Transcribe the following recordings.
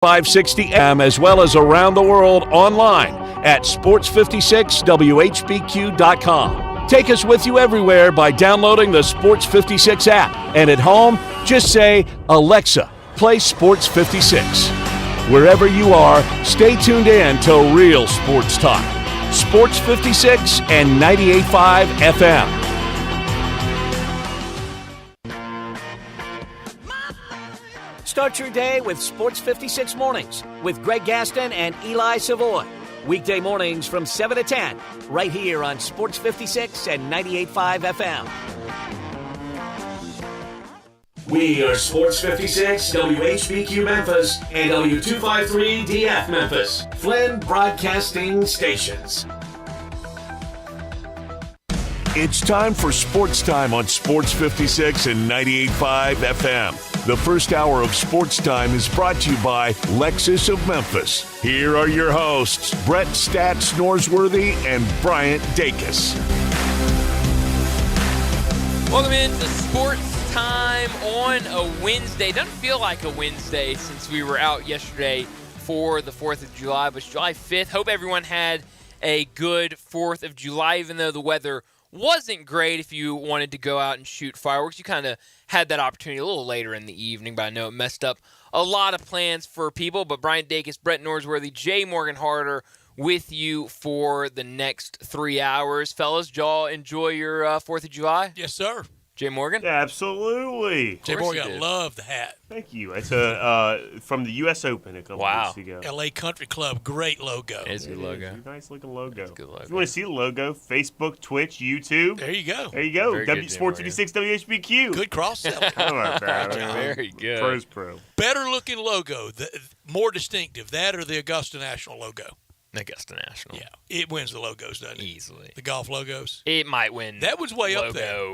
560 AM as well as around the world online at sports56whbq.com. Take us with you everywhere by downloading the Sports 56 app. And at home, just say, Alexa, play Sports 56. Wherever you are, stay tuned in to real sports talk. Sports 56 and 98.5 FM. Start your day with Sports 56 Mornings with Greg Gaston and Eli Savoy. Weekday mornings from 7 to 10, right here on Sports 56 and 98.5 FM. We are Sports 56, WHBQ Memphis, and W253DF Memphis, Flynn Broadcasting Stations. It's time for Sportstime on Sports 56 and 98.5 FM. The first hour of Sportstime is brought to you by Lexus of Memphis. Here are your hosts, Brett Stats Norsworthy and Bryant Dacus. Welcome into Sports Time on a Wednesday. Doesn't feel like a Wednesday since we were out yesterday for the 4th of July, but it's July 5th. Hope everyone had a good 4th of July, even though the weather wasn't great. If you wanted to go out and shoot fireworks, you kind of had that opportunity a little later in the evening, but I know it messed up a lot of plans for people. But Bryant Dacus, Brett Norsworthy, Jay Morgan Harder with you for the next 3 hours. Fellas, did y'all enjoy your 4th of July? Yes, sir. Jay Morgan? Yeah, absolutely. Jay Morgan, I love the hat. Thank you. It's from the U.S. Open a couple weeks ago. L.A. Country Club, great logo. It's a good logo. It's a nice-looking logo. It's a good logo. If you want to see the logo, Facebook, Twitch, YouTube. There you go. There you go. Very good, Sports 56 WHBQ. Good cross-selling. How about that? Very good. Pro's pro. Better-looking logo, more distinctive, that or the Augusta National logo? Augusta National. Yeah, it wins the logos, doesn't it? Easily. The golf logos. It might win. That was way logo up there.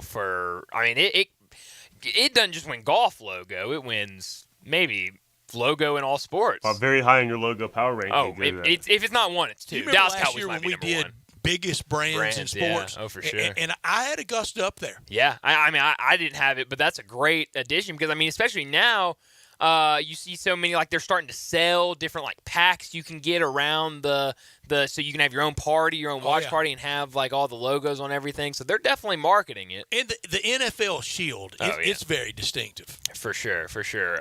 It doesn't just win golf logo. It wins maybe logo in all sports. Very high on your logo power ranking. Oh, if it's not one, it's two. You remember Dallas last Cowboys year might when be we number did one. biggest brands in sports? Yeah. Oh, for sure. And I had Augusta up there. Yeah, I didn't have it, but that's a great addition because, especially now, you see so many, they're starting to sell different, packs you can get around the so you can have your own party, your own watch party, and have, all the logos on everything. So they're definitely marketing it. And the NFL shield, it's very distinctive. For sure.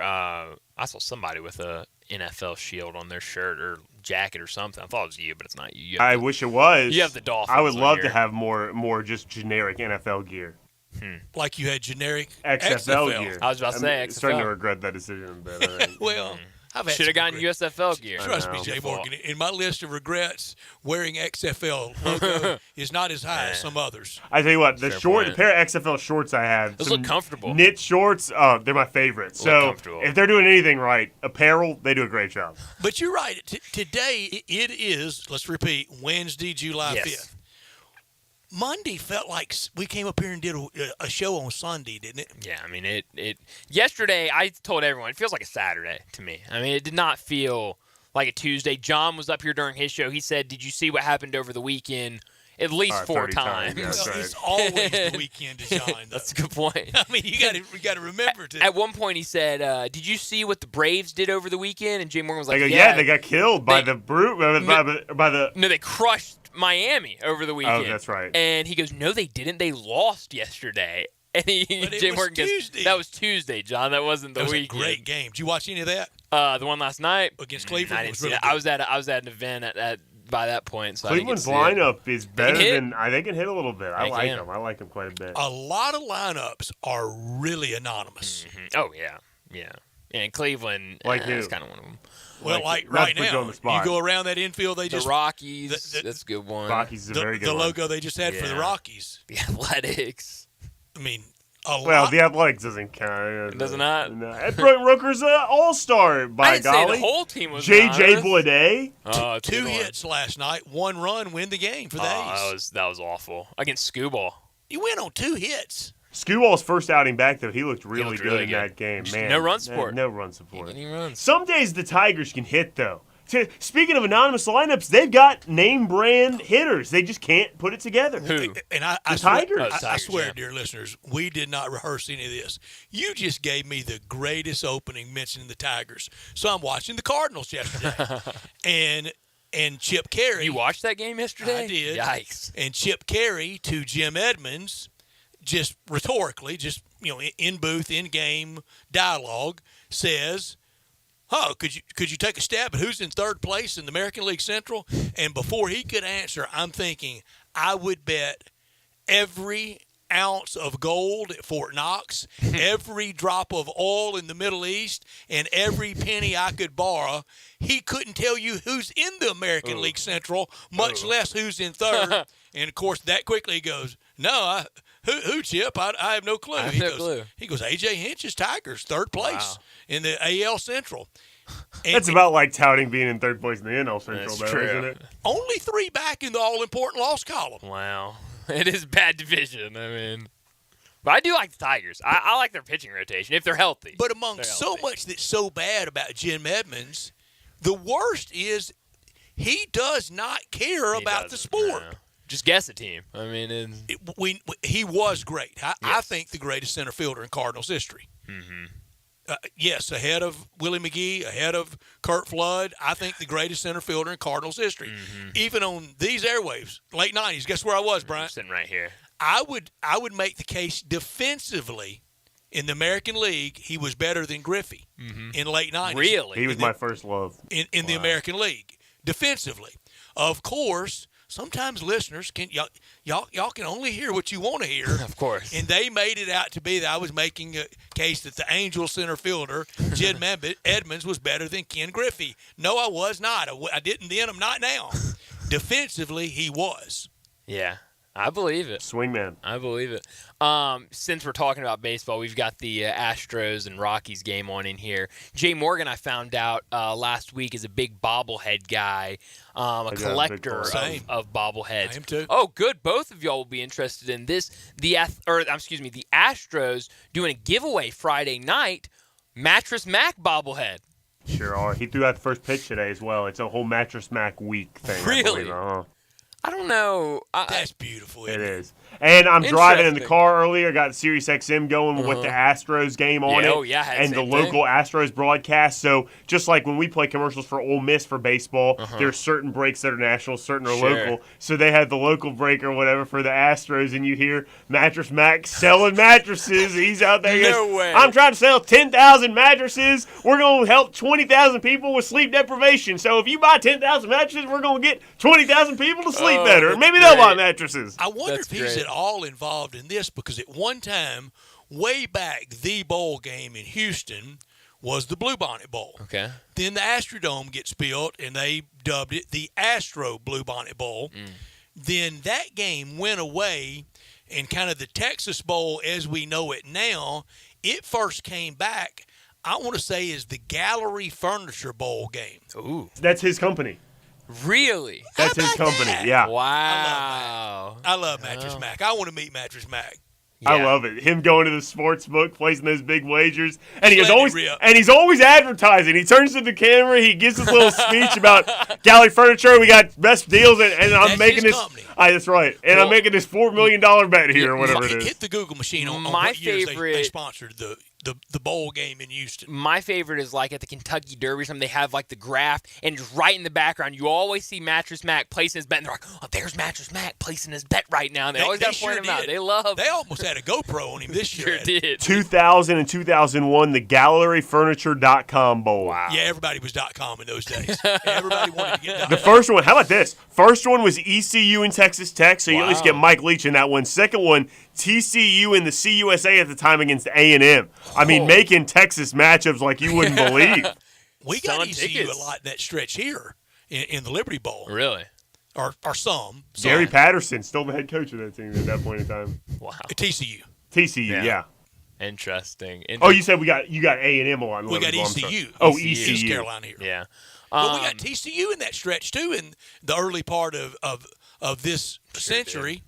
I saw somebody with a NFL shield on their shirt or jacket or something. I thought it was you, but it's not you. I wish it was. You have the Dolphins. I would love to have more just generic NFL gear. Like you had generic XFL gear. I was about to say I'm XFL. starting to regret that decision. But, all right. Well, I've had should have gotten regrets. USFL gear. Trust me, Jay Morgan. In my list of regrets, wearing XFL logo is not as high as some others. I tell you what, the Fair pair of XFL shorts I have, those look comfortable. Knit shorts, they're my favorite. So if they're doing anything right, apparel, they do a great job. But you're right. Today it is. Let's repeat. Wednesday, July 5th. Monday felt like we came up here and did a show on Sunday, didn't it? Yeah, it yesterday I told everyone it feels like a Saturday to me. It did not feel like a Tuesday. John was up here during his show. He said, "Did you see what happened over the weekend?" At least 4 times. Yeah, that's right. It's always the weekend to shine. That's a good point. You got to remember to. At one point, he said, "Did you see what the Braves did over the weekend?" And Jay Morgan was like, "Yeah, they got killed by the brute by the." No, they crushed Miami over the weekend. Oh, that's right. And he goes, "No, they didn't. They lost yesterday." And Jay Morgan goes, "That was Tuesday, John. That wasn't the weekend." That was a great game. Did you watch any of that? The one last night against Cleveland. I didn't see that. I was at an event at by that point. So Cleveland's lineup is better than they can hit a little bit. I like them. I like them quite a bit. A lot of lineups are really anonymous. Mm-hmm. Oh yeah. And Cleveland is kind of one of them. Well, like right now, you go around that infield. They just the Rockies. That's a good one. Rockies is a very good one. The logo they just had for the Rockies. The Athletics. The Athletics doesn't count. It does not. No. Ed Roker's an all-star, by golly. I didn't say the whole team was J.J. Bleday. Two hits last night, 1 run, win the game for the A's. That was awful. Against Skubal. You went on 2 hits. Skuball's first outing back, though, he looked really good in that game. Man, no run support. No run support. Any runs. Some days the Tigers can hit, though. Speaking of anonymous lineups, they've got name brand hitters. They just can't put it together. Who? And I Tigers. I swear, dear listeners, we did not rehearse any of this. You just gave me the greatest opening mentioning the Tigers. So I'm watching the Cardinals yesterday, and Chip Carey. You watched that game yesterday? I did. Yikes! And Chip Carey to Jim Edmonds, just rhetorically, just in booth, in game dialogue, says, "Oh, could you take a stab at who's in third place in the American League Central?" And before he could answer, I'm thinking, I would bet every ounce of gold at Fort Knox, every drop of oil in the Middle East, and every penny I could borrow, he couldn't tell you who's in the American League Central, much less who's in third. And, of course, that quickly he goes, "No, who Chip? I have no clue." He goes, A.J. Hinch's Tigers, third place in the AL Central. That's about like touting being in third place in the NL Central, though, isn't it? Only 3 back in the all-important loss column. Wow. It is a bad division. I mean, but I do like the Tigers. I like their pitching rotation if they're healthy. But among so much that's so bad about Jim Edmonds, the worst is he does not care about the sport. No. Just guess a team. I mean, he was great. I think the greatest center fielder in Cardinals history. Mm-hmm. Yes, ahead of Willie McGee, ahead of Kurt Flood. I think the greatest center fielder in Cardinals history. Mm-hmm. Even on these airwaves, late 90s. Guess where I was, Brian? I'm sitting right here. I would make the case defensively in the American League, he was better than Griffey in late 90s. Really? He was my first love. In the American League, defensively. Of course, sometimes listeners y'all can only hear what you want to hear. Of course. And they made it out to be that I was making a case that the Angel center fielder, Jim Edmonds, was better than Ken Griffey. No, I was not. I didn't then. I'm not now. Defensively, he was. Yeah. I believe it. Swingman. I believe it. Since we're talking about baseball, we've got the Astros and Rockies game on in here. Jay Morgan, I found out last week, is a big bobblehead guy, a collector of bobbleheads. I am too. Oh, good. Both of y'all will be interested in this. The Astros doing a giveaway Friday night, Mattress Mac bobblehead. Sure are. He threw out the first pitch today as well. It's a whole Mattress Mac week thing. Really? I don't know. That's beautiful. It is. And I'm driving in the car earlier. Got Sirius XM going with the Astros game on it. Oh, yeah. And the local Astros broadcast. So just like when we play commercials for Ole Miss for baseball, there are certain breaks that are national, certain are local. So they had the local break or whatever for the Astros, and you hear Mattress Mac selling mattresses. He's out there. No way. I'm trying to sell 10,000 mattresses. We're going to help 20,000 people with sleep deprivation. So if you buy 10,000 mattresses, we're going to get 20,000 people to sleep better. Maybe they'll buy mattresses. I wonder if he's at all involved in this, because at one time, way back, the bowl game in Houston was the Bluebonnet Bowl. Okay. Then the Astrodome gets built, and they dubbed it the Astro Bluebonnet Bowl. Then that game went away, and kind of the Texas Bowl as we know it now, it first came back, I want to say, is the Gallery Furniture Bowl game. Ooh. That's his company. Really? That's his company, yeah. Wow. I love Mattress Mac. I want to meet Mattress Mac. Yeah. I love it. Him going to the sports book, placing those big wagers, and he's Letting always advertising. He turns to the camera, he gives his little speech about Gallery Furniture. We got best deals, and I'm making this. That's right, and I'm making this $4 million bet here, or whatever it is. Hit the Google machine on My what years favorite. they sponsored the bowl game in Houston. My favorite is like at the Kentucky Derby or something. They have like the graph, and just right in the background, you always see Mattress Mac placing his bet. And they're like, "Oh, there's Mattress Mac placing his bet right now." And they always got to point him out. They love. They almost had a GoPro on him this year. Sure did. 2000 and 2001, the GalleryFurniture.com Bowl. Wow. Yeah, everybody was .com in those days. Everybody wanted to get The first one, how about this? First one was ECU and Texas Tech, so you at least get Mike Leach in that one. Second one, TCU and the CUSA at the time against A&M. I mean, making Texas matchups like you wouldn't believe. We got ECU a lot that stretch here in the Liberty Bowl. Really? Or some. Gary Patterson, still the head coach of that team at that point in time. Wow. TCU, yeah. Interesting. Oh, you said you got A&M a lot. We got ECU. Oh, East ECU. Carolina here. Yeah. But we got TCU in that stretch too in the early part of this century.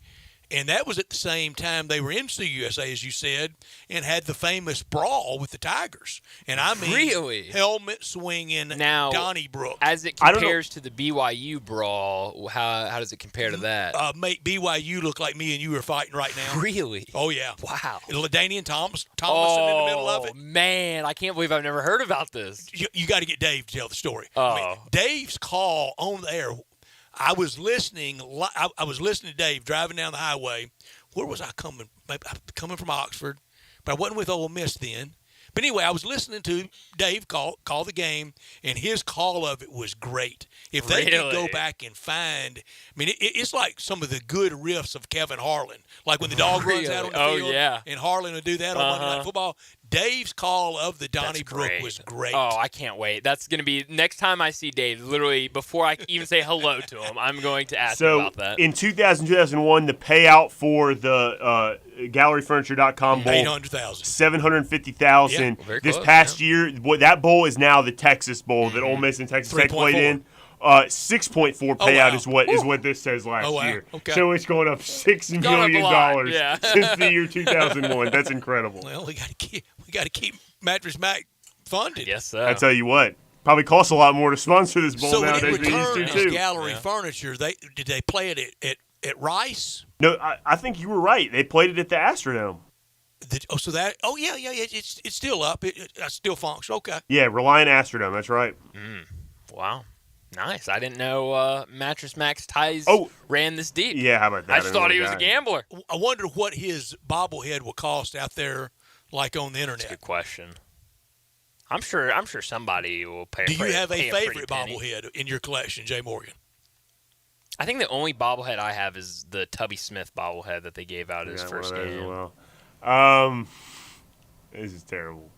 And that was at the same time they were in CUSA, as you said, and had the famous brawl with the Tigers. And I mean, really? Helmet swinging Now, Donnybrook. As it compares to the BYU brawl, how does it compare to that? Make BYU look like me and you are fighting right now. Really? Oh, yeah. Wow. LaDainian Thomas in the middle of it. Man, I can't believe I've never heard about this. You got to get Dave to tell the story. Oh. Dave's call on the air. I was listening to Dave driving down the highway. Where was I coming? I'm coming from Oxford, but I wasn't with Ole Miss then. But anyway, I was listening to Dave call the game, and his call of it was great. If they could go back and find, it's like some of the good riffs of Kevin Harlan, like when the dog runs out on the field, and Harlan would do that on Monday Night Football. Dave's call of the Donnybrook was great. Oh, I can't wait. That's going to be next time I see Dave, literally before I even say hello to him, I'm going to ask him about that. In 2001, the payout for the GalleryFurniture.com bowl, $800,000. $750,000. Yeah, this past year, that bowl is now the Texas Bowl that Ole Miss and Texas Tech played in. 6.4 payout is what this says last year. Okay. So it's going up $6 million since the year 2001. That's incredible. Well, we got to keep Mattress Mac funded. Yes, sir. I tell you what, probably costs a lot more to sponsor this bowl so nowadays than it used to too. Gallery Furniture, did they play it at Rice? No, I think you were right. They played it at the Astrodome. It's still up. It still functions. Okay. Yeah, Reliant Astrodome. That's right. Wow. Nice. I didn't know Mattress Mac's ties ran this deep. Yeah, how about that? I just thought he was a gambler. I wonder what his bobblehead will cost out there, like on the internet. That's a good question. I'm sure somebody will pay. Do you have a favorite penny. bobblehead in your collection, Jay Morgan? I think the only bobblehead I have is the Tubby Smith bobblehead that they gave out at his first game. Well. This is terrible.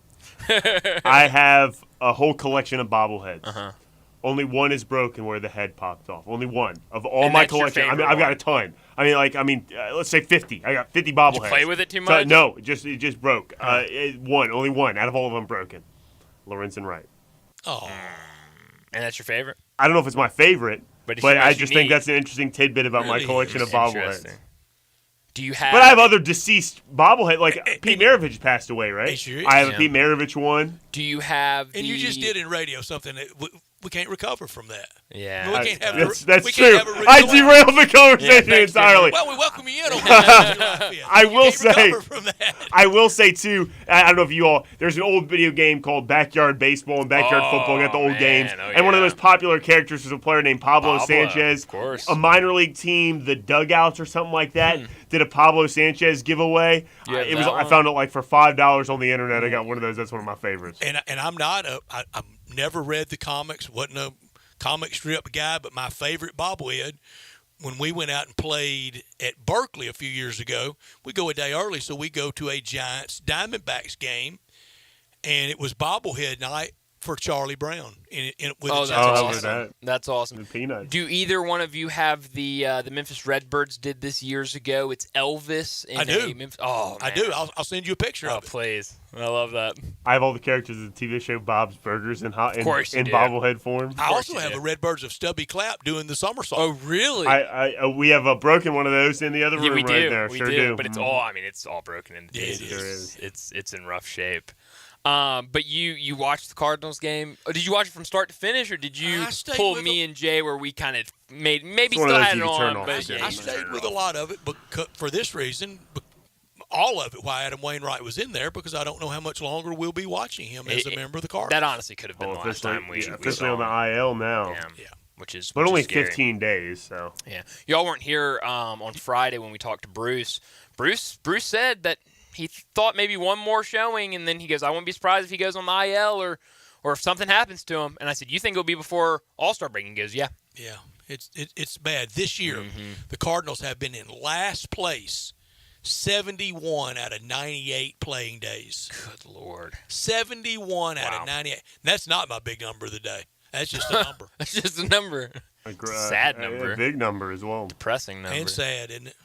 I have a whole collection of bobbleheads. Only one is broken where the head popped off. Only one of all my collection. I've got a ton. Let's say 50. I got 50 bobbleheads. Did you play with it too much? No, it just broke. Only one out of all of them broken. Lorenzen Wright. Oh. And that's your favorite? I don't know if it's my favorite, but I just think that's an interesting tidbit about my Really collection of bobbleheads. Do you have? But I have other deceased bobbleheads. Like Pete Maravich passed away, right? Sure is. I have a Pete Maravich one. Do you have? And you just did in radio something that we can't recover from that. Yeah, we can't have that's true. I derailed the conversation entirely. Well, we welcome you in on I will say too. I don't know if you all. There's an old video game called Backyard Baseball and Backyard Football. Got the old games, and one of the most popular characters was a player named Pablo Sanchez. Of course, a minor league team, the Dugouts or something like that, did a Pablo Sanchez giveaway. It was. I found it like for $5 on the internet. I got one of those. That's one of my favorites. And I'm not I've never read the comics. Wasn't a comic strip guy, but my favorite bobblehead, when we went out and played at Berkeley a few years ago, we go a day early, so we go to a Giants Diamondbacks game, and it was bobblehead night for Charlie Brown. That's awesome. That's awesome. The Peanuts. Do either one of you have the Memphis Redbirds did this years ago? It's Elvis. I do. I do. I'll send you a picture of it. Oh, please. I love that. I have all the characters of the TV show Bob's Burgers in bobblehead form. I also have the Redbirds of Stubby Clapp doing the somersault. Oh, really? We have a broken one of those in the other room right there. We sure do. But it's all broken into pieces. It's in rough shape. But you watched the Cardinals game. Did you watch it from start to finish, or did you pull me and Jay where we kind of maybe still had it on? But I stayed with a lot of it, but for this reason, all of it. Why Adam Wainwright was in there, because I don't know how much longer we'll be watching him as a member of the Cardinals. That honestly could have been the last time we officially on the IL now. Yeah. Which only is scary. 15 days. So yeah, y'all weren't here on Friday when we talked to Bruce. Bruce said that he thought maybe one more showing, and then he goes, I wouldn't be surprised if he goes on the IL or if something happens to him. And I said, you think it'll be before All-Star break? And he goes, yeah. Yeah, it's bad. This year, the Cardinals have been in last place 71 out of 98 playing days. Good Lord. 71 out of 98. That's not my big number of the day. That's just a number. That's just a number. It's a sad number. A big number as well. Depressing number. And sad, isn't it?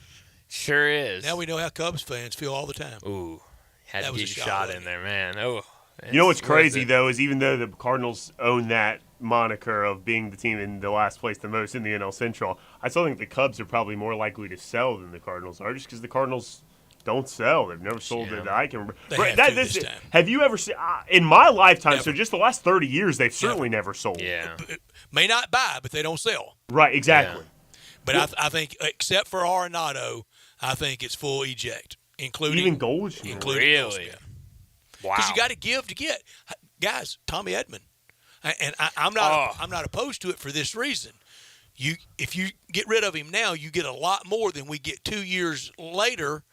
Sure is. Now we know how Cubs fans feel all the time. Ooh. Had to get a shot in there, man. Oh. You know what's crazy, though, is even though the Cardinals own that moniker of being the team in the last place the most in the NL Central, I still think the Cubs are probably more likely to sell than the Cardinals are, just because the Cardinals don't sell. They've never sold it that I can remember. This time. Have you ever seen in my lifetime? Never. So just the last 30 years, they've certainly never sold. Yeah. May not buy, but they don't sell. Right. Exactly. Yeah. But I think, except for Arenado, I think it's full eject, including Even Goldschmidt. including Really? Goldschmidt. Wow. Because you got to give to get, guys. Tommy Edman, and I'm not opposed to it for this reason. If you get rid of him now, you get a lot more than we get 2 years later,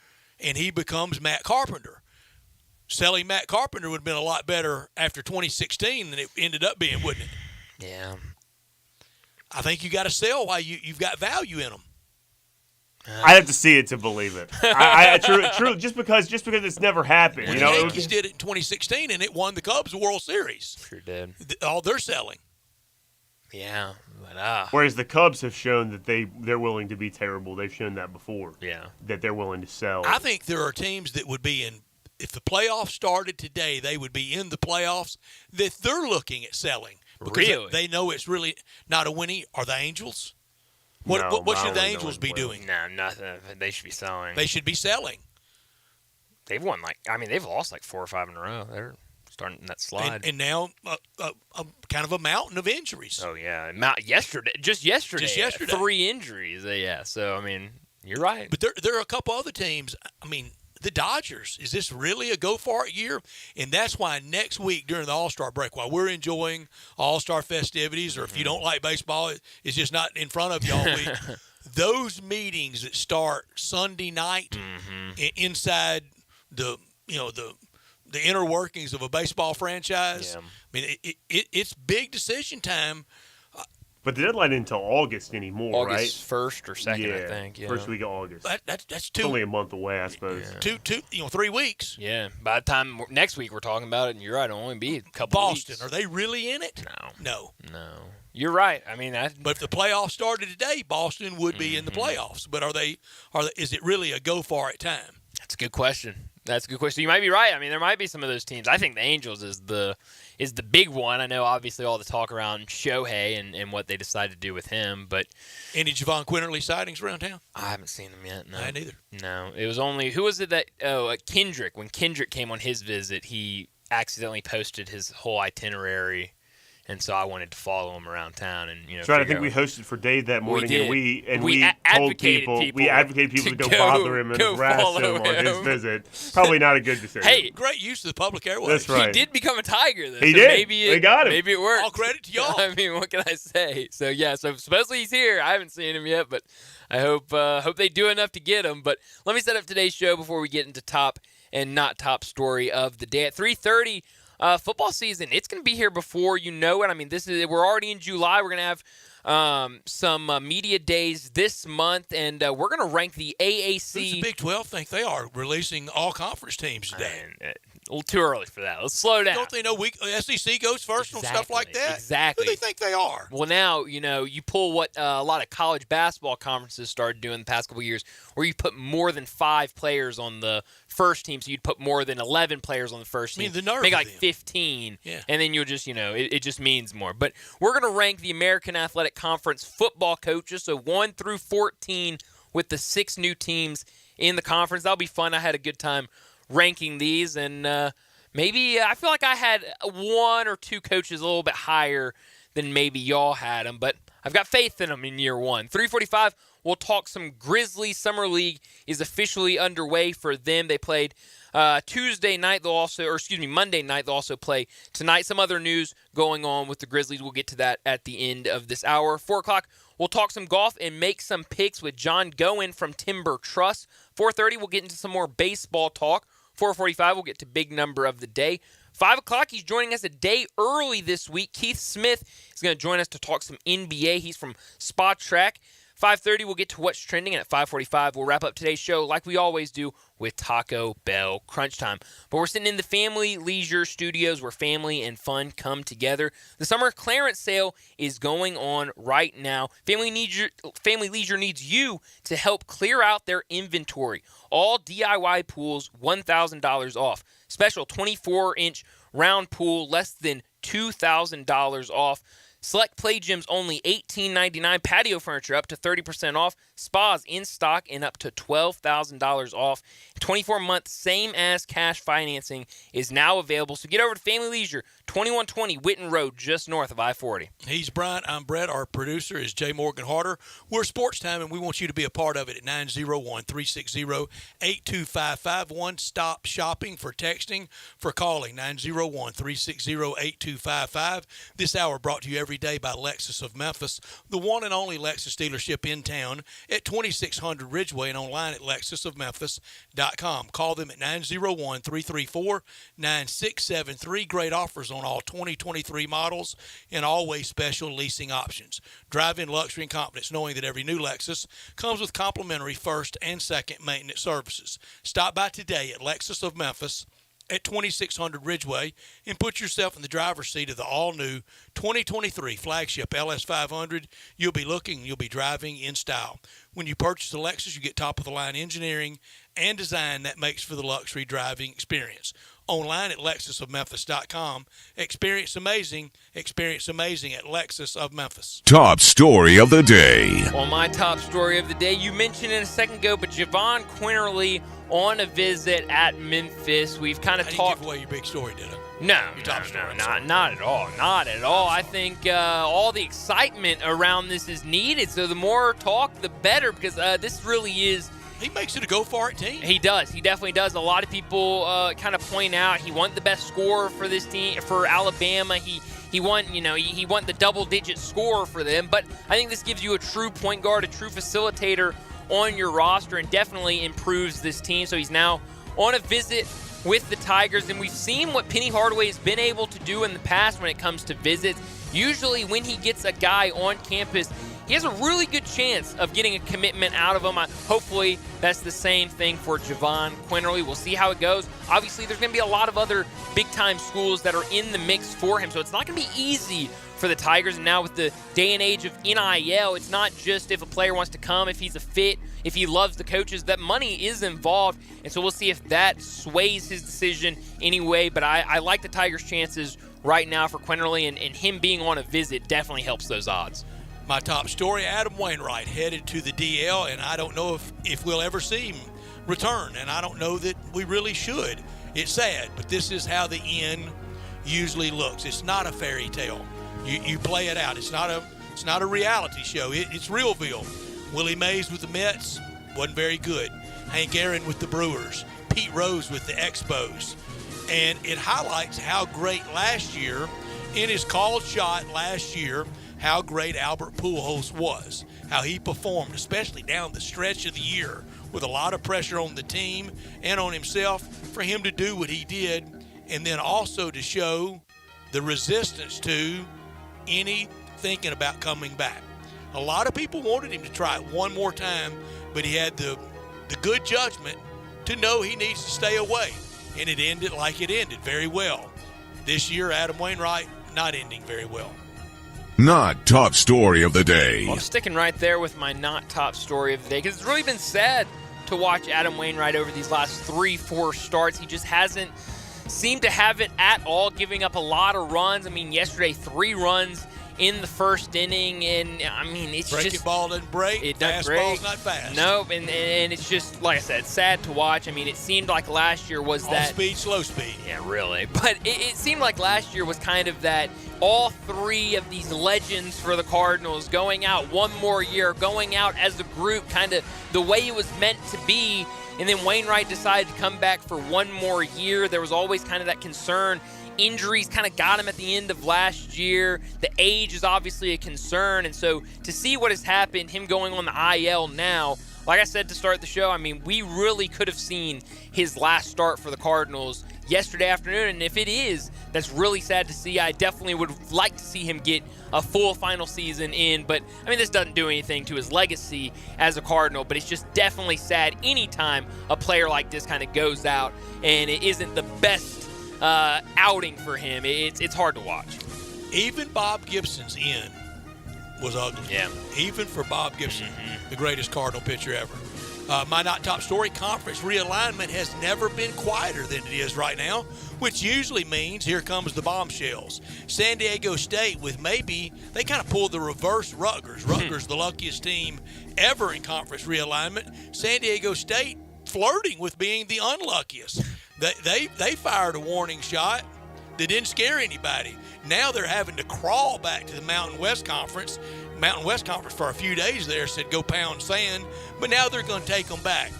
and he becomes Matt Carpenter. Selling Matt Carpenter would have been a lot better after 2016 than it ended up being, wouldn't it? Yeah. I think you got to sell while you've got value in them. I have to see it to believe it. True. Just because it's never happened. Well, You the know, Yankees did it in 2016, and it won the Cubs the World Series. Sure did. All they're selling. Yeah. But, whereas the Cubs have shown that they're willing to be terrible. They've shown that before. yeah. That they're willing to sell. I think there are teams that would be in. If the playoffs started today, they would be in the playoffs. That they're looking at selling because Really? they know it's really not a winning. Are the Angels? What No, should I the don't Angels know be what doing? No, nothing. They should be selling. They should be selling. They've won they've lost 4 or 5 in a row. They're starting that slide. And now kind of a mountain of injuries. Oh yeah, just yesterday, 3 injuries. Yeah, so I mean, you're right. But there are a couple other teams. I mean, the Dodgers. Is this really a go for it year? And that's why next week during the All-Star break, while we're enjoying All-Star festivities, or if you don't like baseball, it's just not in front of you all week. Those meetings that start Sunday night inside the inner workings of a baseball franchise. Yeah. I mean, it's big decision time. But the deadline isn't until August anymore, right? August 1st or 2nd, I think. Yeah. First week of August. That's It's only a month away, I suppose. two 3 weeks. Yeah. By the time next week we're talking about it, and you're right, it'll only be a couple Boston, weeks. are they really in it? No. No. You're right. I mean, But if the playoffs started today, Boston would be in the playoffs. But is it really a go for it time? that's a good question. You might be right. I mean, there might be some of those teams. I think the Angels is the big one. I know, obviously, all the talk around Shohei and what they decided to do with him, but Any Javon Quinterly sightings around town? I haven't seen them yet. No, I neither. No, it was only who was it that? Oh, Kendrick. When Kendrick came on his visit, he accidentally posted his whole itinerary. And so I wanted to follow him around town, and That's right. I think we hosted for Dave that morning, did. and we told advocated people to go bother him and harass him on his visit. Probably not a good decision. Hey, Great use of the public airways. That's right. he did become a Tiger, though. He so did. Maybe They got him. Maybe it worked. All credit to y'all. I mean, what can I say? So yeah, so supposedly he's here. I haven't seen him yet, but I hope they do enough to get him. But let me set up today's show before we get into top and not top story of the day at 3:30. Football season, it's going to be here before you know it. I mean, we're already in July. We're going to have some media days this month, and we're going to rank the AAC. Who's the Big 12 think they are releasing all conference teams today? A little too early for that. Let's slow down. Don't they know SEC goes first on stuff like that? Exactly. Who do they think they are? Well, now, you pull what a lot of college basketball conferences started doing the past couple of years, where you put more than 5 players on the first team, so you'd put more than 11 players on the first team. I mean, the nerve make of like them. 15, Yeah. and then you'll just, it just means more. But we're going to rank the American Athletic Conference football coaches, so 1 through 14 with the 6 new teams in the conference. That'll be fun. I had a good time ranking these, and maybe I feel like I had 1 or 2 coaches a little bit higher than maybe y'all had them, but I've got faith in them in year 1. 3:45, we'll talk some Grizzlies. Summer League is officially underway for them. They played Monday night. They'll also play tonight. Some other news going on with the Grizzlies. We'll get to that at the end of this hour. 4 o'clock, we'll talk some golf and make some picks with John Goen from Timber Trust. 4:30, we'll get into some more baseball talk. 4:45, we'll get to big number of the day. 5 o'clock, he's joining us a day early this week. Keith Smith is going to join us to talk some NBA. He's from Spot Track. 5:30, we'll get to what's trending, and at 5:45, we'll wrap up today's show like we always do with Taco Bell Crunch Time. But we're sitting in the Family Leisure Studios where family and fun come together. The summer clearance sale is going on right now. Family Leisure needs you to help clear out their inventory. All DIY pools, $1,000 off. Special 24-inch round pool, less than $2,000 off. Select play gyms only $18.99. Patio furniture up to 30% off. Spas in stock and up to $12,000 off. 24-month same-as cash financing is now available. So get over to Family Leisure, 2120 Whitten Road, just north of I-40. He's Brian. I'm Brett. Our producer is Jay Morgan Harder. We're Sports Time, and we want you to be a part of it at 901-360-8255. One-stop shopping for texting, for calling, 901-360-8255. This hour brought to you every day by Lexus of Memphis, the one and only Lexus dealership in town at 2600 Ridgeway and online at lexusofmemphis.com. Call them at 901-334-9673. Great offers on all 2023 models and always special leasing options. Drive in luxury and confidence knowing that every new Lexus comes with complimentary first and second maintenance services. Stop by today at Lexus of Memphis at 2600 Ridgeway and put yourself in the driver's seat of the all-new 2023 flagship LS500. You'll be driving in style. When you purchase a Lexus, you get top-of-the-line engineering and design that makes for the luxury driving experience. Online at lexusofmemphis.com. Experience amazing at Lexus of Memphis. Top story of the day. On my top story of the day, you mentioned it a second ago, but Javon Quinterly on a visit at Memphis. We've kind of I didn't talked. give away your big story, did I? No, not at all. Not at all. I think all the excitement around this is needed, so the more talk, the better, because this really is. He makes it a go-for-it team. He does. He definitely does. A lot of people kind of point out he won the best scorer for this team, for Alabama. He won, he won the double-digit scorer for them. But I think this gives you a true point guard, a true facilitator on your roster, and definitely improves this team. So he's now on a visit with the Tigers, and we've seen what Penny Hardaway has been able to do in the past when it comes to visits. Usually when he gets a guy on campus, he has a really good chance of getting a commitment out of him. Hopefully that's the same thing for Javon Quinterly. We'll see how it goes. Obviously, there's going to be a lot of other big-time schools that are in the mix for him, so it's not going to be easy for the Tigers. And now with the day and age of NIL, it's not just if a player wants to come, if he's a fit, if he loves the coaches, that money is involved. And so we'll see if that sways his decision anyway. But I like the Tigers' chances right now for Quinterly, and him being on a visit definitely helps those odds. My top story, Adam Wainwright headed to the DL, and I don't know if we'll ever see him return, and I don't know that we really should. It's sad, but this is how the end usually looks. It's not a fairy tale. You play it out. It's not a reality show. It's Realville. Willie Mays with the Mets wasn't very good. Hank Aaron with the Brewers. Pete Rose with the Expos. And it highlights how great last year, in his called shot last year, how great Albert Pujols was, how he performed, especially down the stretch of the year with a lot of pressure on the team and on himself for him to do what he did, and then also to show the resistance to any thinking about coming back. A lot of people wanted him to try it one more time, but he had the good judgment to know he needs to stay away, and it ended like it ended, very well. This year, Adam Wainwright not ending very well. Not top story of the day. Well, I'm sticking right there with my not top story of the day, because it's really been sad to watch Adam Wainwright over these last 3-4 starts. He just hasn't seemed to have it at all, giving up a lot of runs. I mean, yesterday, 3 runs in the first inning, and I mean, it's Breaking just ball doesn't break. It doesn't Fastball's break. not fast. Nope, and it's just, like I said, sad to watch. I mean, it seemed like last year was All that speed, slow speed. Yeah, really. But it seemed like last year was kind of that all 3 of these legends for the Cardinals going out one more year, going out as a group, kind of the way it was meant to be. And then Wainwright decided to come back for one more year. There was always kind of that concern. Injuries kind of got him at the end of last year. The age is obviously a concern. And so to see what has happened, him going on the IL now, like I said to start the show, I mean, we really could have seen his last start for the Cardinals yesterday afternoon. And if it is, that's really sad to see. I definitely would like to see him get a full final season in. But, I mean, this doesn't do anything to his legacy as a Cardinal. But it's just definitely sad anytime a player like this kind of goes out and it isn't the best outing for him. It's hard to watch. Even Bob Gibson's end was ugly. Yeah. Even for Bob Gibson, the greatest Cardinal pitcher ever. My Not Top Story conference realignment has never been quieter than it is right now, which usually means here comes the bombshells. San Diego State they kind of pulled the reverse Rutgers. Rutgers, the luckiest team ever in conference realignment. San Diego State flirting with being the unluckiest. They fired a warning shot that didn't scare anybody. Now they're having to crawl back to the Mountain West Conference. Mountain West Conference for a few days there said go pound sand, but now they're going to take them back.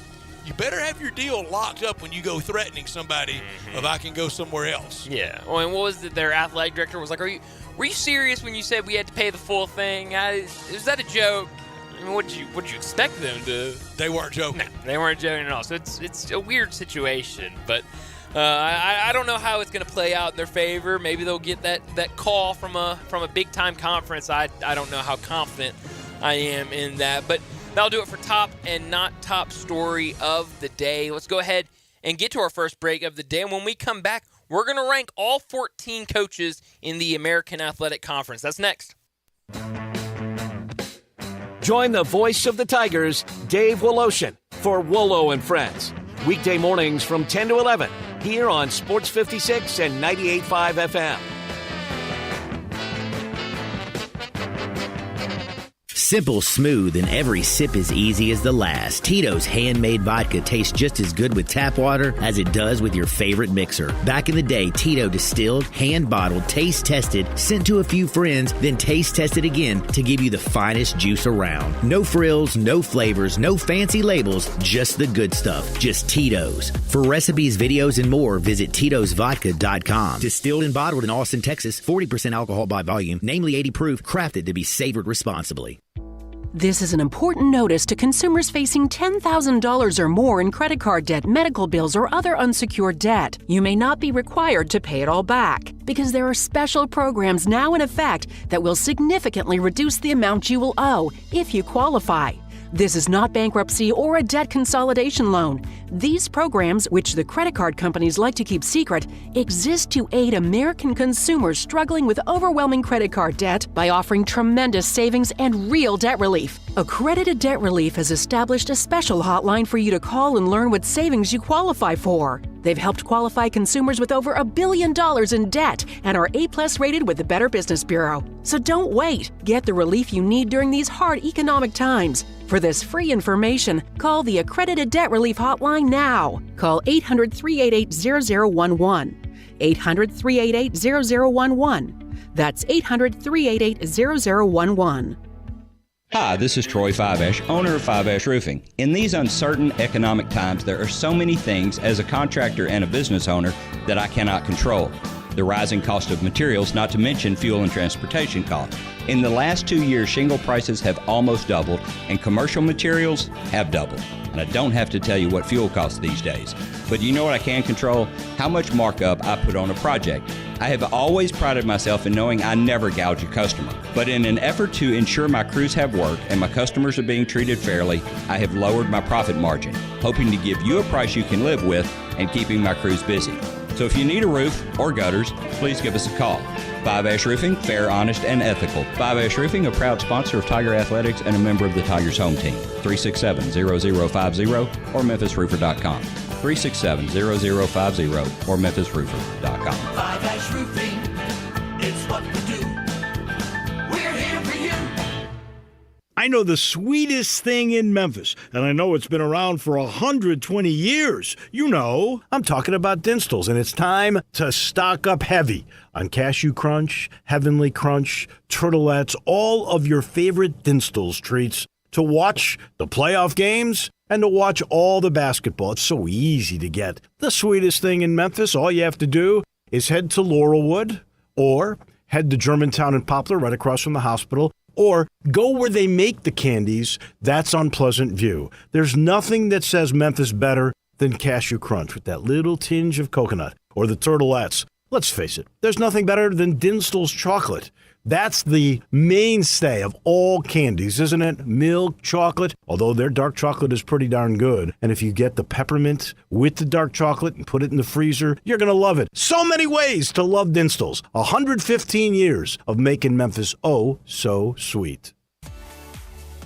You better have your deal locked up when you go threatening somebody if I can go somewhere else. Yeah. Well, and what was it? Their athletic director was like, were you serious when you said we had to pay the full thing? Is that a joke? I mean, what'd you expect them to? They weren't joking. No, they weren't joking at all. So it's a weird situation, but I don't know how it's going to play out in their favor. Maybe they'll get that call from a big time conference. I don't know how confident I am in that, but that'll do it for top and not top story of the day. Let's go ahead and get to our first break of the day. And when we come back, we're going to rank all 14 coaches in the American Athletic Conference. That's next. Join the voice of the Tigers, Dave Woloshin, for Wolo and Friends. Weekday mornings from 10 to 11 here on Sports 56 and 98.5 FM. Simple, smooth, and every sip as easy as the last. Tito's handmade vodka tastes just as good with tap water as it does with your favorite mixer. Back in the day, Tito distilled, hand-bottled, taste-tested, sent to a few friends, then taste-tested again to give you the finest juice around. No frills, no flavors, no fancy labels, just the good stuff. Just Tito's. For recipes, videos, and more, visit Tito'sVodka.com. Distilled and bottled in Austin, Texas, 40% alcohol by volume, namely 80 proof, crafted to be savored responsibly. This is an important notice to consumers facing $10,000 or more in credit card debt, medical bills, or other unsecured debt. You may not be required to pay it all back because there are special programs now in effect that will significantly reduce the amount you will owe if you qualify. This is not bankruptcy or a debt consolidation loan. These programs, which the credit card companies like to keep secret, exist to aid American consumers struggling with overwhelming credit card debt by offering tremendous savings and real debt relief. Accredited Debt Relief has established a special hotline for you to call and learn what savings you qualify for. They've helped qualify consumers with over $1 billion in debt and are A+ rated with the Better Business Bureau. So don't wait. Get the relief you need during these hard economic times. For this free information, call the Accredited Debt Relief Hotline now. Call 800-388-0011. 800-388-0011. That's 800-388-0011. Hi, this is Troy Fiveash, owner of Fiveash Roofing. In these uncertain economic times, there are so many things as a contractor and a business owner that I cannot control. The rising cost of materials, not to mention fuel and transportation costs. In the last 2 years, shingle prices have almost doubled and commercial materials have doubled. And I don't have to tell you what fuel costs these days. But you know what I can control? How much markup I put on a project. I have always prided myself in knowing I never gouge a customer. But in an effort to ensure my crews have work and my customers are being treated fairly, I have lowered my profit margin, hoping to give you a price you can live with and keeping my crews busy. So if you need a roof or gutters, please give us a call. Fiveash Roofing, fair, honest, and ethical. Fiveash Roofing, a proud sponsor of Tiger Athletics and a member of the Tigers home team. 367-0050 or MemphisRoofer.com. 367-0050 or MemphisRoofer.com. Fiveash Roofing, it's what we do. We're here for you. I know the sweetest thing in Memphis, and I know it's been around for 120 years. You know, I'm talking about Dinstall's, and it's time to stock up heavy on Cashew Crunch, Heavenly Crunch, Turtlettes, all of your favorite Dinstall's treats to watch the playoff games and to watch all the basketball. It's so easy to get. The sweetest thing in Memphis, all you have to do is head to Laurelwood or head to Germantown and Poplar right across from the hospital, or go where they make the candies. That's on Pleasant View. There's nothing that says Memphis better than Cashew Crunch with that little tinge of coconut, or the Turtlettes. Let's face it, there's nothing better than Dinstall's chocolate. That's the mainstay of all candies, isn't it? Milk chocolate, although their dark chocolate is pretty darn good. And if you get the peppermint with the dark chocolate and put it in the freezer, you're going to love it. So many ways to love Dinstall's. 115 years of making Memphis oh so sweet.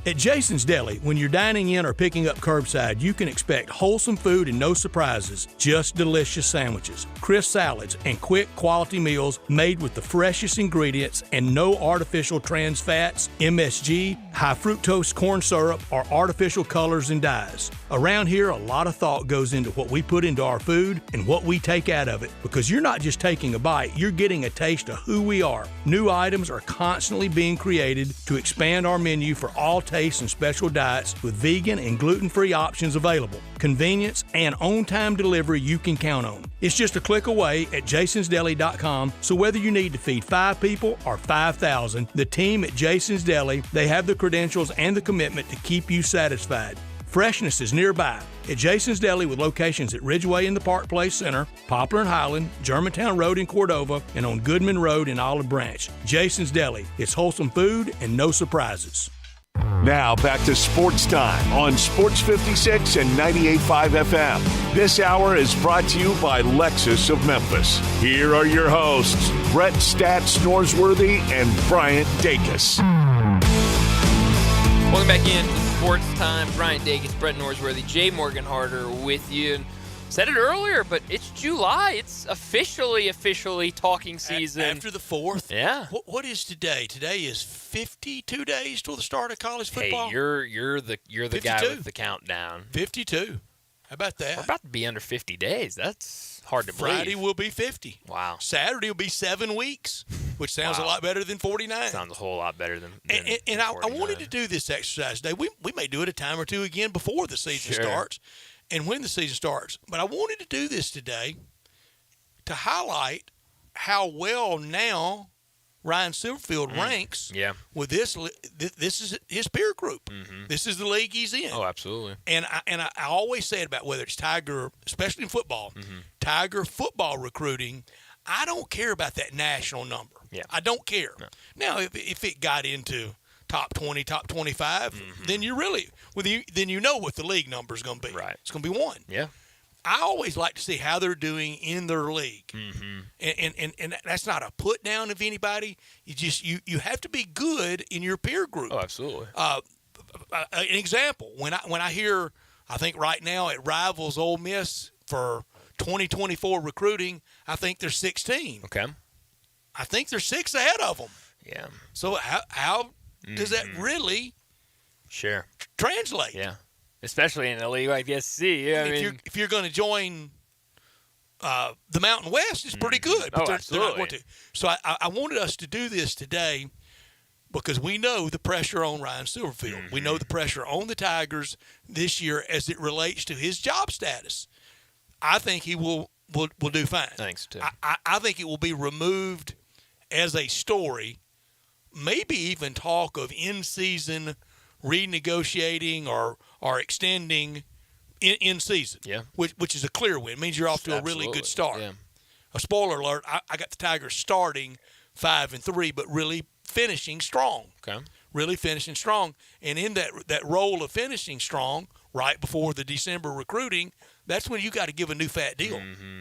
At Jason's Deli, when you're dining in or picking up curbside, you can expect wholesome food and no surprises, just delicious sandwiches, crisp salads, and quick quality meals made with the freshest ingredients and no artificial trans fats, MSG, high fructose corn syrup, or artificial colors and dyes. Around here, a lot of thought goes into what we put into our food and what we take out of it, because you're not just taking a bite, you're getting a taste of who we are. New items are constantly being created to expand our menu for all tastes and special diets with vegan and gluten-free options available. Convenience and on-time delivery you can count on. It's just a click away at jasonsdeli.com, so whether you need to feed 5 people or 5,000, the team at Jason's Deli, they have the credentials and the commitment to keep you satisfied. Freshness is nearby at Jason's Deli with locations at Ridgeway in the Park Place Center, Poplar and Highland, Germantown Road in Cordova, and on Goodman Road in Olive Branch. Jason's Deli. It's wholesome food and no surprises. Now back to Sports Time on Sports 56 and 98.5 FM. This hour is brought to you by Lexus of Memphis. Here are your hosts, Brett Stats Norsworthy and Bryant Dacus. Welcome back in to Sports Time. Bryant Dacus, Brett Norsworthy, Jay Morgan Harder with you. And said it earlier, but it's July. It's officially talking season. After the 4th? Yeah. What is today? Today is 52 days till the start of college football. Hey, you're the 52 guy with the countdown. 52. How about that? We're about to be under 50 days. That's hard to believe. Friday will be 50. Wow. Saturday will be 7 weeks, which sounds a lot better than 49. Sounds a whole lot better than and I wanted to do this exercise today. We may do it a time or two again before the season starts and when the season starts. But I wanted to do this today to highlight how well now Ryan Silverfield ranks with this is his peer group. Mm-hmm. This is the league he's in. Oh, absolutely. And I always say it about whether it's Tiger, especially in football, Tiger football recruiting, I don't care about that national number. Yeah. I don't care. No. Now, if it got into top 20, top 25, then you really then you know what the league number is going to be. Right. It's going to be 1. Yeah. I always like to see how they're doing in their league, and that's not a put down of anybody. You have to be good in your peer group. Oh, absolutely. An example, when I hear, I think right now it rivals Ole Miss for 2024 recruiting. I think they're 16. Okay. I think they're 6 ahead of them. Yeah. So how does that really translate? Yeah. Especially in a league like the SEC. If you're going to join the Mountain West, it's pretty good. But they're not going to. So I wanted us to do this today because we know the pressure on Ryan Silverfield. We know the pressure on the Tigers this year as it relates to his job status. I think he will do fine. Thanks, Tim. I think it will be removed as a story, maybe even talk of in-season renegotiating or extending in season, which is a clear win. It means you're off to a really good start. Yeah. A spoiler alert, I got the Tigers starting 5-3, but really finishing strong. Okay. Really finishing strong. And in that role of finishing strong right before the December recruiting, that's when you got to give a new fat deal.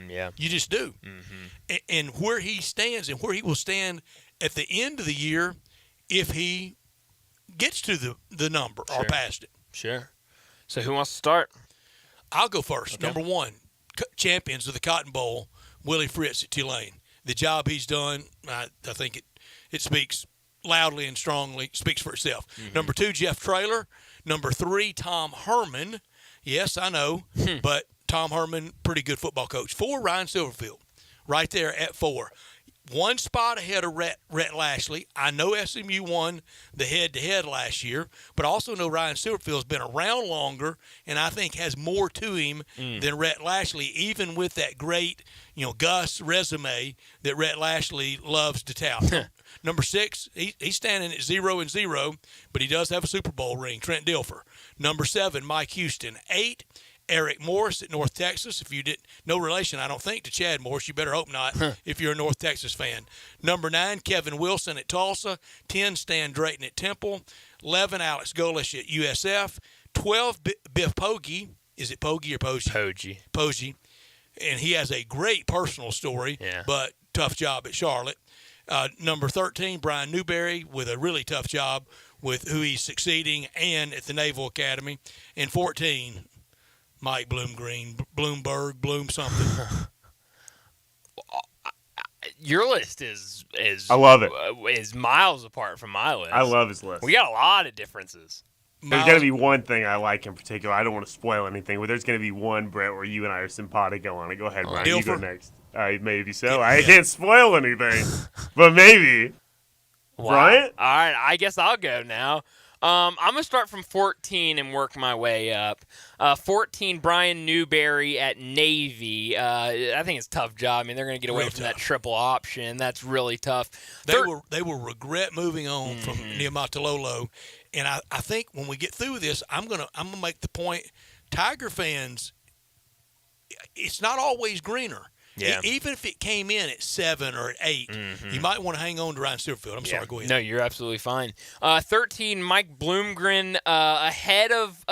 Yeah. You just do. And where he stands and where he will stand at the end of the year if he gets to the number or past it. Sure. So who wants to start? I'll go first. Okay. Number 1, champions of the Cotton Bowl, Willie Fritz at Tulane. The job he's done, I think it speaks loudly and strongly, speaks for itself. Number 2, Jeff Traylor. Number 3, Tom Herman. Yes, I know, but Tom Herman, pretty good football coach. 4, Ryan Silverfield, right there at 4. 1 spot ahead of Rhett Lashley. I know SMU won the head-to-head last year, but I also know Ryan Silverfield's been around longer and I think has more to him than Rhett Lashley, even with that great, Gus resume that Rhett Lashley loves to tout. Number 6, he's standing at 0-0, but he does have a Super Bowl ring, Trent Dilfer. Number 7, Mike Houston. 8, Eric Morris at North Texas. If you didn't, no relation, I don't think, to Chad Morris. You better hope not if you're a North Texas fan. Number 9, Kevin Wilson at Tulsa. 10, Stan Drayton at Temple. 11, Alex Golish at USF. 12, Biff Poggi. Is it Poggi or Poggi? Poggi. And he has a great personal story, but tough job at Charlotte. Number 13, Brian Newberry, with a really tough job with who he's succeeding and at the Naval Academy. And 14, Mike Bloomberg, Bloom something. Your list is I love it. Is miles apart from my list. I love his list. We got a lot of differences. There's going to be one thing I like in particular. I don't want to spoil anything, but there's going to be one, Brett, where you and I are simpatico on it. Go ahead, Brian. You go next. Maybe so. I can't spoil anything, but maybe. Wow. Bryant? All right, I guess I'll go now. I'm going to start from 14 and work my way up. 14, Brian Newberry at Navy. I think it's a tough job. I mean, they're going to get away from that triple option. That's really tough. They will regret moving on from Niumatalolo. And I think when we get through this, I'm gonna make the point, Tiger fans, it's not always greener. Yeah. Even if it came in at 7 or at 8, you might want to hang on to Ryan Silverfield. I'm sorry, go ahead. No, you're absolutely fine. 13, Mike Bloomgren ahead of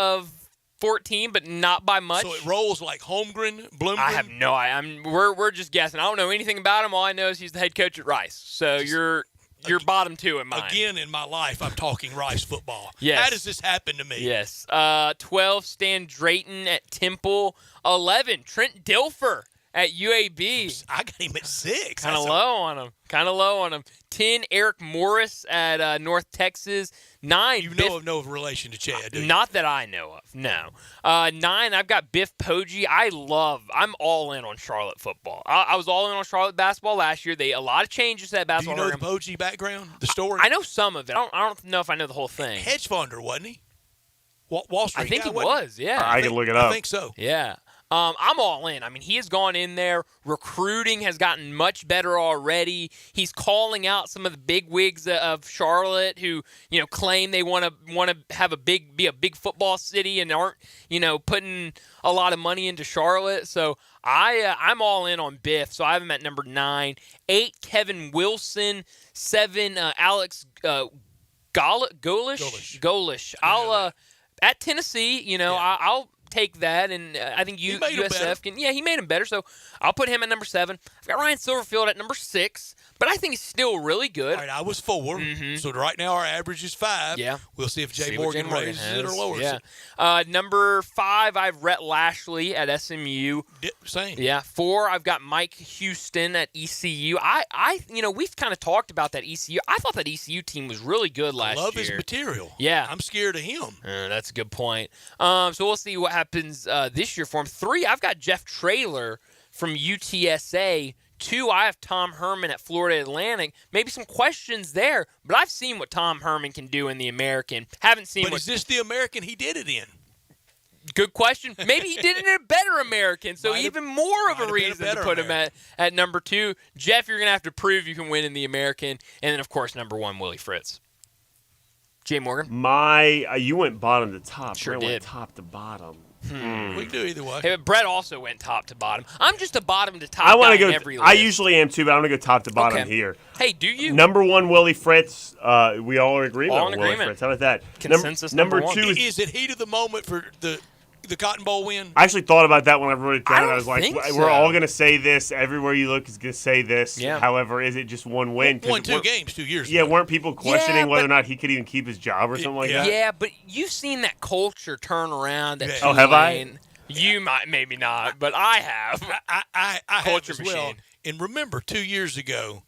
14, but not by much. So it rolls like Holmgren, Bloomgren? I have no idea. We're just guessing. I don't know anything about him. All I know is he's the head coach at Rice. So you're bottom 2 in mine. Again, in my life, I'm talking Rice football. Yes. How does this happen to me? Yes. 12, Stan Drayton at Temple. 11, Trent Dilfer at UAB. I got him at 6. Kind of low on him. 10, Eric Morris at North Texas. 9, You know of no relation to Chad, do you? Not that I know of, no. 9, I've got Biff Poggi. I'm all in on Charlotte football. I was all in on Charlotte basketball last year. A lot of changes to that Do basketball you know program. the Poggi background, the story? I know some of it. I don't know if I know the whole thing. Hedge funder, wasn't he? Wall Street I think guy, he wasn't was, yeah. I can look it up. I think so. Yeah. I'm all in. I mean, he has gone in there. Recruiting has gotten much better already. He's calling out some of the big wigs of Charlotte who, claim they want to have be a big football city and aren't, putting a lot of money into Charlotte. So I'm all in on Biff. So I have him at number 9. 8, Kevin Wilson. 7, Alex Golish. I'll at Tennessee. I'll take that, and I think USF can. Yeah, he made him better, so I'll put him at number 7. I've got Ryan Silverfield at number 6, but I think he's still really good. All right, I was 4, so right now our average is 5. Yeah. We'll see if Jay Morgan raises it or lowers it. Number 5, I have Rhett Lashley at SMU. Same. Yeah. 4, I've got Mike Houston at ECU. We've kind of talked about that ECU. I thought that ECU team was really good last year. I love his material. Yeah. I'm scared of him. That's a good point. So we'll see what happens this year for him. 3, I've got Jeff Traylor from UTSA. 2, I have Tom Herman at Florida Atlantic. Maybe some questions there, but I've seen what Tom Herman can do in the American. Haven't seen. But is this the American he did it in? Good question. Maybe he did it in a better American, so even more of a reason to put him at number 2. Jeff, you're going to have to prove you can win in the American. And then, of course, number 1, Willie Fritz. Jay Morgan? You went bottom to top. Sure Brett did. went top to bottom. We can do either way. Hey, but Brett also went top to bottom. I'm just a bottom to top I want to go. every list. I usually am too, but I'm going to go top to bottom here. Hey, do you? Number 1, Willie Fritz. We all are in agreement All on in Willie agreement. Fritz. How about that? Consensus number number 2 Is it heat of the moment for the Cotton Bowl win? I actually thought about that when I wrote it down. I was like, think we're so. all going to say this. Everywhere you look is going to say this. Yeah. However, is it just one win? Won 2 games 2 years Yeah, ago. weren't people questioning Yeah, whether or but- not he could even keep his job or something like that? Yeah, but you've seen that culture turn around at Oh, have I? Tulane. You might, maybe not, but I have. I Culture have as well. machine. And remember, 2 years ago,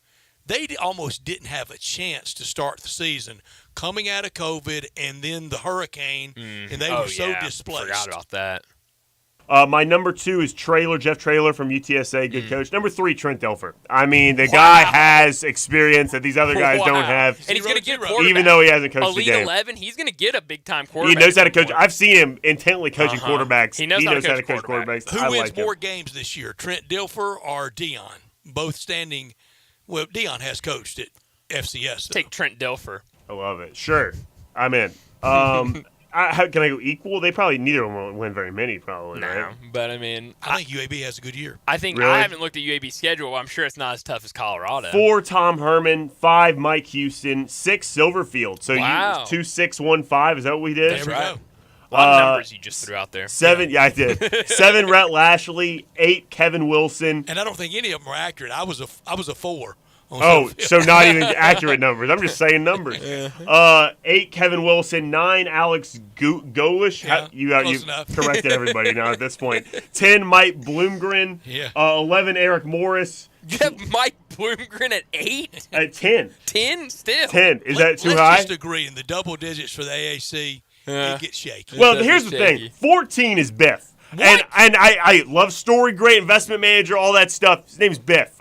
they almost didn't have a chance to start the season coming out of COVID and then the hurricane, and they were so displaced. Forgot about that. My number 2 is Jeff Traylor from UTSA, good coach. Number 3, Trent Dilfer. I mean, the guy has experience that these other guys don't have. And he's going to get Even though he hasn't coached Elite the game. 11, he's going to get a big-time He quarterback. knows how to coach. I've seen him intently coaching quarterbacks. He knows how to coach quarterbacks. Who I wins like him. more games this year, Trent Dilfer or Dion? Both standing. Well, Dion has coached at FCS. Take Trent Dilfer. I love it. Sure. I'm in. Can I go equal? They probably neither of them won't win very many, probably. No, right? but I mean, I think UAB has a good year. I think Really? I haven't looked at UAB's schedule. But I'm sure it's not as tough as Colorado. 4, Tom Herman. 5, Mike Houston. 6, Silverfield. So Wow. you 2, 6, 1, 5. Is that what we did? There we right. go. A lot of numbers you just threw out there. 7, yeah, I did. 7, Rhett Lashley. 8, Kevin Wilson. And I don't think any of them were accurate. I was a 4. So not even accurate numbers. I'm just saying numbers. 8, Kevin Wilson. 9, Alex Golish. Yeah, You enough. corrected everybody now at this point. 10, Mike Bloomgren. Yeah. 11, Eric Morris. You have Mike Bloomgren at 8? At 10. 10 still. 10. Is that too let's high? Let's just agree in the double digits for the AAC, it gets shaky. Well, does here's get the shaky. thing. 14 is Biff. What? And I love Story, great investment manager, all that stuff. His name's Biff.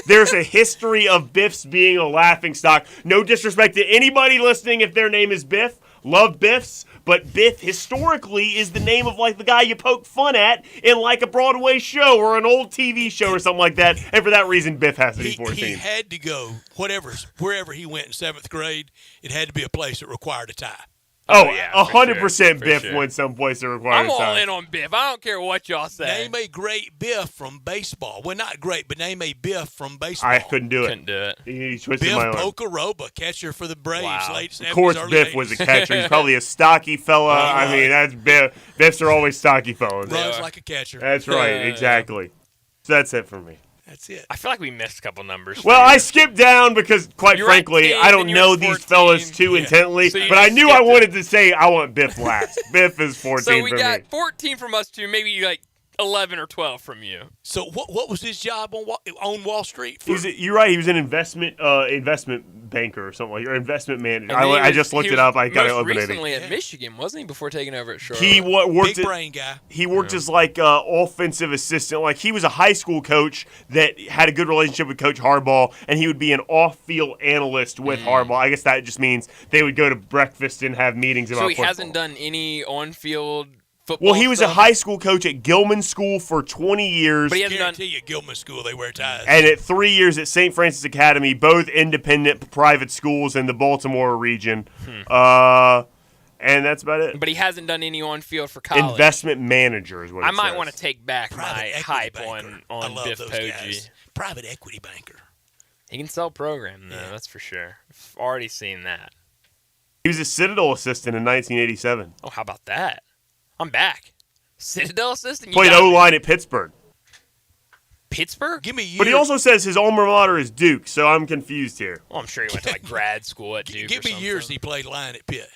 There's a history of Biffs being a laughingstock. No disrespect to anybody listening if their name is Biff. Love Biffs. But Biff historically is the name of like the guy you poke fun at in like a Broadway show or an old TV show or something like that. And for that reason, Biff has to be 14. He had to go wherever he went in 7th grade. It had to be a place that required a tie. Oh, yeah, 100% for Biff sure. went someplace that required I'm all time. in on Biff. I don't care what y'all say. Name a great Biff from baseball. Well, not great, but name a Biff from baseball. I couldn't do it. Couldn't do it. He twisted Biff my arm. Pocoroba, catcher for the Braves, Wow. late 70s, Of course, early Biff 80s. was a catcher. He's probably a stocky fella. I mean, that's Biff. Biffs are always stocky fellas. Runs like a catcher. That's right, exactly. So that's it for me. That's it. I feel like we missed a couple numbers. Well, I skipped down because, quite You're at frankly, 10, I don't and you're know at these 14. fellas too Yeah. intently, So you but I just knew I skipped wanted to say I want Biff last. Biff is 14 So we for got me. 14 from us two, maybe like 11 or 12 from you. So what was his job on Wall Street? You're right. He was an investment banker or something like, or investment manager. And then I he just was- looked he it up. I was got it most eliminated. recently at Michigan, wasn't he, before taking over at Charlotte? He worked Big brain guy. He worked as like offensive assistant. Like he was a high school coach that had a good relationship with Coach Harbaugh, and he would be an off-field analyst with Harbaugh. I guess that just means they would go to breakfast and have meetings about So he football. hasn't done any on-field football Well, he was a stuff? high school coach at Gilman School for 20 years. But he hasn't done. Guarantee you, Gilman School, they wear ties. And at 3 years at St. Francis Academy, both independent private schools in the Baltimore region. And that's about it. But he hasn't done any on-field for college. Investment manager is what it I might says. want to take back Private my equity hype banker. I on love Biff those Poggi. guys. Private equity banker. He can sell program, though, Yeah. that's for sure. I've already seen that. He was a Citadel assistant in 1987. Oh, how about that? I'm back. Citadel assistant? You Played got me. O-line at Pittsburgh. Pittsburgh? Give me a year. But he also says his alma mater is Duke, so I'm confused here. Well, I'm sure he went to like grad school at Duke. Give or me years something. he played line at Pitt.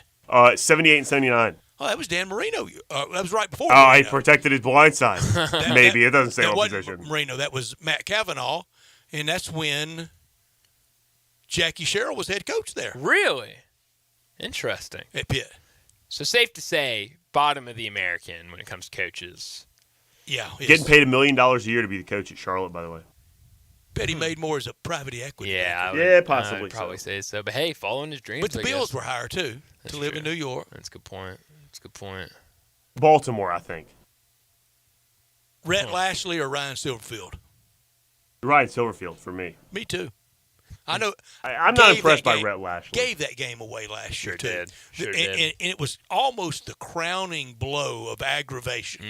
78 and 79. Oh, that was Dan Marino. That was right before. Oh, he Marino. protected his blind side. Maybe. It doesn't say that what wasn't position. Marino. That was Matt Cavanaugh, and that's when Jackie Sherrill was head coach there Really? Interesting. at Pitt. So safe to say, bottom of the American when it comes to coaches. Yeah, Getting paid $1 million a year to be the coach at Charlotte, by the way. Bet he made more as a private equity. Yeah, banker. Yeah, possibly I'd probably so. say so. But hey, following his dreams. But the I Bills guess. were higher too That's to live true. in New York. That's a good point. That's a good point. Baltimore, I think. Rhett Lashley or Ryan Silverfield. Ryan Silverfield for me. Me too. I know. I'm not Gave impressed that by game- Rhett Lashley. Gave that game away last year too. did. Sure and, did. And it was almost the crowning blow of aggravation.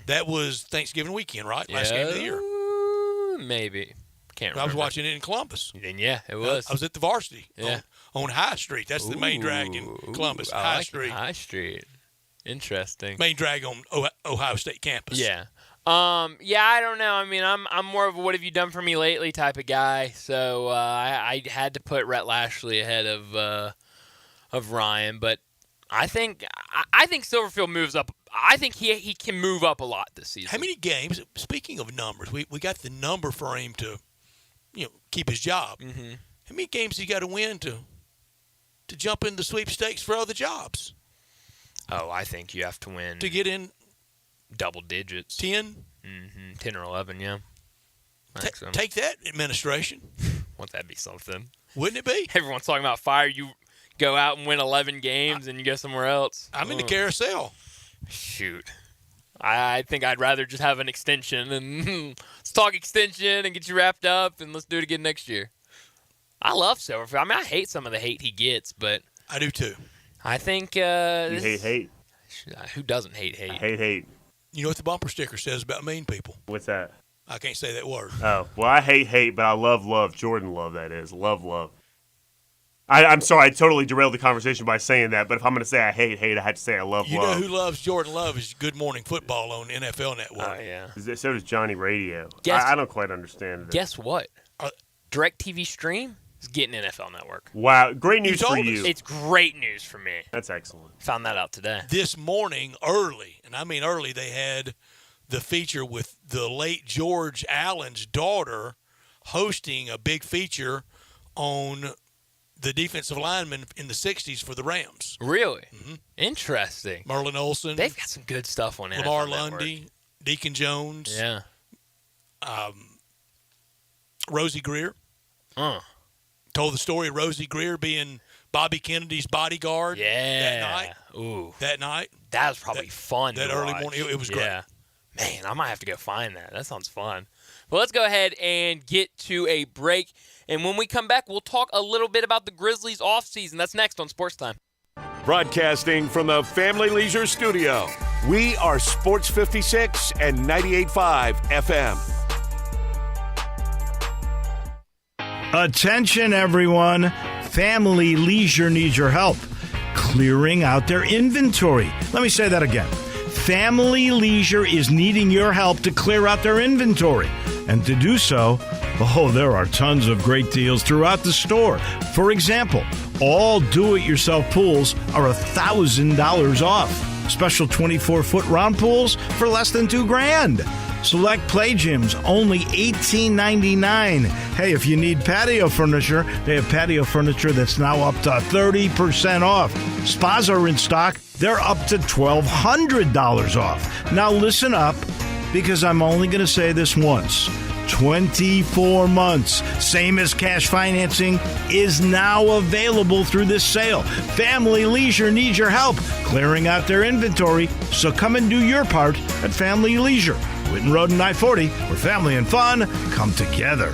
That was Thanksgiving weekend, right? Last game of the year. Maybe. Can't remember. I was watching it in Columbus. Then yeah, it was. I was at the Varsity Yeah. on High Street. That's the main drag in Columbus. I High like Street. High Street. Interesting. Main drag on Ohio State campus. Yeah. Yeah, I don't know. I mean, I'm more of a what have you done for me lately type of guy. So I had to put Rhett Lashley ahead of Ryan, but I think Silverfield moves up. I think he can move up a lot this season. How many games? Speaking of numbers, we got the number for him to, keep his job. Mm-hmm. How many games he got to win to jump in the sweepstakes for other jobs Oh, I think you have to win to get in double digits. 10? 10 or 11, yeah. Maximum. Take that, administration. Won't that be something? Wouldn't it be? Everyone's talking about fire. You go out and win 11 games and you go somewhere else. I'm in the carousel. Shoot. I think I'd rather just have an extension and let's talk extension and get you wrapped up and let's do it again next year. I love Silverfield. I mean, I hate some of the hate he gets, but I do too. I think You hate. Who doesn't hate I hate? hate. You know what the bumper sticker says about mean people? What's that? I can't say that word. Oh, well, I hate, but I love. Jordan love, that is. Love. I'm sorry, I totally derailed the conversation by saying that, but if I'm going to say I hate, I had to say I love. You know who loves Jordan Love is Good Morning Football on NFL Network. Oh, yeah. So does Johnny Radio. Guess- I don't quite understand it. Guess what? DirecTV Stream is getting NFL Network. Wow, great news for you. It's great news for me. That's excellent. Found that out today. This morning, early, and I mean early, they had the feature with the late George Allen's daughter hosting a big feature on the defensive lineman in the 60s for the Rams. Really? Mm-hmm. Interesting. Merlin Olsen. They've got some good stuff on NFL Lamar Network. Lundy, Deacon Jones. Yeah. Rosie Greer. Told the story of Rosie Greer being Bobby Kennedy's bodyguard that night. Ooh. That night. That was probably fun That to early watch. morning. It was great. Yeah. Man, I might have to go find that. That sounds fun. Well, let's go ahead and get to a break. And when we come back, we'll talk a little bit about the Grizzlies offseason. That's next on Sportstime. Broadcasting from the Family Leisure Studio, we are Sports 56 and 98.5 FM. Attention, everyone. Family Leisure needs your help clearing out their inventory. Let me say that again. Family Leisure is needing your help to clear out their inventory. And to do so, there are tons of great deals throughout the store. For example, all do-it-yourself pools are $1,000 off. Special 24-foot round pools for less than $2,000. Select play gyms, only $18.99. Hey, if you need patio furniture, they have patio furniture that's now up to 30% off. Spas are in stock. They're up to $1,200 off. Now listen up, because I'm only going to say this once. 24 months, same as cash financing, is now available through this sale. Family Leisure needs your help clearing out their inventory, so come and do your part at Family Leisure. Whitten Road and I-40, where family and fun come together.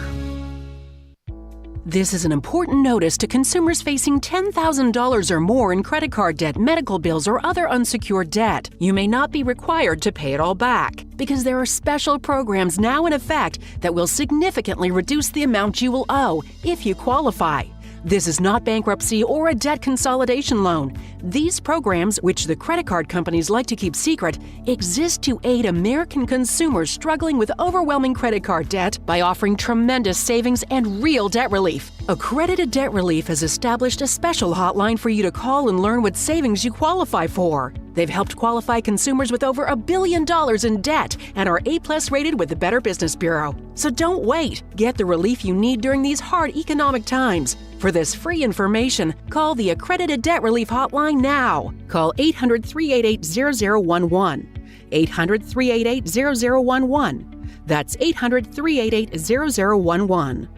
This is an important notice to consumers facing $10,000 or more in credit card debt, medical bills, or other unsecured debt. You may not be required to pay it all back because there are special programs now in effect that will significantly reduce the amount you will owe if you qualify. This is not bankruptcy or a debt consolidation loan. These programs, which the credit card companies like to keep secret, exist to aid American consumers struggling with overwhelming credit card debt by offering tremendous savings and real debt relief. Accredited Debt Relief has established a special hotline for you to call and learn what savings you qualify for. They've helped qualify consumers with over $1 billion in debt and are A+ rated with the Better Business Bureau. So don't wait. Get the relief you need during these hard economic times. For this free information, call the Accredited Debt Relief Hotline now. Call 800-388-0011. 800-388-0011. That's 800-388-0011.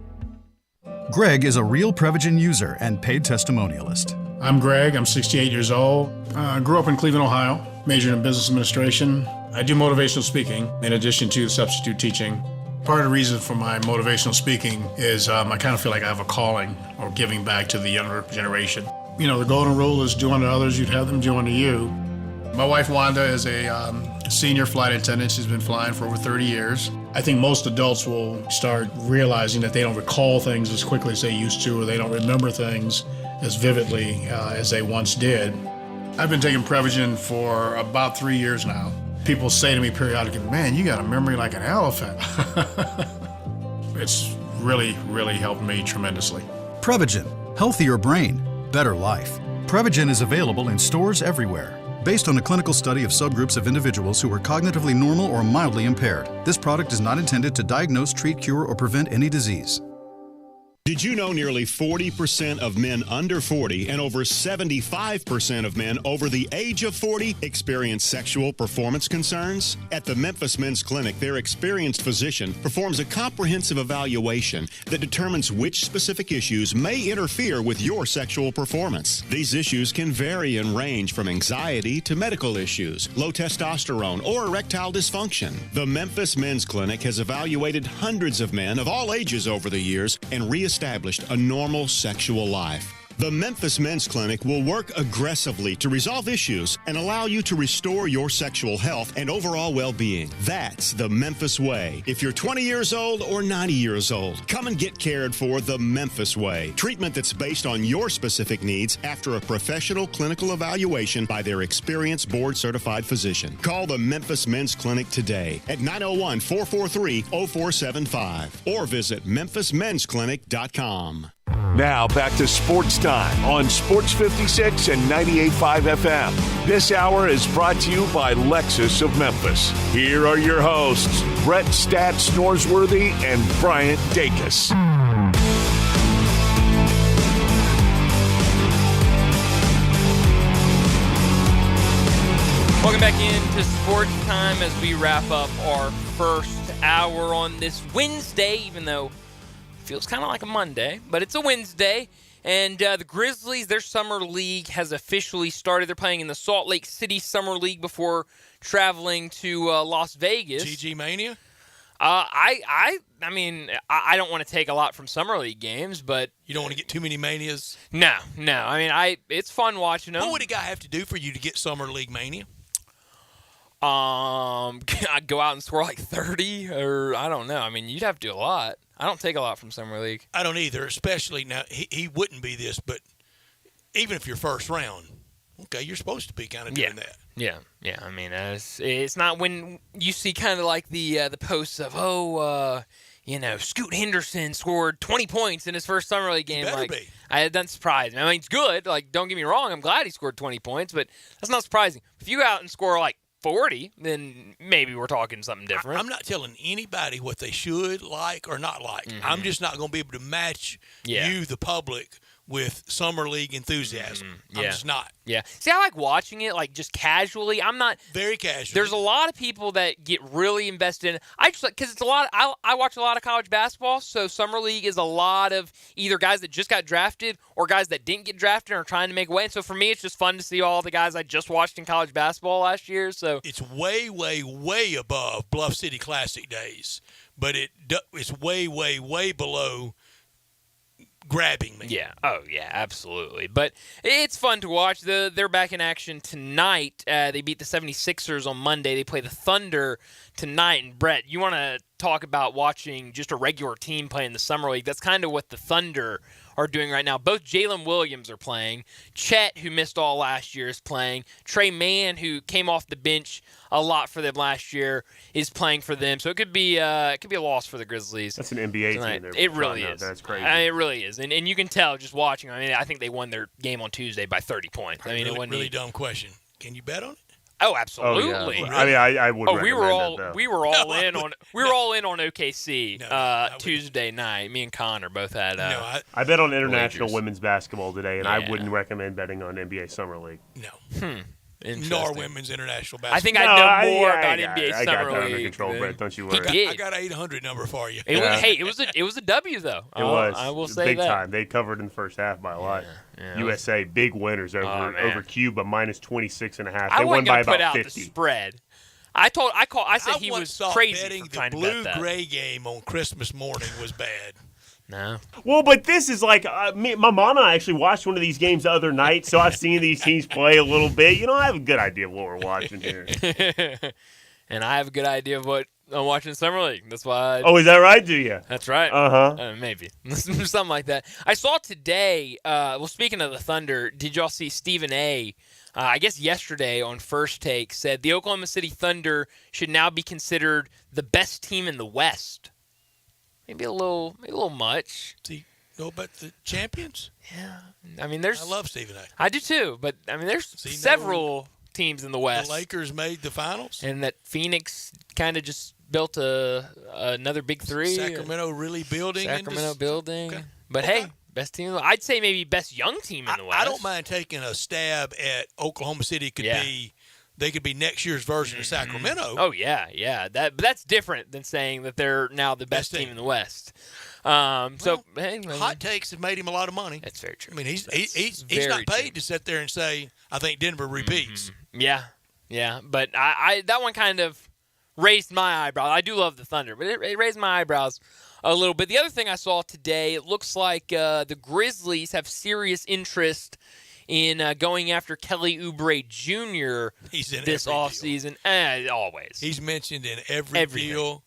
Greg is a real Prevagen user and paid testimonialist. I'm Greg. I'm 68 years old. I grew up in Cleveland, Ohio, majored in business administration. I do motivational speaking in addition to substitute teaching. Part of the reason for my motivational speaking is I kind of feel like I have a calling or giving back to the younger generation. You know, the golden rule is do unto others, you'd have them do unto you. My wife, Wanda, is a senior flight attendant. She's been flying for over 30 years. I think most adults will start realizing that they don't recall things as quickly as they used to, or they don't remember things as vividly as they once did. I've been taking Prevagen for about 3 years now. People say to me periodically, man, you got a memory like an elephant. It's really, really helped me tremendously. Prevagen, healthier brain, better life. Prevagen is available in stores everywhere. Based on a clinical study of subgroups of individuals who were cognitively normal or mildly impaired, this product is not intended to diagnose, treat, cure, or prevent any disease. Did you know nearly 40% of men under 40 and over 75% of men over the age of 40 experience sexual performance concerns? At the Memphis Men's Clinic, their experienced physician performs a comprehensive evaluation that determines which specific issues may interfere with your sexual performance. These issues can vary and range from anxiety to medical issues, low testosterone, or erectile dysfunction. The Memphis Men's Clinic has evaluated hundreds of men of all ages over the years and reestablished a normal sexual life. The Memphis Men's Clinic will work aggressively to resolve issues and allow you to restore your sexual health and overall well-being. That's the Memphis way. If you're 20 years old or 90 years old, come and get cared for the Memphis way. Treatment that's based on your specific needs after a professional clinical evaluation by their experienced board-certified physician. Call the Memphis Men's Clinic today at 901-443-0475 or visit memphismensclinic.com. Now back to Sports Time on Sports 56 and 98.5 FM. This hour is brought to you by Lexus of Memphis. Here are your hosts, Brett Stats Norsworthy and Bryant Dacus. Welcome back into Sports Time as we wrap up our first hour on this Wednesday, even though feels kind of like a Monday, but it's a Wednesday. And the Grizzlies, their summer league has officially started. They're playing in the Salt Lake City Summer League before traveling to Las Vegas. GG Mania? I mean, I don't want to take a lot from Summer League games, but... You don't want to get too many Manias? No. I mean, it's fun watching them. What would a guy have to do for you to get Summer League Mania? I'd go out and score like 30, or I don't know. I mean, you'd have to do a lot. I don't take a lot from Summer League. I don't either, especially now. He wouldn't be this, but even if you're first round, okay, you're supposed to be kind of doing that. Yeah. I mean, it's not when you see kind of like the posts of, Scoot Henderson scored 20 points in his first Summer League game. Better like, be. That doesn't surprise me. I mean, it's good. Like, don't get me wrong. I'm glad he scored 20 points, but that's not surprising. If you go out and score like 40, then maybe we're talking something different. I'm not telling anybody what they should like or not like. Mm-hmm. I'm just not going to be able to match you, the public, with Summer League enthusiasm. I'm just not. Yeah. See, I like watching it, like, just casually. I'm not... Very casually. There's a lot of people that get really invested in it. I just like... Because it's a lot... I watch a lot of college basketball, so Summer League is a lot of either guys that just got drafted or guys that didn't get drafted and are trying to make a way. And so for me, it's just fun to see all the guys I just watched in college basketball last year, so... It's way, way, way above Bluff City Classic days, but it's way, way, way below... grabbing me. Yeah. Oh, yeah, absolutely. But it's fun to watch. They're back in action tonight. They beat the 76ers on Monday. They play the Thunder tonight. And, Brett, you want to talk about watching just a regular team play in the Summer League. That's kind of what the Thunder are doing right now. Both Jalen Williams are playing. Chet, who missed all last year, is playing. Trey Mann, who came off the bench a lot for them last year, is playing for them. So it could be a loss for the Grizzlies. That's an NBA tonight. team. It really is. That's crazy. It really is. And you can tell just watching. I mean, I think they won their game on Tuesday by 30 points. I mean, it wasn't really dumb question. Can you bet on it? Oh, absolutely. Oh, yeah. I mean, I would. We were all in on OKC No, Tuesday night. Me and Connor both had. I bet on international Lakers. women's basketball today, and I wouldn't recommend betting on NBA Summer League. No. Nor women's international basketball. I think I know more about NBA I Summer got that League. under control, Brett. Don't you worry. did. I got an 800 number for you. It was a W though. It was. I will say big that. time. They covered in the first half by a lot. Yeah, USA big winners over Cuba minus 26.5. I They won wasn't by gonna put about out 50. the spread. I said he was crazy betting for trying the to bet that. blue-gray game on Christmas morning was bad. No. Well, but this is like my mom and I actually watched one of these games the other night, so I've seen these teams play a little bit. I have a good idea of what we're watching here. And I have a good idea of what I'm watching Summer League. That's why. Oh, is that right? Do you? That's right. Maybe something like that. I saw today. Speaking of the Thunder, did y'all see Stephen A? I guess yesterday on First Take said the Oklahoma City Thunder should now be considered the best team in the West. Maybe a little much. See, know about the champions? Yeah. I love Stephen A. I do too, but there's several teams in the West. The Lakers made the finals. And that Phoenix kind of just built another big three. Sacramento really building. Okay. But hey, best team. I'd say maybe best young team in the West. I don't mind taking a stab at Oklahoma City. They could be next year's version of Sacramento. Oh yeah. But that's different than saying that they're now the best team in the West. Hot takes have made him a lot of money. That's very true. I mean, he's not paid to sit there and say, I think Denver repeats. Yeah. But I that one kind of raised my eyebrows. I do love the Thunder, but it raised my eyebrows a little bit. The other thing I saw today, it looks like the Grizzlies have serious interest in going after Kelly Oubre Jr. this offseason. Always. He's mentioned in every deal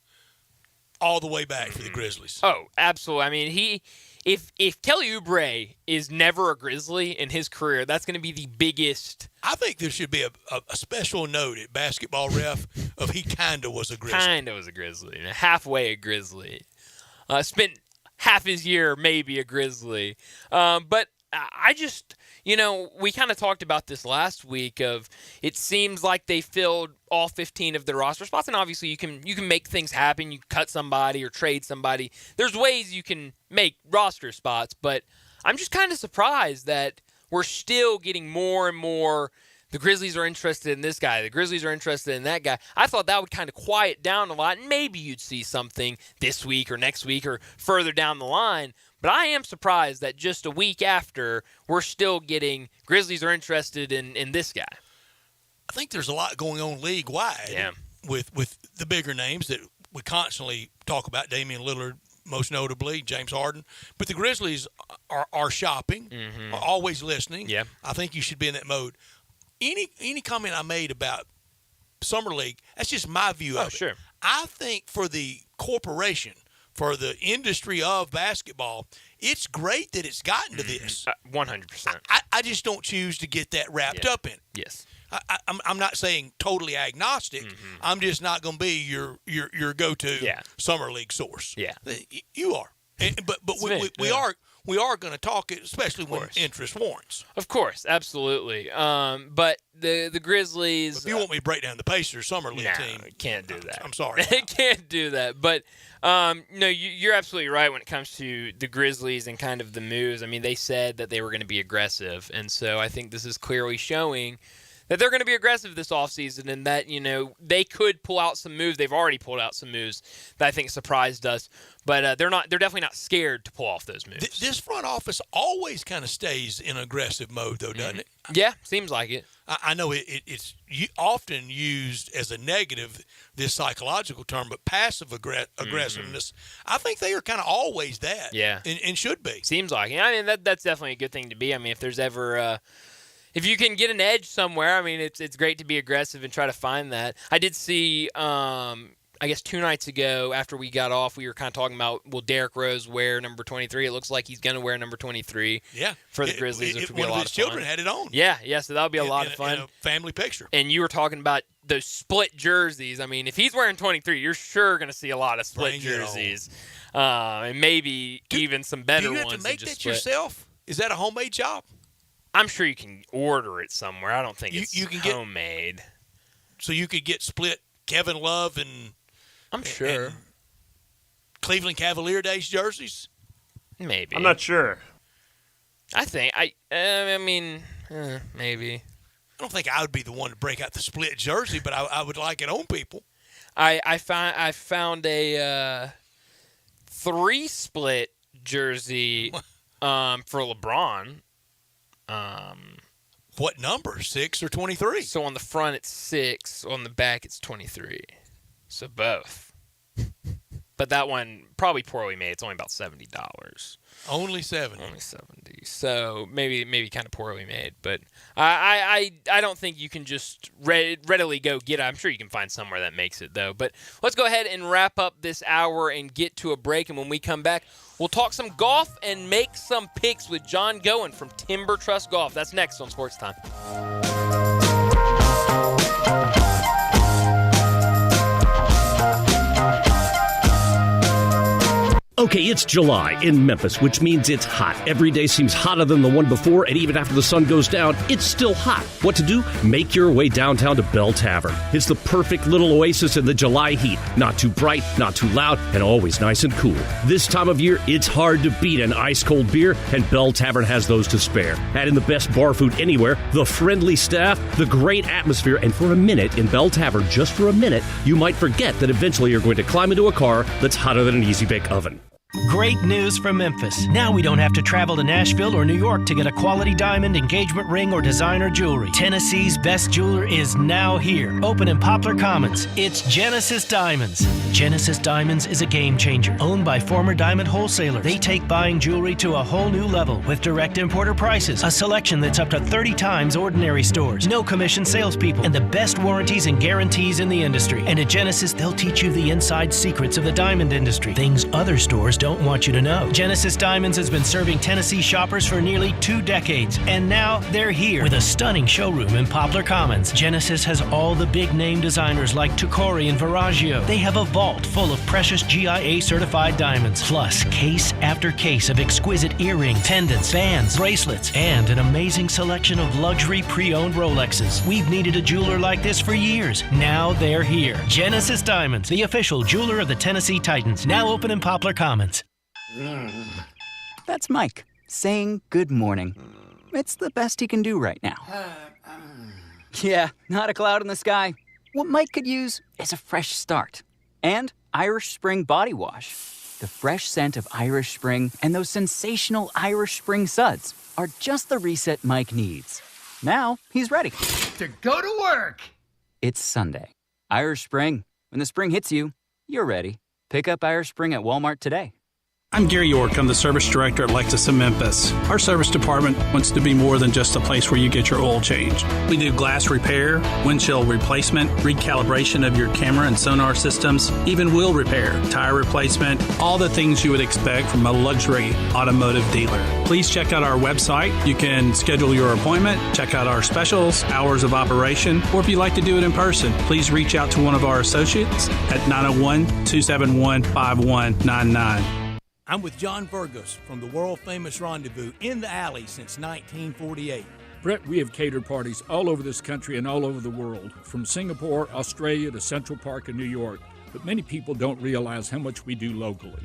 all the way back for the Grizzlies. Oh, absolutely. I mean, if Kelly Oubre is never a Grizzly in his career, that's going to be the biggest. I think there should be a special note at Basketball Ref of he kind of was a Grizzly. Kind of was a Grizzly. Halfway a Grizzly. Spent half his year maybe a Grizzly. But I just, we kind of talked about this last week of it seems like they filled all 15 of their roster spots, and obviously you can make things happen. You cut somebody or trade somebody. There's ways you can make roster spots, but I'm just kind of surprised that we're still getting more and more. The Grizzlies are interested in this guy. The Grizzlies are interested in that guy. I thought that would kind of quiet down a lot, and maybe you'd see something this week or next week or further down the line. But I am surprised that just a week after, we're still getting Grizzlies are interested in this guy. I think there's a lot going on league-wide with the bigger names that we constantly talk about, Damian Lillard most notably, James Harden. But the Grizzlies are shopping, are always listening. Yeah. I think you should be in that mode. Any comment I made about Summer League, that's just my view of it. Sure. I think for the corporation, for the industry of basketball, it's great that it's gotten to this. 100%. I just don't choose to get that wrapped up in it. Yes. I'm not saying totally agnostic. I'm just not going to be your go-to Summer League source. Yeah. You are. But we are going to talk it, especially when interest warrants. Of course, absolutely. But the Grizzlies. If you want me to break down the Pacers Summer League team, can't do that. I'm sorry. Can't do that. But no, you're absolutely right when it comes to the Grizzlies and kind of the moves. I mean, they said that they were going to be aggressive, and so I think this is clearly showing that they're going to be aggressive this offseason and that, they could pull out some moves. They've already pulled out some moves that I think surprised us. But they're definitely not scared to pull off those moves. This front office always kind of stays in aggressive mode, though, doesn't it? Yeah, seems like it. I know it's often used as a negative, this psychological term, but passive aggressiveness, I think they are kind of always that. Yeah. And should be. Seems like it. I mean, that's definitely a good thing to be. I mean, if there's ever if you can get an edge somewhere, I mean, it's great to be aggressive and try to find that. I did see, I guess 2 nights ago after we got off, we were kind of talking about, will Derrick Rose wear number 23? It looks like he's going to wear number 23 for the Grizzlies, which would be a lot of fun. One of his children had it on. Yeah, so that would be a lot of fun. In a family picture. And you were talking about those split jerseys. I mean, if he's wearing 23, you're sure going to see a lot of split jerseys. And maybe even some better ones. Do you have to make that yourself? Is that a homemade job? I'm sure you can order it somewhere. I don't think it's you can homemade. So you could get split Kevin Love and I'm sure and Cleveland Cavalier Days jerseys? Maybe. I'm not sure. I think maybe. I don't think I would be the one to break out the split jersey, but I would like it on people. I found a 3 split jersey for LeBron. What number? 6 or 23? So on the front it's 6, on the back it's 23. So both. But that one probably poorly made. It's only about $70. Only 70. Only 70. So maybe kind of poorly made. But I don't think you can just readily go get it. I'm sure you can find somewhere that makes it, though. But let's go ahead and wrap up this hour and get to a break. And when we come back, we'll talk some golf and make some picks with John Goen from Timber Trust Golf. That's next on Sports Time. Okay, it's July in Memphis, which means it's hot. Every day seems hotter than the one before, and even after the sun goes down, it's still hot. What to do? Make your way downtown to Bell Tavern. It's the perfect little oasis in the July heat. Not too bright, not too loud, and always nice and cool. This time of year, it's hard to beat an ice-cold beer, and Bell Tavern has those to spare. Add in the best bar food anywhere, the friendly staff, the great atmosphere, and for a minute in Bell Tavern, just for a minute, you might forget that eventually you're going to climb into a car that's hotter than an Easy Bake Oven. Great news from Memphis. Now we don't have to travel to Nashville or New York to get a quality diamond, engagement ring, or designer jewelry. Tennessee's best jeweler is now here. Open in Poplar Commons. It's Genesis Diamonds. Genesis Diamonds is a game changer. Owned by former diamond wholesalers. They take buying jewelry to a whole new level with direct importer prices, a selection that's up to 30 times ordinary stores, no commission salespeople, and the best warranties and guarantees in the industry. And at Genesis, they'll teach you the inside secrets of the diamond industry, things other stores don't want you to know. Genesis Diamonds has been serving Tennessee shoppers for nearly 2 decades, and now they're here with a stunning showroom in Poplar Commons. Genesis has all the big name designers like Tucori and Verragio. They have a vault full of precious GIA certified diamonds, plus case after case of exquisite earrings, pendants, bands, bracelets, and an amazing selection of luxury pre-owned Rolexes. We've needed a jeweler like this for years. Now they're here. Genesis Diamonds, the official jeweler of the Tennessee Titans, now open in Poplar Commons. That's Mike saying good morning. It's the best he can do right now. Yeah, not a cloud in the sky. What Mike could use is a fresh start. And Irish Spring Body Wash. The fresh scent of Irish Spring and those sensational Irish Spring suds are just the reset Mike needs. Now he's ready To go to work. It's Sunday. Irish Spring. When the spring hits you, you're ready. Pick up Irish Spring at Walmart today. I'm Gary York. I'm the service director at Lexus in Memphis. Our service department wants to be more than just a place where you get your oil changed. We do glass repair, windshield replacement, recalibration of your camera and sonar systems, even wheel repair, tire replacement, all the things you would expect from a luxury automotive dealer. Please check out our website. You can schedule your appointment, check out our specials, hours of operation, or if you'd like to do it in person, please reach out to one of our associates at 901-271-5199. I'm with John Burgos from the world-famous Rendezvous in the Alley since 1948. Brett, we have catered parties all over this country and all over the world, from Singapore, Australia to Central Park in New York, but many people don't realize how much we do locally.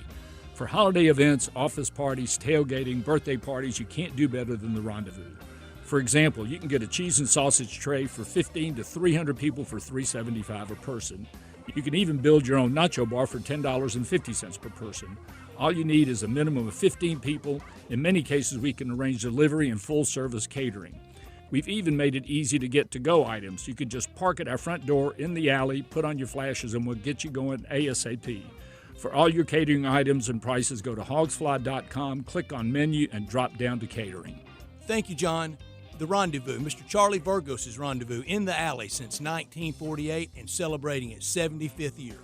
For holiday events, office parties, tailgating, birthday parties, you can't do better than the Rendezvous. For example, you can get a cheese and sausage tray for 15 to 300 people for $3.75 a person. You can even build your own nacho bar for $10.50 per person. All you need is a minimum of 15 people. In many cases, we can arrange delivery and full-service catering. We've even made it easy to get to-go items. You can just park at our front door in the alley, put on your flashes, and we'll get you going ASAP. For all your catering items and prices, go to hogsfly.com, click on menu, and drop down to catering. Thank you, John. The Rendezvous, Mr. Charlie Burgos' Rendezvous in the Alley since 1948 and celebrating its 75th year.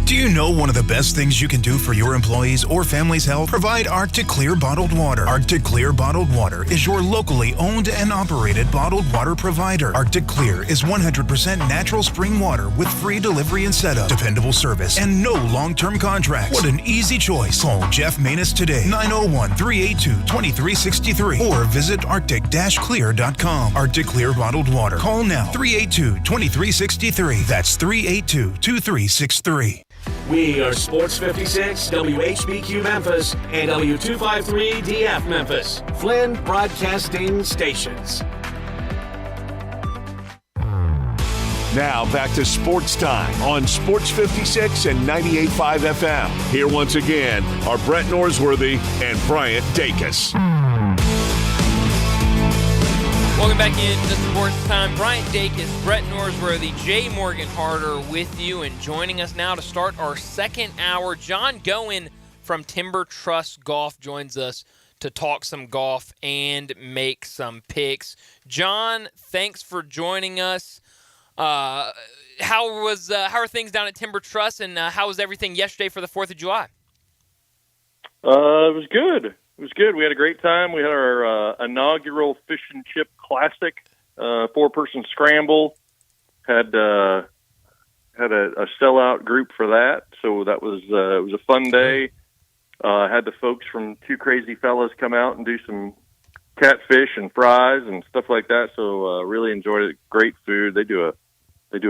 Do you know one of the best things you can do for your employees or family's health? Provide Arctic Clear bottled water. Arctic Clear bottled water is your locally owned and operated bottled water provider. Arctic Clear is 100% natural spring water with free delivery and setup, dependable service, and no long-term contracts. What an easy choice. Call Jeff Manus today, 901-382-2363, or visit arctic-clear.com. Arctic Clear bottled water. Call now, 382-2363. That's 382-2363. We are Sports 56, WHBQ Memphis, and W253DF Memphis, Flynn Broadcasting Stations. Now back to Sports Time on Sports 56 and 98.5 FM. Here once again are Brett Norsworthy and Bryant Dacus. Welcome back into Sports Time. Bryant Dacus, Brett Norsworthy, Jay Morgan Harder with you, and joining us now to start our second hour, John Goen from Timber Trust Golf joins us to talk some golf and make some picks. John, thanks for joining us. How are things down at Timber Trust, and how was everything yesterday for the 4th of July? It was good. It was good. We had a great time. We had our inaugural Fish and Chip Classic, 4-person scramble. Had a sellout group for that, so that was it was a fun day. Had the folks from Two Crazy Fellas come out and do some catfish and fries and stuff like that. So really enjoyed it. Great food. They do a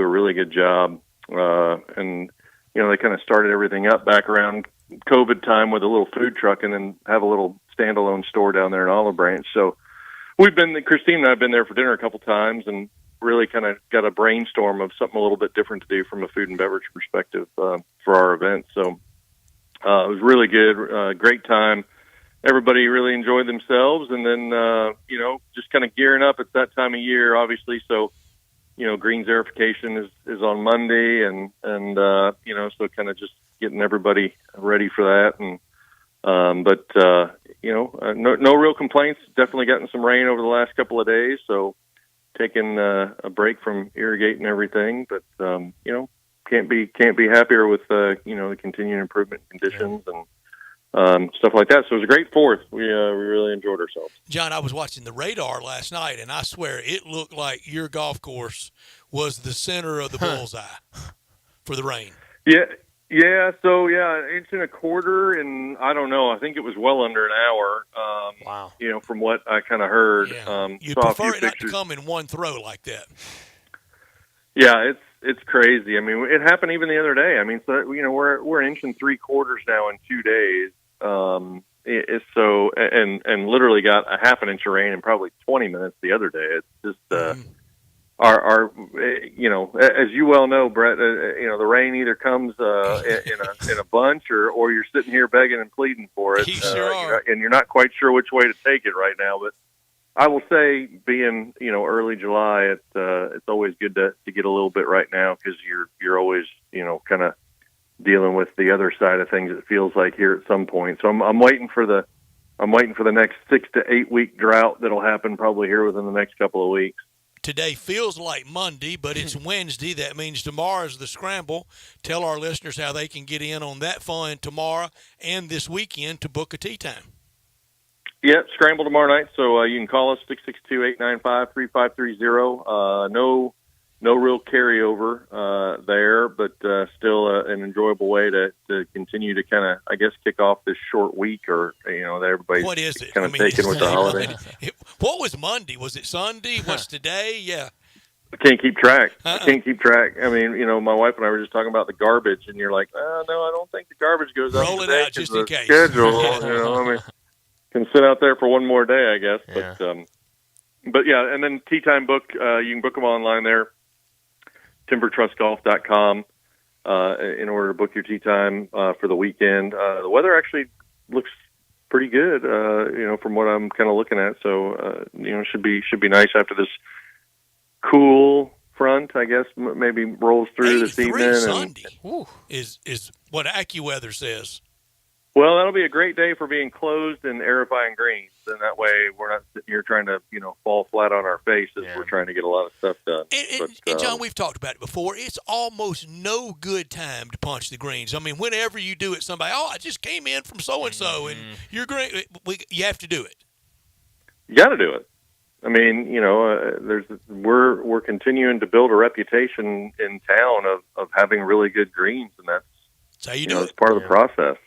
really good job. And you know, they kind of started everything up back around COVID time with a little food truck, and then have a little standalone store down there in Olive Branch. So Christine and I have been there for dinner a couple times, and really kind of got a brainstorm of something a little bit different to do from a food and beverage perspective for our event. So it was really good, great time. Everybody really enjoyed themselves, and then just kind of gearing up. It's that time of year, obviously. So greens verification is on Monday, and so kind of just getting everybody ready for that. And no real complaints. Definitely gotten some rain over the last couple of days, so taking a break from irrigating everything. But can't be happier with the continuing improvement conditions and stuff like that. So it was a great Fourth. We really enjoyed ourselves. John, I was watching the radar last night, and I swear it looked like your golf course was the center of the bullseye for the rain. Yeah. So an inch and a quarter, and I don't know. I think it was well under an hour. Wow. From what I kind of heard. You'd saw prefer a few it not pictures. to come in one throw like that. Yeah, it's crazy. I mean, it happened even the other day. I mean, so we're an inch and 3/4 now in 2 days. It's so and literally got a half an inch of rain in probably 20 minutes the other day. It's just our as you well know, Brett. The rain either comes in a bunch or you're sitting here begging and pleading for it. You sure are. And you're not quite sure which way to take it right now. But I will say, being early July, it's always good to get a little bit right now, because you're always kind of dealing with the other side of things. It feels like here at some point. So I'm waiting for the next 6 to 8 week drought that'll happen probably here within the next couple of weeks. Today feels like Monday, but it's Wednesday. That means tomorrow's the scramble. Tell our listeners how they can get in on that fun tomorrow and this weekend to book a tee time. Yeah, scramble tomorrow night. So you can call us 662-895-3530. No real carryover there, but still an enjoyable way to continue to kind of, I guess, kick off this short week, or that everybody's what is it? kind of taking with the holiday. What was Monday? Was it Sunday? What's today? Yeah. I can't keep track. I mean, my wife and I were just talking about the garbage, and you're like, no, I don't think the garbage goes up Roll it today out just in case. Schedule, I mean, can sit out there for one more day, I guess. Yeah. But yeah, and then Tee Time Book, you can book them online there, timbertrustgolf.com, in order to book your tee time for the weekend. The weather actually looks pretty good, from what I'm kind of looking at. So, should be nice after this cool front, I guess, maybe rolls through this evening. Sunday is what AccuWeather says. Well, that'll be a great day for being closed and aerifying greens. And that way we're not sitting here trying to, fall flat on our faces. We're trying to get a lot of stuff done. And John, we've talked about it before. It's almost no good time to punch the greens. I mean, whenever you do it, somebody, I just came in from so-and-so, and you're great. You have to do it. You got to do it. I mean, we're continuing to build a reputation in town of having really good greens, and that's how you do it. It's part of the process.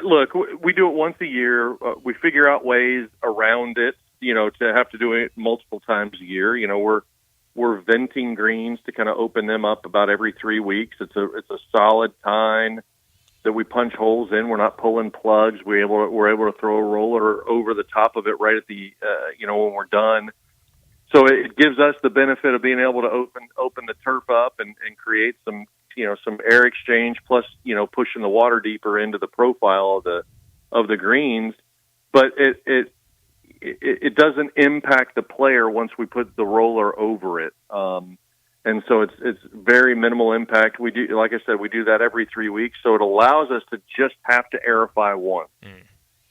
Look, we do it once a year. We figure out ways around it, to have to do it multiple times a year. We're venting greens to kind of open them up about every 3 weeks. It's a solid time that we punch holes in. We're not pulling plugs. We're able to throw a roller over the top of it right at the, when we're done. So it gives us the benefit of being able to open the turf up and create some air exchange, plus, pushing the water deeper into the profile of the greens. But it doesn't impact the player once we put the roller over it. And so it's very minimal impact. We do, like I said, we do that every 3 weeks. So it allows us to just have to aerify once.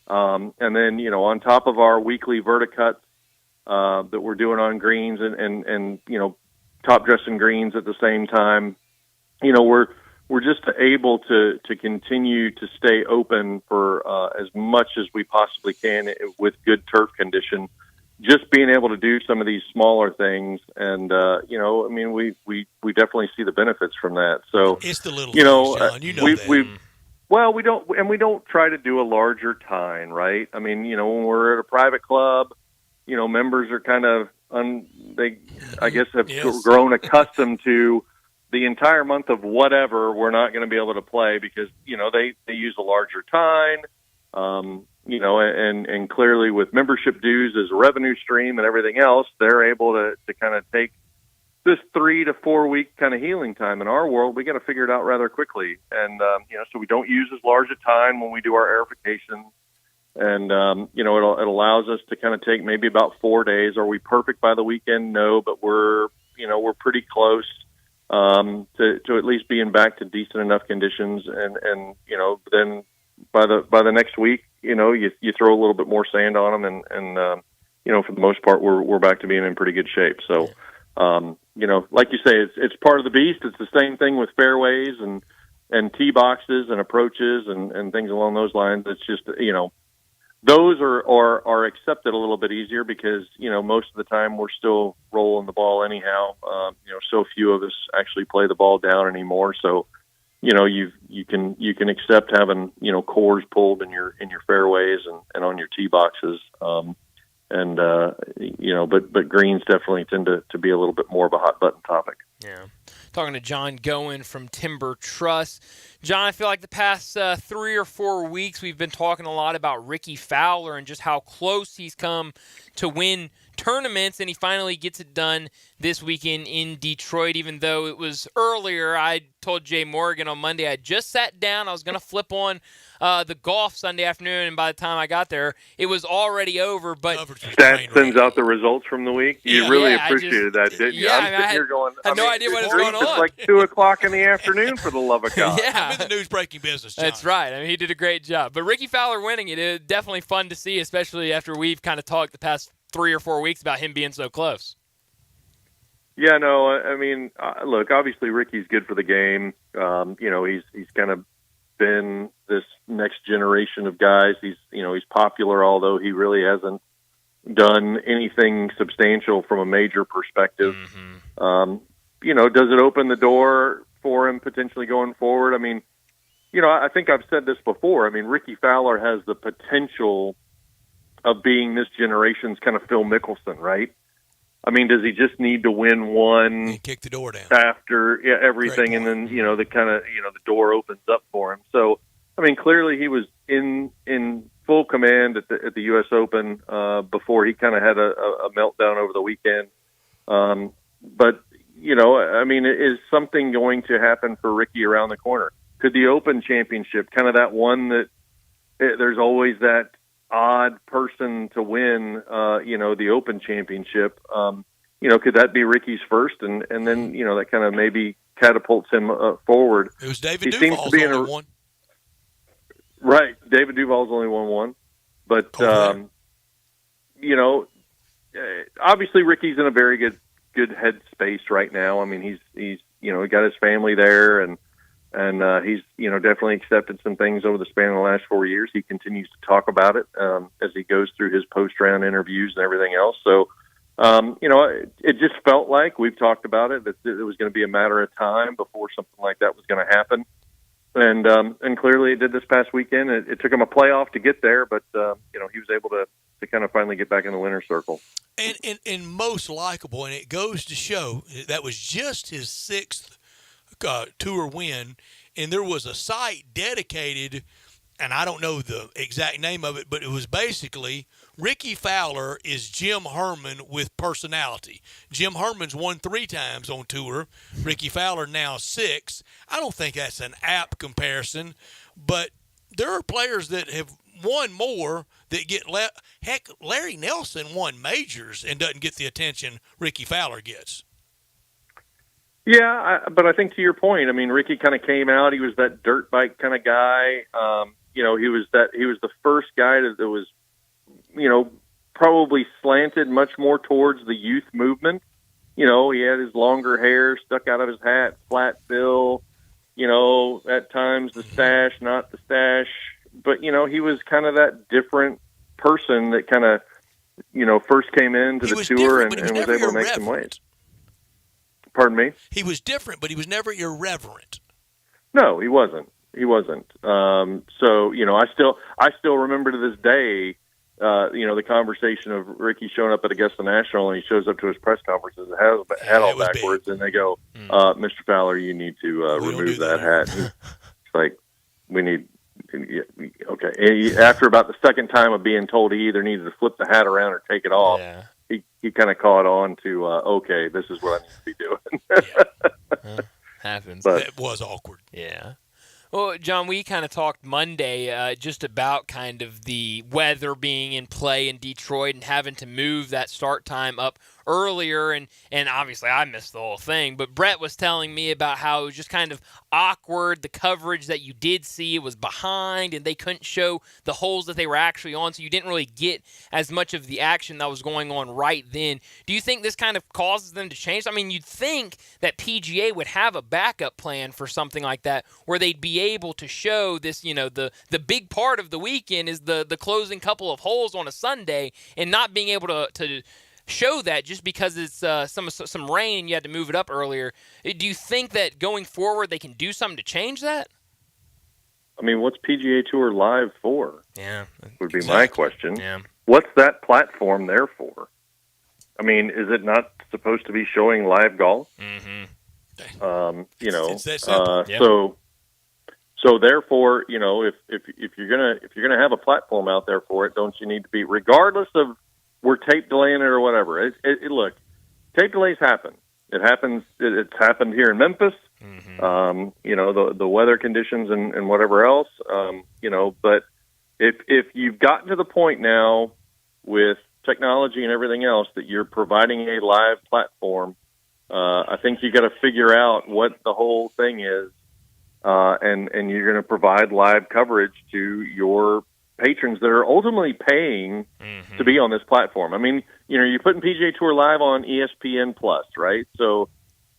And then, on top of our weekly verticuts that we're doing on greens and top dressing greens at the same time, we're just able to continue to stay open for as much as we possibly can with good turf condition. Just being able to do some of these smaller things, and we definitely see the benefits from that. So it's the little things, John. we don't try to do a larger time, right? I mean, when we're at a private club, members are kind of I guess have grown accustomed to the entire month of whatever we're not going to be able to play because, they use a larger tine. and clearly with membership dues as a revenue stream and everything else, they're able to kind of take this 3 to 4 week kind of healing time. In our world, we got to figure it out rather quickly. And, so we don't use as large a time when we do our aerification. And, it allows us to kind of take maybe about 4 days. Are we perfect by the weekend? No, but we're pretty close, to at least being back to decent enough conditions. And then by the next week, you throw a little bit more sand on them and for the most part, we're back to being in pretty good shape. So, like you say, it's part of the beast. It's the same thing with fairways and tee boxes and approaches and things along those lines. It's just, those are accepted a little bit easier because, most of the time we're still rolling the ball anyhow. So few of us actually play the ball down anymore. So, you can accept having, cores pulled in your fairways and on your tee boxes. But greens definitely tend to be a little bit more of a hot button topic. Yeah. Talking to John Goen from Timber Trust. John, I feel like the past 3 or 4 weeks we've been talking a lot about Ricky Fowler and just how close he's come to win tournaments, and he finally gets it done this weekend in Detroit. Even though it was earlier, I told Jay Morgan on Monday I just sat down. I was going to flip on the golf Sunday afternoon, and by the time I got there, it was already over. But Stats sends out the results from the week. You really appreciated that, didn't you? I'm sitting here going, I had no idea what was going on. It's like 2:00 in the afternoon, for the love of God. Yeah. I'm in the news breaking business, John. That's right. I mean, he did a great job. But Ricky Fowler winning it is definitely fun to see, especially after we've kind of talked the past 3 or 4 weeks about him being so close. Yeah, no, I mean, look, obviously Ricky's good for the game. He's kind of been this next generation of guys. He's popular, although he really hasn't done anything substantial from a major perspective. Mm-hmm. Does it open the door for him potentially going forward? I mean, I think I've said this before. I mean, Ricky Fowler has the potential of being this generation's kind of Phil Mickelson, right? I mean, does he just need to win one and kick the door down after everything, and then the kind of the door opens up for him? So, I mean, clearly he was in full command at the U.S. Open before he kind of had a meltdown over the weekend. But I mean, is something going to happen for Ricky around the corner? Could the Open Championship, kind of that one that there's always that odd person to win, the Open Championship, could that be Ricky's first? And then, that kind of maybe catapults him forward. It was David Duval's only one. Right. David Duval's only won one. But, obviously Ricky's in a very good head space right now. I mean, he's he got his family there and he's, definitely accepted some things over the span of the last 4 years. He continues to talk about it as he goes through his post-round interviews and everything else. So, it just felt like, we've talked about it, that it was going to be a matter of time before something like that was going to happen. And clearly it did this past weekend. It took him a playoff to get there, but, he was able to kind of finally get back in the winner's circle. And most likable, and it goes to show that was just his 6th tour win, and there was a site dedicated, and I don't know the exact name of it, but it was basically Ricky Fowler is Jim Herman with personality. Jim Herman's won 3 times on tour. Ricky Fowler now 6. I don't think that's an apt comparison, but there are players that have won more that get heck, Larry Nelson won majors and doesn't get the attention Ricky Fowler gets. Yeah, but I think to your point, I mean, Ricky kind of came out. He was that dirt bike kind of guy. He was the first guy that was, probably slanted much more towards the youth movement. He had his longer hair stuck out of his hat, flat bill. At times the stash, not the stash, but he was kind of that different person that kind of, first came into the tour and was able to make some waves. Pardon me? He was different, but he was never irreverent. No, he wasn't. So, I still remember to this day, the conversation of Ricky showing up at Augusta National, and he shows up to his press conferences, hat all backwards, and they go, Mr. Fowler, you need to remove that hat. It's like, Okay. After about the second time of being told he either needed to flip the hat around or take it off, he kind of caught on to, okay, this is what I need to be doing. Happens. But it was awkward. Yeah. Well, John, we kind of talked Monday just about kind of the weather being in play in Detroit and having to move that start time up earlier, and obviously I missed the whole thing, but Brett was telling me about how it was just kind of awkward. The coverage that you did see was behind, and they couldn't show the holes that they were actually on, so you didn't really get as much of the action that was going on right then. Do you think this kind of causes them to change? I mean, you'd think that PGA would have a backup plan for something like that, where they'd be able to show this, the big part of the weekend is the closing couple of holes on a Sunday, and not being able to show that just because it's some rain and you had to move it up earlier. Do you think that going forward they can do something to change that? I mean, what's PGA Tour Live for? Yeah. Would be my question. Yeah. What's that platform there for? I mean, is it not supposed to be showing live golf? Mm-hmm. It's that simple. So therefore, if you're gonna have a platform out there for it, don't you need to be, regardless of we're tape delaying it or whatever. Look, tape delays happen. It happens. It's happened here in Memphis. Mm-hmm. The weather conditions and whatever else. But if you've gotten to the point now with technology and everything else that you're providing a live platform, I think you got to figure out what the whole thing is, and you're going to provide live coverage to your patrons that are ultimately paying to be on this platform. I mean, you're putting PGA Tour Live on ESPN Plus, right? So,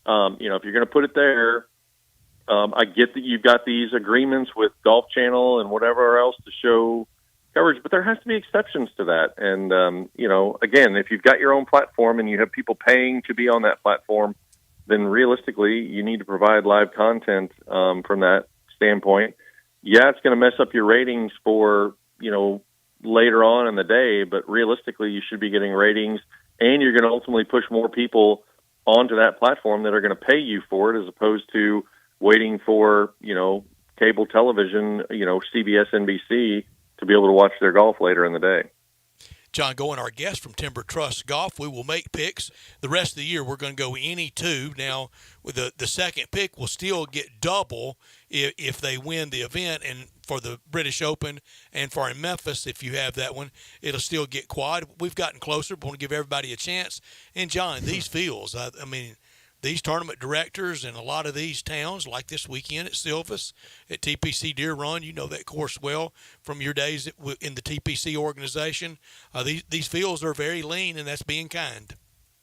if you're going to put it there, I get that you've got these agreements with Golf Channel and whatever else to show coverage, but there has to be exceptions to that. And, again, if you've got your own platform and you have people paying to be on that platform, then realistically you need to provide live content from that standpoint. Yeah, it's going to mess up your ratings for, later on in the day, but realistically you should be getting ratings, and you're going to ultimately push more people onto that platform that are going to pay you for it, as opposed to waiting for, cable television, CBS, NBC, to be able to watch their golf later in the day. John Goen, our guest from Timber Trust Golf. We will make picks. The rest of the year, we're going to go any two. Now, with the second pick, will still get double if they win the event. And for the British Open and for in Memphis, if you have that one, it'll still get quad. We've gotten closer. We want to give everybody a chance. And, John, these fields, I mean, these tournament directors in a lot of these towns, like this weekend at Silvis, at TPC Deer Run, you know that course well from your days in the TPC organization. These fields are very lean, and that's being kind.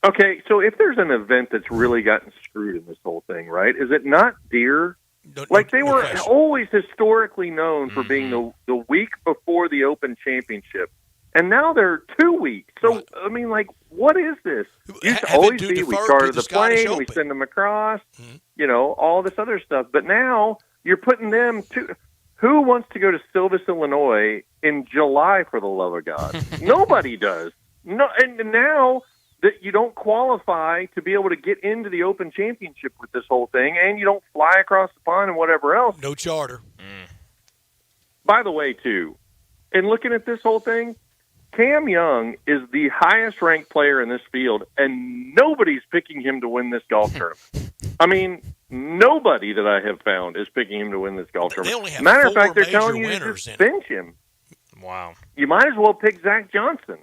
Okay, so if there's an event that's really gotten screwed in this whole thing, right, is it not Deer? They were always historically known for being the week before the Open Championship. And now they're 2 weeks. So, right. I mean, what is this? It used to always be we charter the plane, we send them across, all this other stuff. But now you're putting them to – who wants to go to Silvis, Illinois in July, for the love of God? Nobody does. No, and now that you don't qualify to be able to get into the Open Championship with this whole thing, and you don't fly across the pond and whatever else. No charter. By the way, too, in looking at this whole thing, Cam Young is the highest-ranked player in this field, and nobody's picking him to win this golf tournament. I mean, nobody that I have found is picking him to win this golf tournament. Matter of fact, they're telling you to just bench him. Wow. You might as well pick Zach Johnson.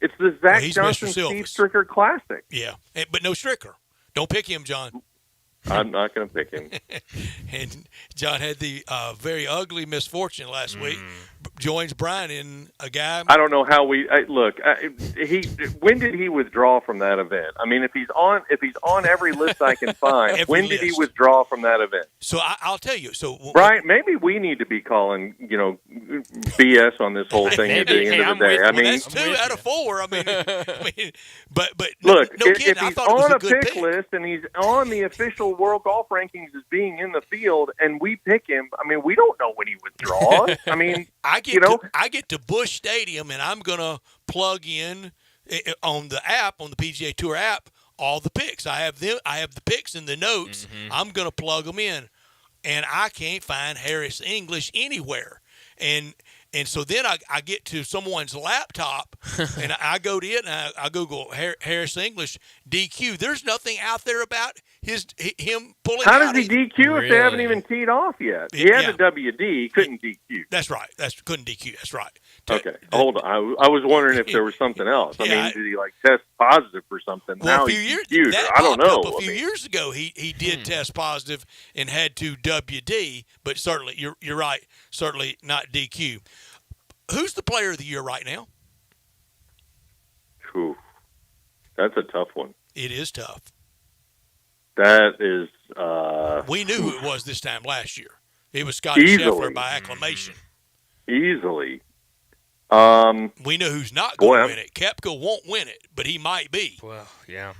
It's the Zach Johnson Steve Stricker Classic. Yeah, but no Stricker. Don't pick him, John. I'm not going to pick him. And John had the very ugly misfortune last week. Joins Brian in a guy. I don't know how we look. When did he withdraw from that event? I mean, if he's on every list I can find, when did he withdraw from that event? So I'll tell you. So Brian, maybe we need to be calling BS on this whole thing at the end of the day. I mean, that's 2 out of 4. I mean, but look, no kidding, if he's on a pick list and he's on the official World Golf Rankings as being in the field, and we pick him, I mean, we don't know when he withdraws. I mean, I get to Busch Stadium, and I'm going to plug in on the app, on the PGA Tour app, all the picks. I have the picks in the notes. I'm going to plug them in, and I can't find Harris English anywhere. And so then I get to someone's laptop, and I go to it, and I Google Harris English DQ. There's nothing out there about him pulling How out. does he DQ if they haven't even teed off yet? He had a WD. He couldn't DQ. That's right. Couldn't DQ. That's right. Okay, hold on. I was wondering if there was something else. I mean, did he test positive for something? Well, now a few years I don't know. A few years ago, he did test positive and had to WD, but certainly you're right. Certainly not DQ. Who's the player of the year right now? Whew. That's a tough one. It is tough. That is. We knew who it was this time last year. It was Scotty Scheffler by acclamation. Easily. We know who's not going to win it. Koepka won't win it, but he might be. Well, yeah.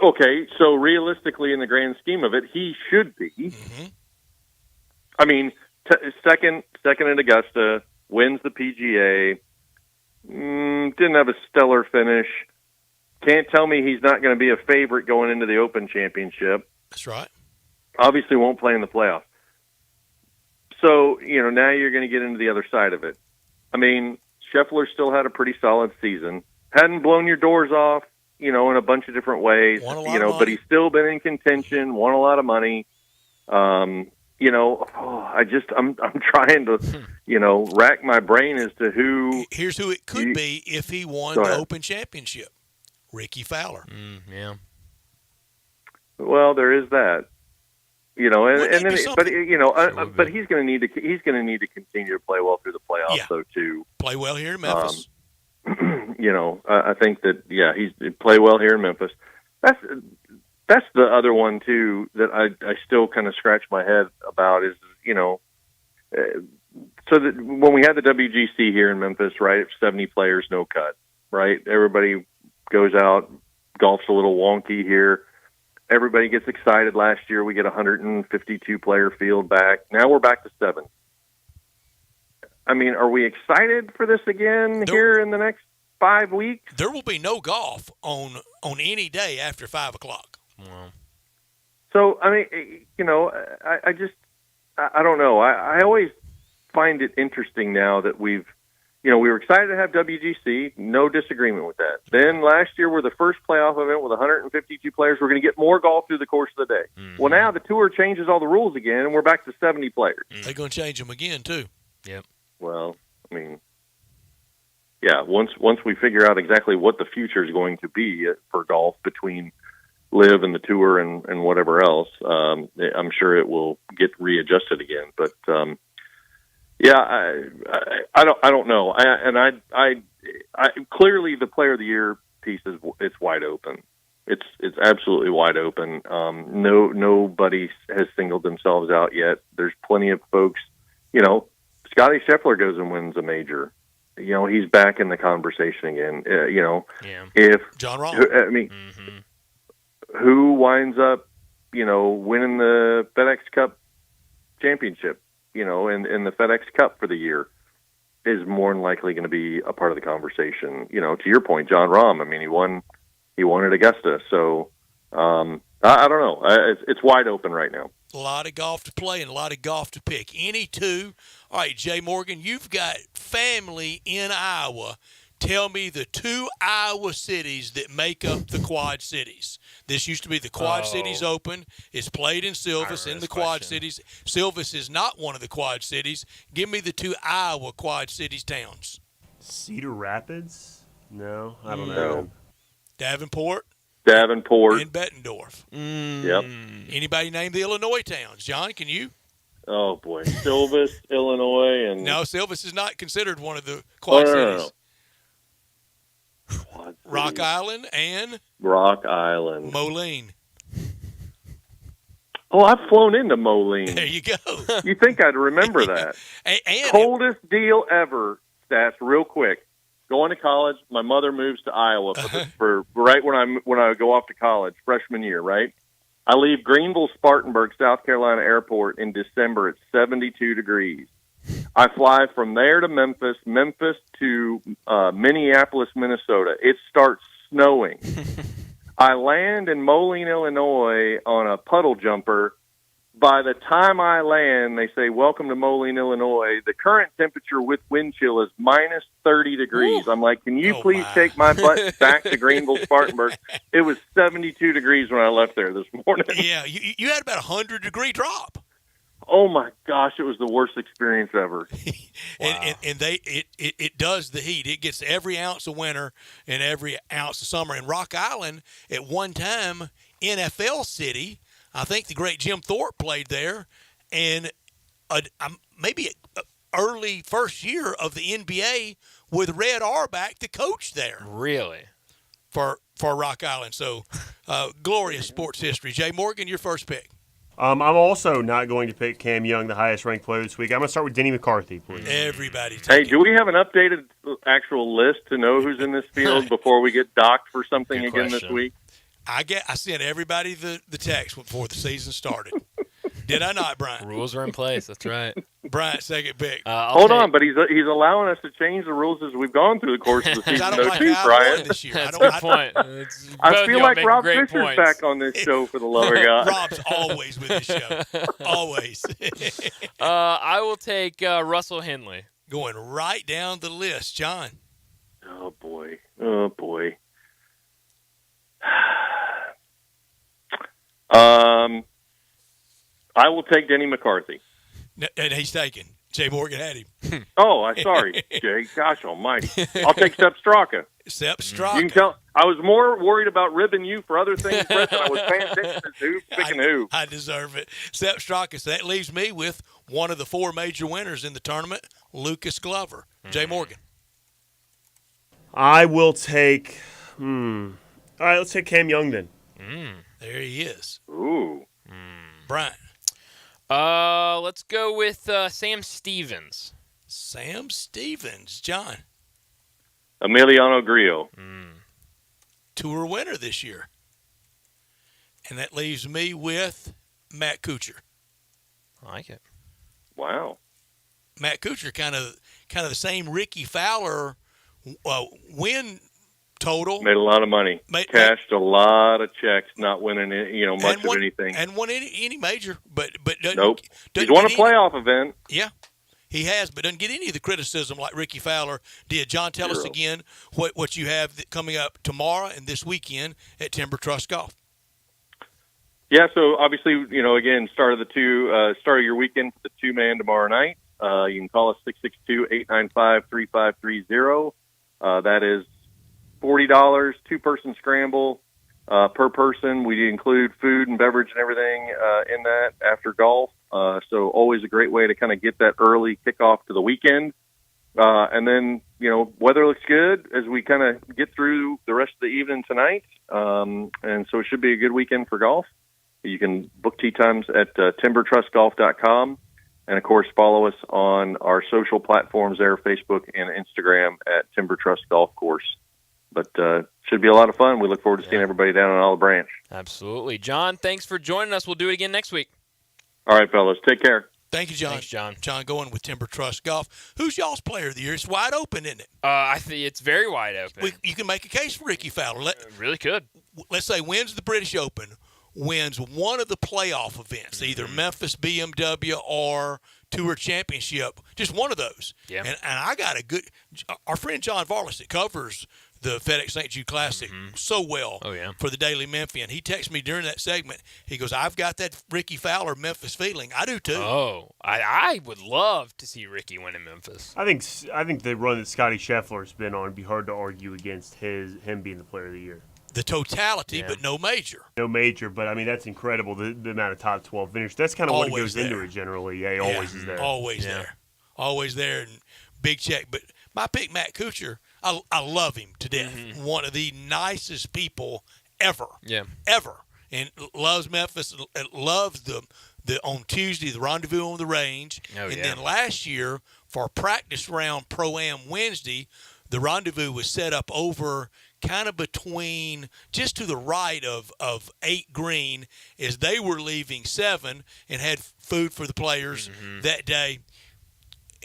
Okay, so realistically, in the grand scheme of it, he should be. Mm-hmm. I mean, second at Augusta, wins the PGA. Didn't have a stellar finish. Can't tell me he's not going to be a favorite going into the Open Championship. That's right. Obviously won't play in the playoffs. So, now you're going to get into the other side of it. I mean, Scheffler still had a pretty solid season. Hadn't blown your doors off, in a bunch of different ways, but he's still been in contention, won a lot of money. I'm trying to, rack my brain as to who. Here's who it could be if he won the Open Championship. Ricky Fowler. Yeah. Well, there is that. But he's going to need to continue to play well through the playoffs, though, too. Play well here in Memphis. I think that he's play well here in Memphis. That's the other one too that I still kind of scratch my head about is so that when we had the WGC here in Memphis, right, 70 players, no cut, right? Everybody goes out, golf's a little wonky here. Everybody gets excited. Last year we get 152 player field back. Now we're back to 7. I mean, are we excited for this again here in the next 5 weeks? There will be no golf on any day after 5 o'clock. Wow. So, I mean, I don't know. I always find it interesting now that we were excited to have WGC, no disagreement with that. Then last year we're the first playoff event with 152 players. We're going to get more golf through the course of the day. Mm-hmm. Well, now the tour changes all the rules again, and we're back to 70 players. They're going to change them again, too. Yep. Well, I mean, once we figure out exactly what the future is going to be for golf between Live and the tour and whatever else, I'm sure it will get readjusted again. But I don't know. I clearly the player of the year piece it's wide open. It's absolutely wide open. Nobody has singled themselves out yet. There's plenty of folks. Scotty Scheffler goes and wins a major. He's back in the conversation again. If John Rahm, I mean, who winds up, winning the FedEx Cup championship, in the FedEx Cup for the year is more than likely going to be a part of the conversation. To your point, John Rahm, I mean, he won at Augusta. So, I don't know. It's wide open right now. A lot of golf to play and a lot of golf to pick. Any two. All right, Jay Morgan, you've got family in Iowa. Tell me the 2 Iowa cities that make up the Quad Cities. This used to be the Quad Cities Open. It's played in Silvis in the Quad Cities. Silvis is not one of the Quad Cities. Give me the 2 Iowa Quad Cities towns. Cedar Rapids? No, I don't know. Davenport. And Bettendorf. Yep. Anybody name the Illinois towns? John, can you? Oh, boy. Silvis, Illinois. No, Silvis is not considered one of the Quad Cities. Rock Island and Moline. Oh, I've flown into Moline. There you go. You think I'd remember that? and Coldest deal ever, Stats, real quick. Going to college, my mother moves to Iowa for right when I go off to college, freshman year, right? I leave Greenville Spartanburg, South Carolina airport in December at 72 degrees. I fly from there to Memphis to Minneapolis, Minnesota. It starts snowing. I land in Moline, Illinois on a puddle jumper By the time I land, they say, "Welcome to Moline, Illinois." The current temperature with wind chill is minus 30 degrees. I'm like, can you please take my butt back to Greenville, Spartanburg? It was 72 degrees when I left there this morning. Yeah, you had about a 100-degree drop. Oh, my gosh, it was the worst experience ever. And it does the heat. It gets every ounce of winter and every ounce of summer. And Rock Island, at one time, NFL city, I think the great Jim Thorpe played there, and maybe early first year of the NBA with Red Auerbach, the coach there. Really? For Rock Island. So, glorious sports history. Jay Morgan, your first pick. I'm also not going to pick Cam Young, the highest-ranked player this week. I'm going to start with Denny McCarthy, please. Everybody. Hey, do we have an updated actual list to know who's in this field before we get docked for something again this week? I sent everybody the text before the season started. Did I not, Brian? Rules are in place. That's right. Brian, second pick. Hold on, but he's allowing us to change the rules as we've gone through the course of the season. I don't like too, how Brian. I won this year. That's a good point. I feel like Rob Fisher's back on this show for the love of God. Rob's always with the show. Always. I will take Russell Henley. Going right down the list. John. Oh, boy. Oh, boy. I will take Denny McCarthy. And he's taken. Jay Morgan had him. Oh, I'm sorry, Jay. Gosh almighty. I'll take Sepp Straka. Sepp Straka. You can tell I was more worried about ribbing you for other things, Brett, than I was paying attention to who's picking who. I deserve it. Sepp Straka. So that leaves me with one of the four major winners in the tournament, Lucas Glover. Jay Morgan. I will take all right, let's take Cam Young then. There he is. Ooh. Brian. Let's go with Sam Stevens. Sam Stevens. John. Emiliano Grillo. Tour winner this year. And that leaves me with Matt Kuchar. I like it. Wow. Matt Kuchar, kind of the same Ricky Fowler win total. Made a lot of money. Cashed a lot of checks, not winning much of anything. And won any major, but doesn't, nope. Doesn't He's won a playoff event. Yeah, he has, but doesn't get any of the criticism like Ricky Fowler did. John, tell us again what you have coming up tomorrow and this weekend at Timber Trust Golf. Yeah, so obviously, again, start of your weekend for the two-man tomorrow night. You can call us 662-895-3530. That is $40, two-person scramble per person. We include food and beverage and everything in that after golf. So always a great way to kind of get that early kickoff to the weekend. And then, weather looks good as we kind of get through the rest of the evening tonight. And so it should be a good weekend for golf. You can book tee times at timbertrustgolf.com. And, of course, follow us on our social platforms there, Facebook and Instagram at Timber Trust Golf Course. But should be a lot of fun. We look forward to seeing everybody down on Olive Branch. Absolutely. John, thanks for joining us. We'll do it again next week. All right, fellas. Take care. Thank you, John. Thanks, John. John going with Timber Trust Golf. Who's y'all's player of the year? It's wide open, isn't it? I think it's very wide open. You can make a case for Ricky Fowler. Really could. Let's say wins the British Open, wins one of the playoff events, either Memphis, BMW, or Tour Championship, just one of those. Yeah. And I got our friend John Varlas that covers the FedEx St. Jude Classic so well for the Daily Memphian. He texted me during that segment. He goes, I've got that Ricky Fowler Memphis feeling. I do too. Oh, I would love to see Ricky win in Memphis. I think the run that Scotty Scheffler's been on would be hard to argue against him being the player of the year. The totality, but no major. No major, but I mean that's incredible. The amount of top 12 finishes. That's kind of what goes into it generally. Yeah, he always is there. Always there. Always there, and big check. But my pick, Matt Kuchar, I love him to death. One of the nicest people ever. Yeah. Ever. And loves Memphis. Loves the on Tuesday, the rendezvous on the range. Then last year, for practice round Pro-Am Wednesday, the rendezvous was set up over kind of between just to the right of 8 green as they were leaving 7 and had food for the players that day.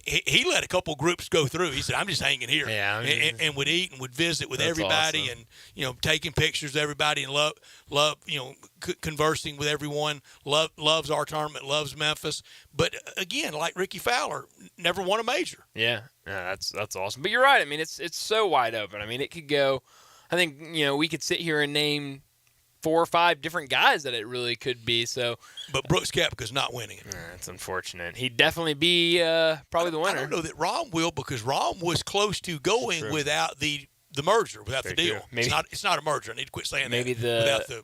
he let a couple groups go through. He said, I'm just hanging here. Yeah, and would eat and would visit with That's everybody awesome. and, taking pictures of everybody and love conversing with everyone, loves our tournament, loves Memphis. But, again, like Ricky Fowler, never won a major. Yeah, that's awesome. But you're right. I mean, it's so wide open. I mean, it could go – I think, we could sit here and name 4 or 5 different guys that it really could be. So, but Brooks Koepka's not winning it. That's unfortunate. He'd definitely be probably the winner. I don't know that Rahm will, because Rahm was close to going without the merger, without the deal. Maybe, it's not a merger. I need to quit saying maybe that. The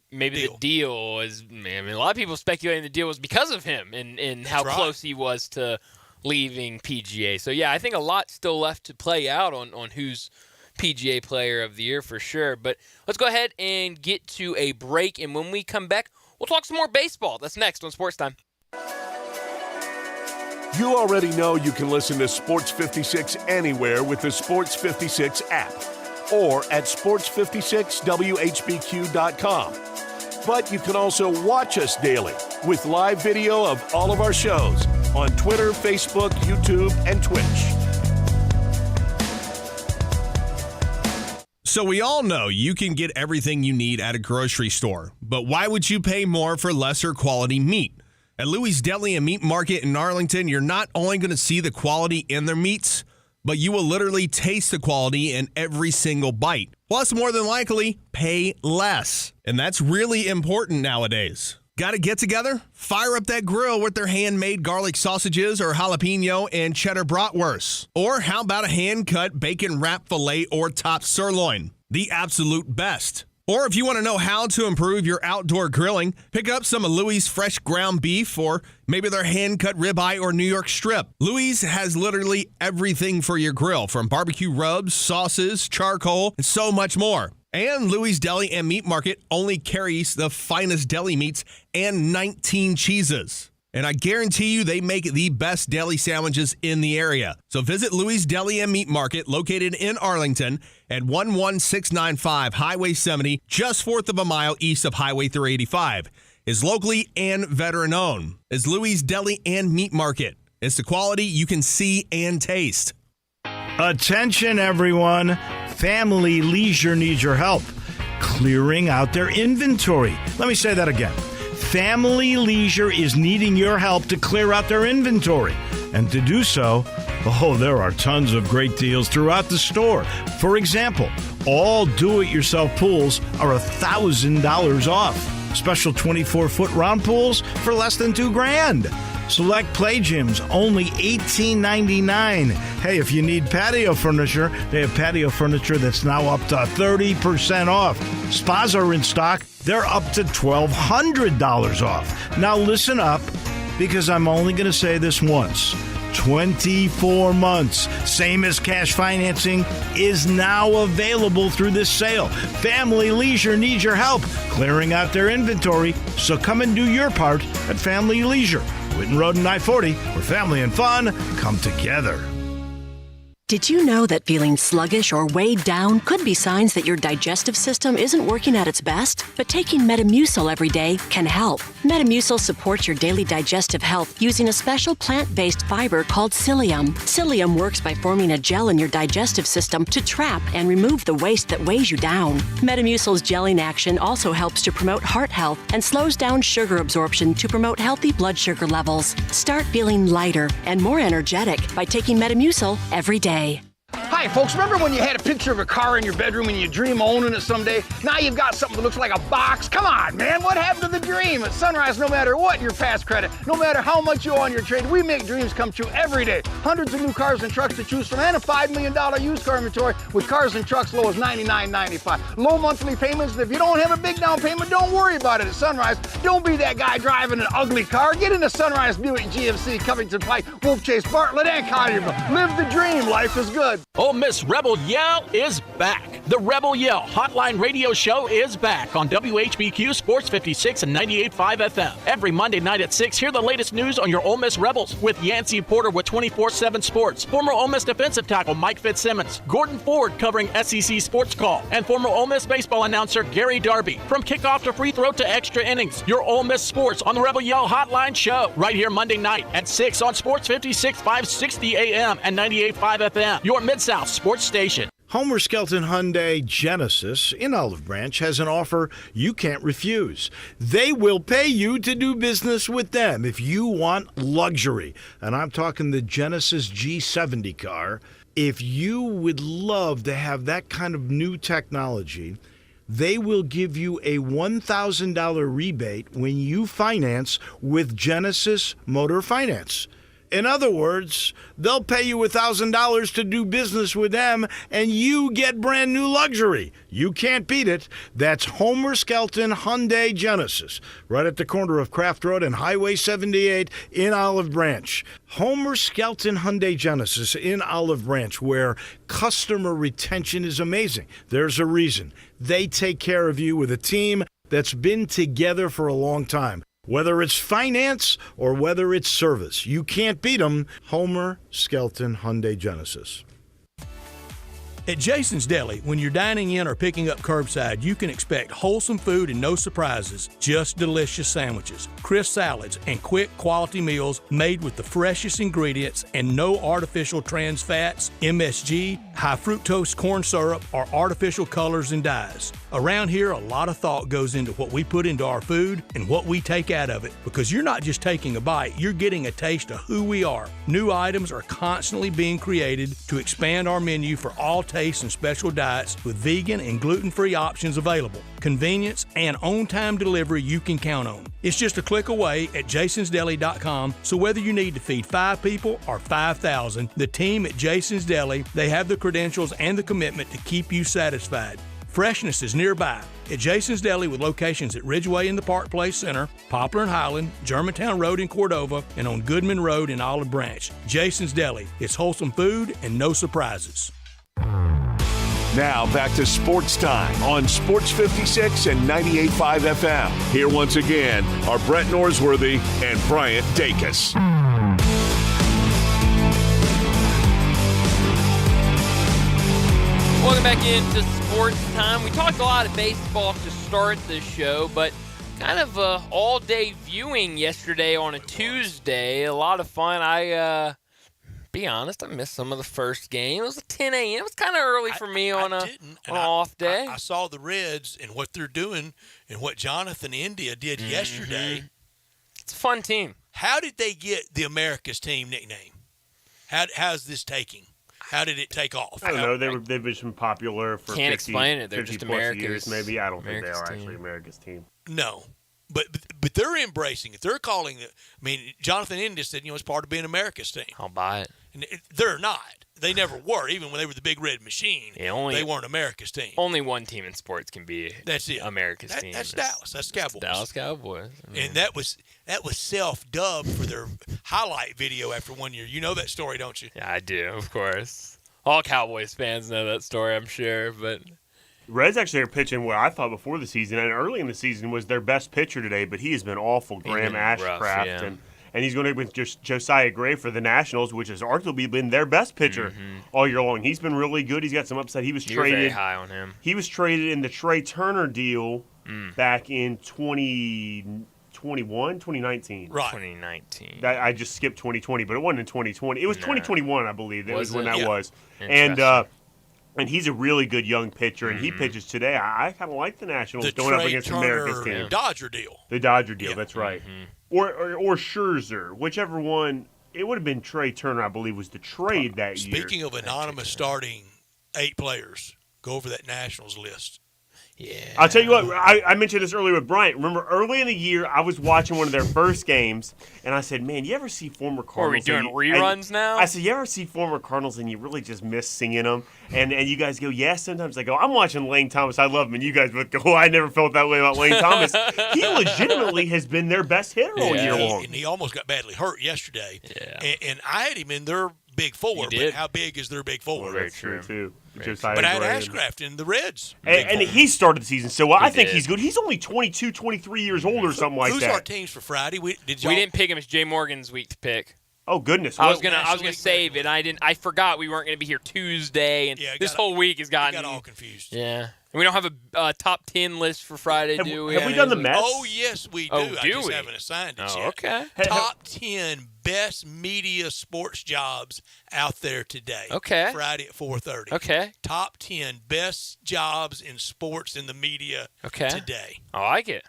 deal is. I mean, a lot of people speculating the deal was because of him and how close he was to leaving PGA. So yeah, I think a lot still left to play out on who's PGA Player of the Year for sure. But let's go ahead and get to a break, and when we come back, we'll talk some more baseball. That's next on Sports Time. You already know you can listen to Sports 56 anywhere with the Sports 56 app or at sports56whbq.com. But you can also watch us daily with live video of all of our shows on Twitter, Facebook, YouTube, and Twitch. So we all know you can get everything you need at a grocery store, but why would you pay more for lesser quality meat? At Louis' Deli and Meat Market in Arlington, you're not only going to see the quality in their meats, but you will literally taste the quality in every single bite. Plus, more than likely, pay less. And that's really important nowadays. Got to get together? Fire up that grill with their handmade garlic sausages or jalapeno and cheddar bratwurst. Or how about a hand-cut bacon wrap filet or top sirloin? The absolute best. Or if you want to know how to improve your outdoor grilling, pick up some of Louis' fresh ground beef or maybe their hand-cut ribeye or New York strip. Louis has literally everything for your grill, from barbecue rubs, sauces, charcoal, and so much more. And Louis' Deli and Meat Market only carries the finest deli meats and 19 cheeses. And I guarantee you they make the best deli sandwiches in the area. So visit Louis' Deli and Meat Market, located in Arlington at 11695 Highway 70, just north of a mile east of Highway 385. Is locally and veteran-owned. Is Louis' Deli and Meat Market. It's the quality you can see and taste. Attention, everyone. Family Leisure needs your help clearing out their inventory. Let me say that again. Family Leisure is needing your help to clear out their inventory. And to do so, there are tons of great deals throughout the store. For example, all do-it-yourself pools are $1,000 off. Special 24-foot round pools for less than $2,000. Select play gyms, only $18.99. Hey, if you need patio furniture, they have patio furniture that's now up to 30% off. Spas are in stock. They're up to $1,200 off. Now listen up, because I'm only going to say this once. 24 months, same as cash financing, is now available through this sale. Family Leisure needs your help clearing out their inventory, so come and do your part at Family Leisure. Whitten Road and I-40, where family and fun come together. Did you know that feeling sluggish or weighed down could be signs that your digestive system isn't working at its best? But taking Metamucil every day can help. Metamucil supports your daily digestive health using a special plant-based fiber called psyllium. Psyllium works by forming a gel in your digestive system to trap and remove the waste that weighs you down. Metamucil's gelling action also helps to promote heart health and slows down sugar absorption to promote healthy blood sugar levels. Start feeling lighter and more energetic by taking Metamucil every day. Hi, folks. Remember when you had a picture of a car in your bedroom and you dream of owning it someday? Now you've got something that looks like a box. Come on, man. What happened to the dream? At Sunrise, no matter what your past credit, no matter how much you owe on your trade, we make dreams come true every day. Hundreds of new cars and trucks to choose from, and a $5 million used car inventory with cars and trucks low as $99.95. Low monthly payments, and if you don't have a big down payment, don't worry about it at Sunrise. Don't be that guy driving an ugly car. Get into Sunrise Buick, GMC, Covington Pike, Wolf Chase, Bartlett, and Collierville. Live the dream. Life is good. Ole Miss Rebel Yell is back. The Rebel Yell Hotline Radio Show is back on WHBQ Sports 56 and 98.5 FM. Every Monday night at 6, hear the latest news on your Ole Miss Rebels with Yancey Porter with 24/7 Sports, former Ole Miss defensive tackle Mike Fitzsimmons, Gordon Ford covering SEC Sports Call, and former Ole Miss baseball announcer Gary Darby. From kickoff to free throw to extra innings, your Ole Miss sports on the Rebel Yell Hotline Show right here Monday night at 6 on Sports 56, 560 AM and 98.5 FM, your Mid-South sports station. Homer Skelton Hyundai Genesis in Olive Branch has an offer you can't refuse. They will pay you to do business with them if you want luxury. And I'm talking the Genesis G70 car. If you would love to have that kind of new technology, they will give you a $1,000 rebate when you finance with Genesis Motor Finance. In other words, they'll pay you $1,000 to do business with them, and you get brand new luxury. You can't beat it. That's Homer Skelton Hyundai Genesis, right at the corner of Craft Road and Highway 78 in Olive Branch. Homer Skelton Hyundai Genesis in Olive Branch, where customer retention is amazing. There's a reason. They take care of you with a team that's been together for a long time. Whether it's finance or whether it's service, you can't beat them. Homer Skelton Hyundai Genesis. At Jason's Deli, when you're dining in or picking up curbside, you can expect wholesome food and no surprises, just delicious sandwiches, crisp salads, and quick quality meals made with the freshest ingredients and no artificial trans fats, MSG, high fructose corn syrup, or artificial colors and dyes. Around here, a lot of thought goes into what we put into our food and what we take out of it, because you're not just taking a bite, you're getting a taste of who we are. New items are constantly being created to expand our menu for all tastes and special diets with vegan and gluten-free options available. Convenience and on-time delivery you can count on. It's just a click away at jasonsdeli.com, so whether you need to feed 5 people or 5,000, the team at Jason's Deli, they have the credentials and the commitment to keep you satisfied. Freshness is nearby at Jason's Deli with locations at Ridgeway in the Park Place Center, Poplar and Highland, Germantown Road in Cordova, and on Goodman Road in Olive Branch. Jason's Deli. It's wholesome food and no surprises. Now back to Sports Time on Sports 56 and 98.5 FM. Here once again are Brett Norsworthy and Bryant Dacus. Welcome back into Sports Time. We talked a lot of baseball to start the show, but kind of all-day viewing yesterday on a Tuesday. A lot of fun. Be honest, I missed some of the first game. It was at 10 a.m. It was kind of early for me on an off day. I saw the Reds and what they're doing and what Jonathan India did yesterday. It's a fun team. How did they get the America's team nickname? How's this taking? How did it take off? I don't know. They've been popular for Can't 50, explain it. They're 50 just plus America's years, maybe. I don't think they are team. actually America's team. No. But they're embracing it. They're calling it. I mean, Jonathan India said, it's part of being America's team. I'll buy it. And they're not. They never were. Even when they were the Big Red Machine, they weren't America's team. Only one team in sports can be America's team. That's Dallas. That's Cowboys. Dallas Cowboys. And that was self-dubbed for their highlight video after 1 year. You know that story, don't you? Yeah, I do, of course. All Cowboys fans know that story, I'm sure, but Reds actually are pitching what I thought before the season, and early in the season was their best pitcher today, but he has been awful. Graham Ashcraft, and he's going to be with just Josiah Gray for the Nationals, which has arguably been their best pitcher all year long. He's been really good. He's got some upside. He was traded. Very high on him. He was traded in the Trey Turner deal back in 2019. Right. 2019. I just skipped 2020, but it wasn't in 2020. It was 2021, I believe. That was when that was. And he's a really good young pitcher, and he pitches today. I kind of like the Nationals going up against America's team. Dodger deal. The Dodger deal, that's right. Or Scherzer, whichever one. It would have been Trey Turner, I believe, was the trade that year. Speaking of anonymous starting 8 players, go over that Nationals list. Yeah. I'll tell you what, I mentioned this earlier with Bryant. Remember, early in the year, I was watching one of their first games, and I said, man, you ever see former Cardinals? Are we doing reruns now? I said, you ever see former Cardinals and you really just miss singing them? And you guys go, yeah, sometimes. I go, I'm watching Lane Thomas. I love him. And you guys would go, oh, I never felt that way about Lane Thomas. He legitimately has been their best hitter all year long. And he almost got badly hurt yesterday. Yeah. And I had him in their Big Four. You did. But how big is their Big Four? Well, that's true, too. But I had Ashcraft in the Reds. And he started the season, so I think he's good. He's only 22, 23 years old or something like Who's that. our teams for Friday? We didn't pick him. It's Jay Morgan's week to pick. Oh goodness! I was gonna save it. I forgot we weren't gonna be here Tuesday, and this whole week has gotten all confused. Yeah, and we don't have a top 10 list for Friday, do we? Have we done the Mets? Oh yes, we do. Oh, I do just we? haven't assigned it Oh, yet. okay. Top 10 best media sports jobs out there today. Okay. Friday at 4:30. Okay. Top 10 best jobs in sports in the media today. I like it.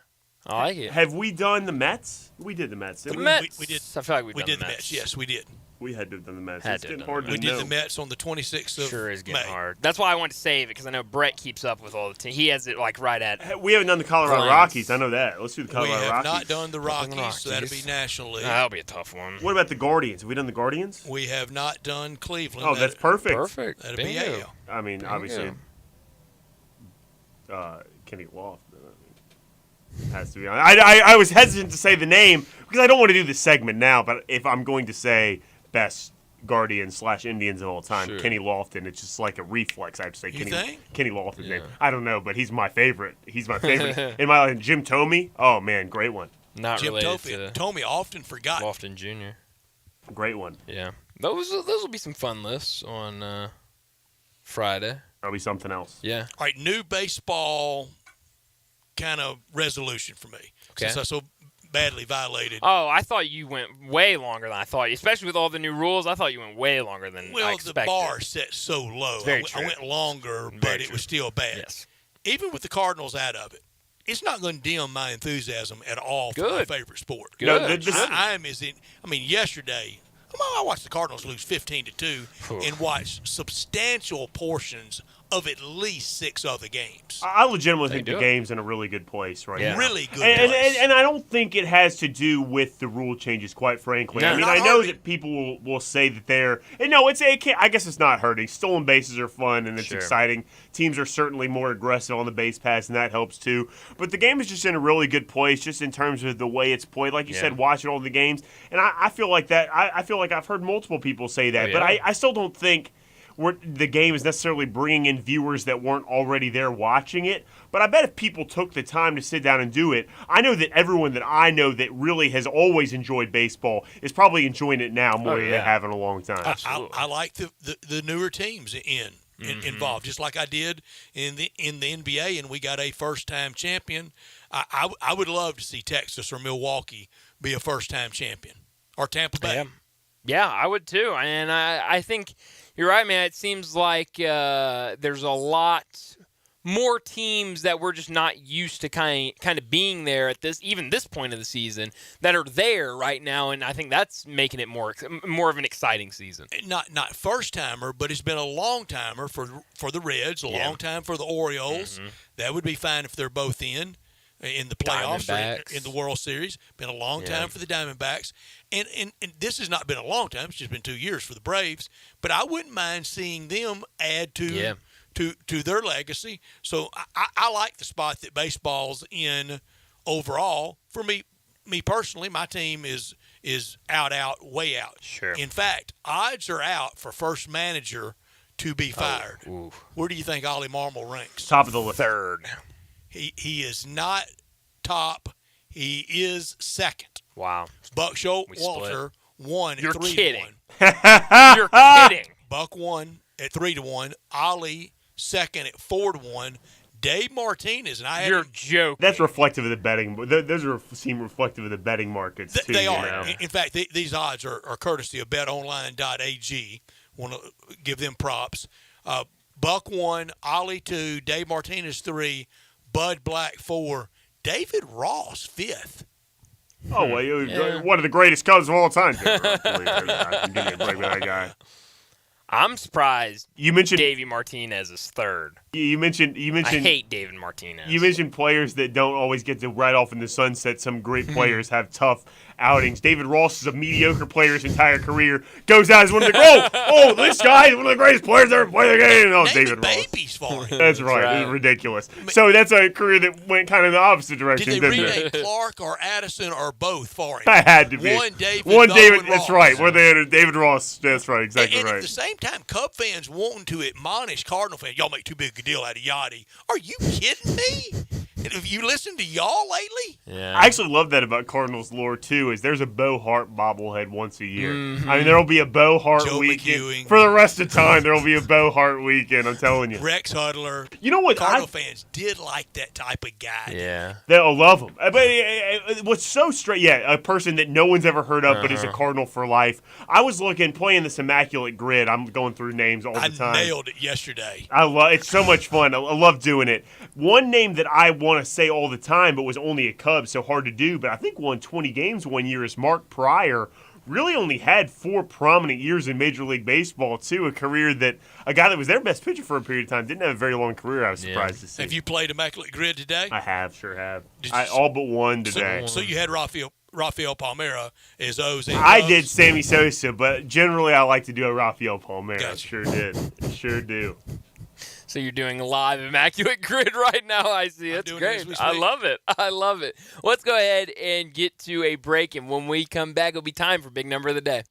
I like it. Have we done the Mets? We did the Mets. The Didn't we? Mets. We did. I feel like We done did the the Mets. Yes, we did. We had to have done the Mets. Had It's to getting have hard done to We know. did the Mets on the 26th of Sure is getting May. hard. That's why I wanted to save it, because I know Brett keeps up with all the teams. He has it like right at. We haven't done the Colorado Lions. Rockies. I know that. Let's do the We Colorado have Rockies. not done the Rockies, so that'll be National League. That'll be a tough one. What about the Guardians? Have we done the Guardians? We have not done Cleveland. Oh, that's perfect. Perfect. That'll be Bingo. AL. I mean, Bingo. obviously, Kenny Lofton. Has to be on. I was hesitant to say the name because I don't want to do the segment now. But if I'm going to say best Guardians / Indians of all time, Sure. Kenny Lofton, it's just like a reflex. I have to say You Kenny think? Lofton's name. I don't know, but he's my favorite. He's my favorite. In my life, Jim Thome. Oh man, great one. Not Jim related to Thome often forgotten. Lofton Jr. Great one. Yeah. Those will be some fun lists on Friday. That'll be something else. Yeah. All right, new baseball kind of resolution for me. Okay. Since I so badly violated. Oh, I thought you went way longer than I thought. Especially with all the new rules, I thought you went way longer than I Well, expected. the bar set so low. It's very I true. went longer, Very but it true. was still bad. Yes. Even with the Cardinals out of it, it's not going to dim my enthusiasm at all for my Good. favorite sport. Good. No, this- I am as in. I mean, yesterday, I watched the Cardinals lose 15-2 and watched substantial portions of at least 6 other games. I legitimately think do the it. game's in a really good place right Yeah. now. Really good And place. I don't think it has to do with the rule changes, quite frankly. No. I mean, Not I know hurting. that people will say that they're – and no, I guess it's not hurting. Stolen bases are fun, and it's Sure. exciting. Teams are certainly more aggressive on the base pass, and that helps too. But the game is just in a really good place just in terms of the way it's played. Like you Yeah. said, watching all the games. And I feel like that – I feel like I've heard multiple people say that. Oh, But yeah. I still don't think – the game is necessarily bringing in viewers that weren't already there watching it. But I bet if people took the time to sit down and do it, I know that everyone that I know that really has always enjoyed baseball is probably enjoying it now more than they yeah. have in a long time. I like the newer teams involved, just like I did in the NBA, and we got a first-time champion. I would love to see Texas or Milwaukee be a first-time champion, or Tampa Bay. Yeah, I would too. And I think you're right, man. It seems like there's a lot more teams that we're just not used to kind of being there at this point of the season that are there right now, and I think that's making it more of an exciting season. Not first-timer, but it's been a long-timer for the Reds, a long time for the Orioles. Mm-hmm. That would be fine if they're both in the playoffs or Diamondbacks. in the World Series. Been a long time for the Diamondbacks. And this has not been a long time. It's just been 2 years for the Braves. But I wouldn't mind seeing them add to their legacy. So I like the spot that baseball's in overall. For me personally, my team is out, way out. Sure. In fact, odds are out for first manager to be fired. Where do you think Ollie Marmol ranks? Top of the list. Third. He is not top. He is second. Wow. Buck split. Showalter won at You're 3-1. kidding. You're kidding. Buck won at 3-1. Ollie second at 4-1. Dave Martinez, and You're joking. That's reflective of the betting. Those seem reflective of the betting markets too. They you are. know? In fact, these odds are courtesy of betonline.ag. Want to give them props. Buck 1, Ollie 2, Dave Martinez 3, Bud Black 4, David Ross 5th. Oh, well, you're one of the greatest Cubs of all time. I can give you a break with that guy. I'm surprised you mentioned Davey Martinez is third. You mentioned. I hate David Martinez. You mentioned players that don't always get to ride off in the sunset. Some great players have tough outings. David Ross is a mediocre player his entire career. Goes out as one of the this guy is one of the greatest players ever played the game. Oh, David Ross. Babies for him. That's right. It's ridiculous. So that's a career that went kind of the opposite direction. Did they didn't rename it? Clark or Addison or both for him? I had to be. One David. That's right. Where they had David Ross. That's right. Exactly and right. at the same time, Cub fans wanting to admonish Cardinal fans, y'all make too big a deal out of Yachty. Are you kidding me? And have you listened to y'all lately? Yeah. I actually love that about Cardinals lore too. Is there's a Bo Hart bobblehead once a year. I mean, there'll be a Bo Hart weekend for the rest of the time. There'll be a Bo Hart weekend. I'm telling you. Rex Hudler. You know what? Cardinal fans did like that type of guy. Yeah, they'll love him. But what's so straight? Yeah, a person that no one's ever heard of, but is a Cardinal for life. I was playing this immaculate grid. I'm going through names all the time. I nailed it yesterday. It's so much fun. I love doing it. One name that I want to say all the time, but was only a Cub, so hard to do, but I think won 20 games one year, is Mark Pryor. Really only had 4 prominent years in Major League Baseball, too. A career that a guy that was their best pitcher for a period of time didn't have a very long career. I was surprised to see. Have you played Immaculate Grid today? I have, sure have. All but one today. So you had Rafael Palmeira as O's. I did Sammy Sosa, but generally I like to do a Rafael Palmeira. Gotcha. Sure did. Sure do. So you're doing live Immaculate Grid right now. I see. It's great. I love it. I love it. Let's go ahead and get to a break, and when we come back, it'll be time for Big Number of the Day.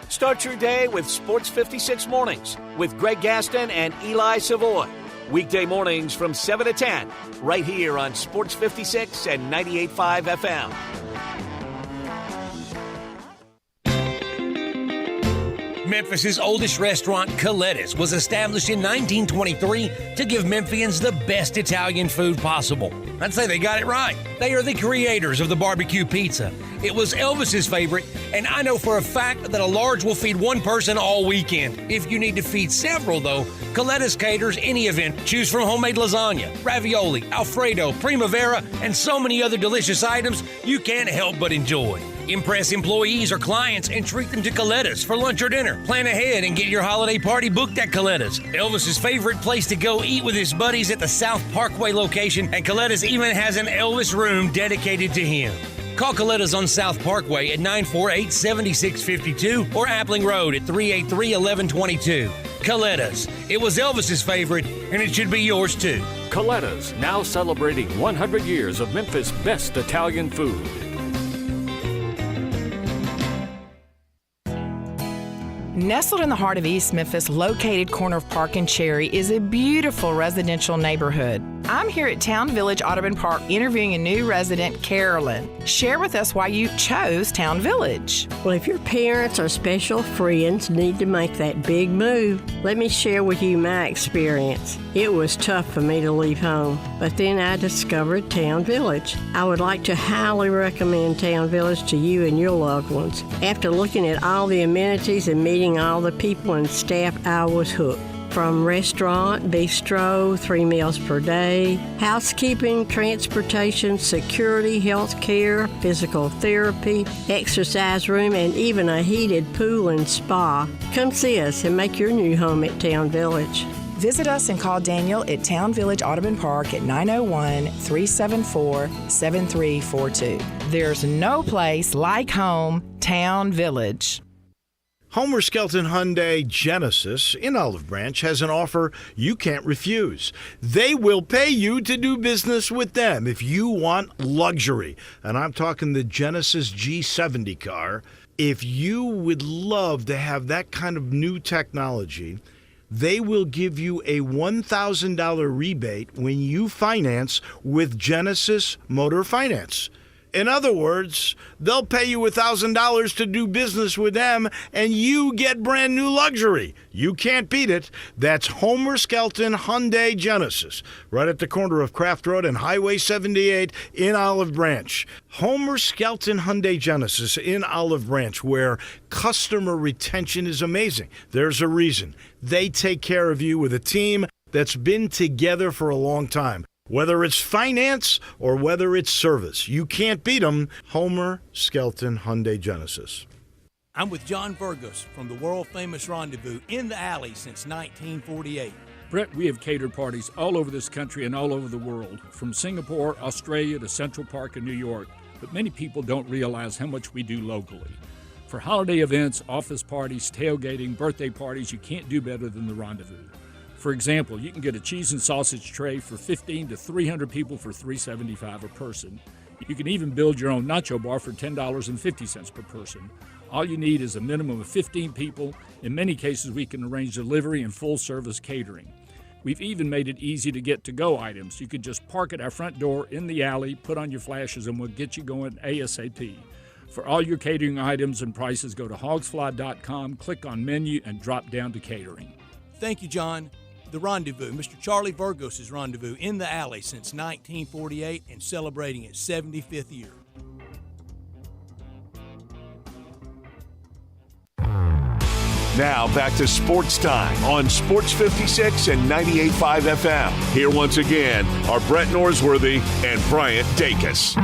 Start your day with Sports 56 Mornings with Greg Gaston and Eli Savoy. Weekday mornings from 7 to 10, right here on Sports 56 and 98.5 FM. Memphis's oldest restaurant, Coletta's, was established in 1923 to give Memphians the best Italian food possible. I'd say they got it right. They are the creators of the barbecue pizza. It was Elvis's favorite, and I know for a fact that a large will feed one person all weekend. If you need to feed several, though, Coletta's caters any event. Choose from homemade lasagna, ravioli, Alfredo, primavera, and so many other delicious items you can't help but enjoy. Impress employees or clients and treat them to Coletta's for lunch or dinner. Plan ahead and get your holiday party booked at Coletta's. Elvis's favorite place to go eat with his buddies at the South Parkway location, and Coletta's even has an Elvis room dedicated to him. Call Coletta's on South Parkway at 948-7652 or Appling Road at 383-1122. Coletta's. It was Elvis's favorite, and it should be yours too. Coletta's, now celebrating 100 years of Memphis' best Italian food. Nestled in the heart of East Memphis, located corner of Park and Cherry, is a beautiful residential neighborhood. I'm here at Town Village Audubon Park interviewing a new resident, Carolyn. Share with us why you chose Town Village. Well, if your parents or special friends need to make that big move, let me share with you my experience. It was tough for me to leave home, but then I discovered Town Village. I would like to highly recommend Town Village to you and your loved ones. After looking at all the amenities and meeting all the people and staff, I was hooked. From restaurant, bistro, 3 meals per day, housekeeping, transportation, security, health care, physical therapy, exercise room, and even a heated pool and spa. Come see us and make your new home at Town Village. Visit us and call Daniel at Town Village Audubon Park at 901-374-7342. There's no place like home, Town Village. Homer Skelton Hyundai Genesis in Olive Branch has an offer you can't refuse. They will pay you to do business with them if you want luxury. And I'm talking the Genesis G70 car. If you would love to have that kind of new technology, they will give you a $1,000 rebate when you finance with Genesis Motor Finance. In other words, they'll pay you $1,000 to do business with them, and you get brand new luxury. You can't beat it. That's Homer Skelton Hyundai Genesis, right at the corner of Craft Road and Highway 78 in Olive Branch. Homer Skelton Hyundai Genesis in Olive Branch, where customer retention is amazing. There's a reason. They take care of you with a team that's been together for a long time. Whether it's finance or whether it's service, you can't beat them. Homer Skelton Hyundai Genesis. I'm with John Burgos from the world-famous Rendezvous in the Alley since 1948. Brett, we have catered parties all over this country and all over the world, from Singapore, Australia to Central Park in New York, but many people don't realize how much we do locally. For holiday events, office parties, tailgating, birthday parties, you can't do better than the Rendezvous. For example, you can get a cheese and sausage tray for 15 to 300 people for $3.75 a person. You can even build your own nacho bar for $10.50 per person. All you need is a minimum of 15 people. In many cases, we can arrange delivery and full-service catering. We've even made it easy to get to-go items. You can just park at our front door in the alley, put on your flashes, and we'll get you going ASAP. For all your catering items and prices, go to hogsfly.com, click on menu, and drop down to catering. Thank you, John. The Rendezvous, Mr. Charlie Virgos' Rendezvous in the alley since 1948 and celebrating its 75th year. Now back to Sports Time on Sports 56 and 98.5 FM. Here once again are Brett Norsworthy and Bryant Dacus.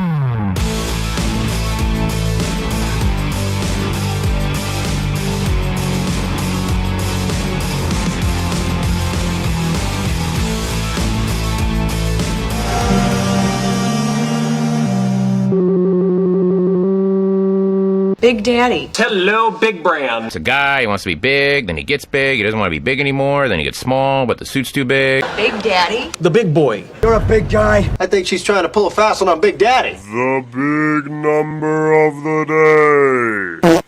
Big Daddy. Hello, Big Brand. It's a guy, he wants to be big, then he gets big, he doesn't want to be big anymore, then he gets small, but the suit's too big. Big Daddy. The big boy. You're a big guy. I think she's trying to pull a fast one on Big Daddy. The big number of the day.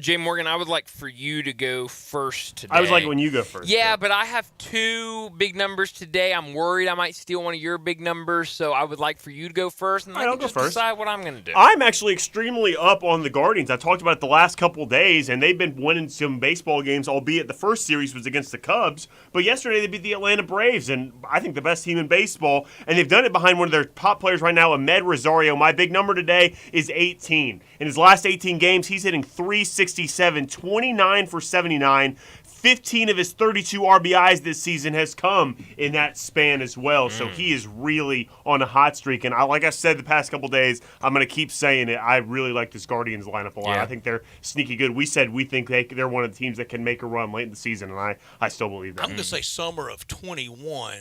Jay Morgan, I would like for you to go first today. I was like when you go first. Yeah, but I have two big numbers today. I'm worried I might steal one of your big numbers, so I would like for you to go first, and I can just decide what I'm going to do. I'm actually extremely up on the Guardians. I talked about it the last couple of days, and they've been winning some baseball games, albeit the first series was against the Cubs. But yesterday they beat the Atlanta Braves, and I think the best team in baseball. And they've done it behind one of their top players right now, Ahmed Rosario. My big number today is 18. In his last 18 games, he's hitting .367, 29 for 79. 15 of his 32 RBIs this season has come in that span as well. So he is really on a hot streak. And like I said the past couple days, I'm going to keep saying it. I really like this Guardians lineup a lot. Yeah. I think they're sneaky good. We said we think they're one of the teams that can make a run late in the season, and I still believe that. I'm going to say summer of 21,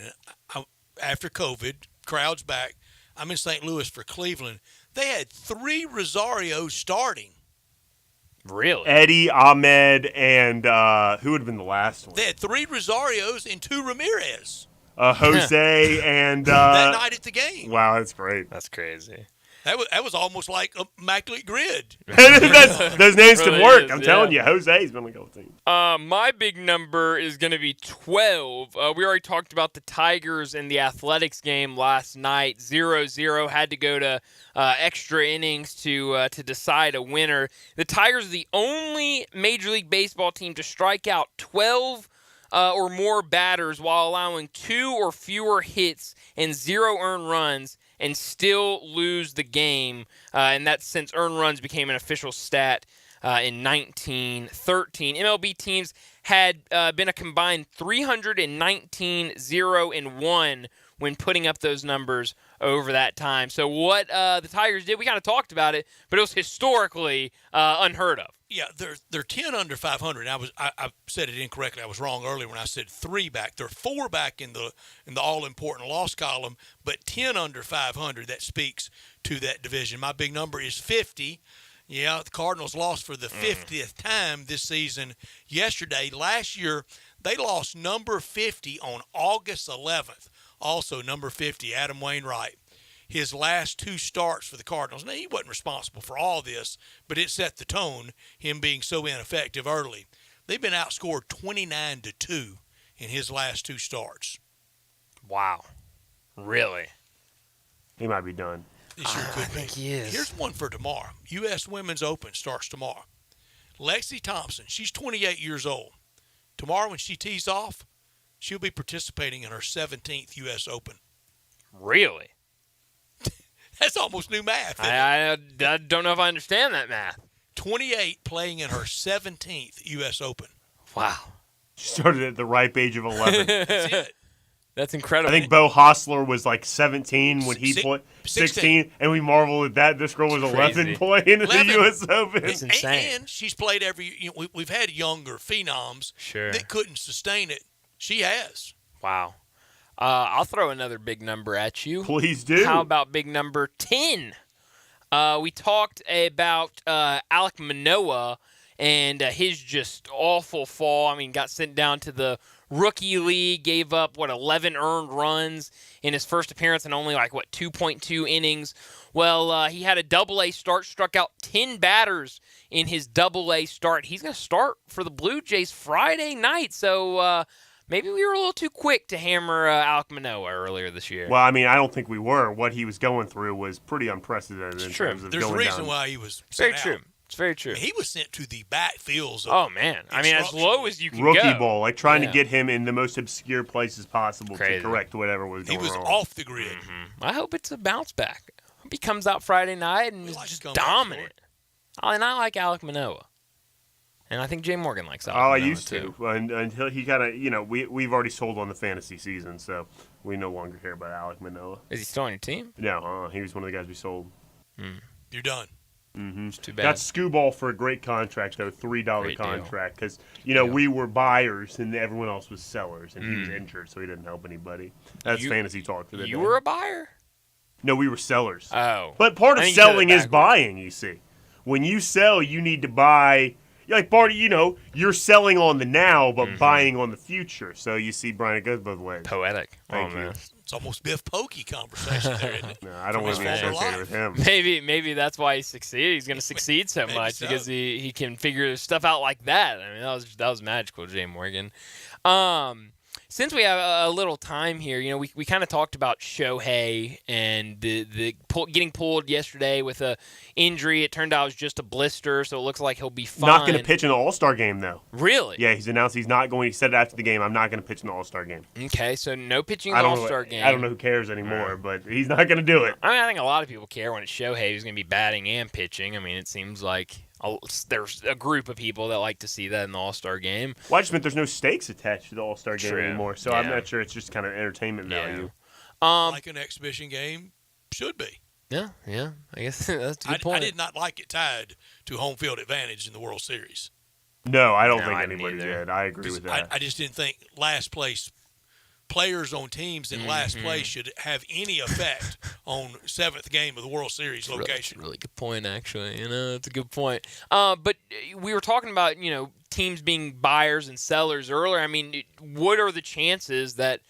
after COVID, crowds back. I'm in St. Louis for Cleveland. They had 3 Rosarios starting. Really? Eddie, Ahmed, and who would have been the last one? They had 3 Rosarios and 2 Ramirez. Jose and that night at the game. Wow, that's great. That's crazy. That was almost like a immaculate grid. Those names can Really work. is, I'm yeah. telling you, Jose's been on a couple teams. My big number is going to be 12. We already talked about the Tigers in the Athletics game last night. 0-0, had to go to extra innings to decide a winner. The Tigers are the only Major League Baseball team to strike out 12 or more batters while allowing 2 or fewer hits and 0 earned runs and still lose the game. And that's since earned runs became an official stat in 1913. MLB teams had been a combined 319-0-1 when putting up those numbers over that time. So what the Tigers did, we kind of talked about it, but it was historically unheard of. Yeah, they're 10 under 500. I said it incorrectly. I was wrong earlier when I said 3 back. They're 4 back in the all-important loss column, but 10 under 500. That speaks to that division. My big number is 50. Yeah, the Cardinals lost for the 50th time this season yesterday. Last year, they lost number 50 on August 11th. Also, number 50, Adam Wainwright. His last 2 starts for the Cardinals. Now, he wasn't responsible for all this, but it set the tone, him being so ineffective early. They've been outscored 29-2 in his last 2 starts. Wow. Really? He might be done. He sure could I think he is. Here's one for tomorrow. U.S. Women's Open starts tomorrow. Lexi Thompson, she's 28 years old. Tomorrow when she tees off, she'll be participating in her 17th U.S. Open. Really? That's almost new math. I don't know if I understand that math. 28 playing in her 17th U.S. Open. Wow. She started at the ripe age of 11. That's it. That's incredible. I think Bo Hostler was like 17 when he played. 16. And we marveled at that. This girl was 11 playing in the U.S. Open. It's insane. And she's played every. We've had younger phenoms Sure. that couldn't sustain it. She has. Wow. I'll throw another big number at you. Please do. How about big number 10? We talked about Alek Manoah and his just awful fall. I mean, got sent down to the rookie league, gave up, 11 earned runs in his first appearance and only, 2.2 innings. Well, he had a double-A start, struck out 10 batters in his double-A start. He's going to start for the Blue Jays Friday night, so maybe we were a little too quick to hammer Alek Manoah earlier this year. Well, I mean, I don't think we were. What he was going through was pretty unprecedented in terms of There's a going reason down. why he was Very sent true. out. It's very true. He was sent to the backfields. Oh, man. I mean, as low as you can Rookie go. ball, trying to get him in the most obscure places possible to correct whatever was going on. He was off the grid. Mm-hmm. I hope it's a bounce back. I hope he comes out Friday night and is just dominant. And I like Alek Manoah. And I think Jay Morgan likes Alek Manoah, I used too. to until he kind of, we've already sold on the fantasy season, so we no longer care about Alek Manoah. Is he still on your team? No, he was one of the guys we sold. You're done. Mm-hmm. It's too bad. Got Skubal for a great contract, though, $3 Great contract, because we were buyers and everyone else was sellers, and he was injured, so he didn't help anybody. That's fantasy talk for the day. You were a buyer? No, we were sellers. Oh. But part I of think you said it selling is backwards. buying, you see. When you sell, you need to buy. Like, Barty, you're selling on the now, but buying on the future. So you see, Brian, it goes both ways. Poetic. Thank you. Man. It's almost Biff Pokey conversation there, isn't it? No, I don't want to be associated with him. Maybe that's why he succeeded. He's going to succeed so much because he can figure stuff out like that. I mean, that was magical, Jay Morgan. Since we have a little time here, we kind of talked about Shohei and the getting pulled yesterday with a injury. It turned out it was just a blister, so it looks like he'll be fine. Not going to pitch in the All-Star game, though. Really? Yeah, he's announced he's not going. He said it after the game, I'm not going to pitch in the All-Star game. Okay, so no pitching in the All-Star game. I don't know who cares anymore, but he's not going to do it. I mean, I think a lot of people care when it's Shohei who's going to be batting and pitching. I mean, it seems like there's a group of people that like to see that in the All-Star game. Well, I just meant there's no stakes attached to the All-Star game True. anymore, so I'm not sure it's just kind of entertainment value. Like an exhibition game should be. Yeah. I guess that's a good point. I did not like it tied to home field advantage in the World Series. No, I don't think anybody did. I agree with that. I just didn't think last place players on teams in last place should have any effect on seventh game of the World Series location. Really good point, actually. It's a good point. But we were talking about, teams being buyers and sellers earlier. I mean, what are the chances that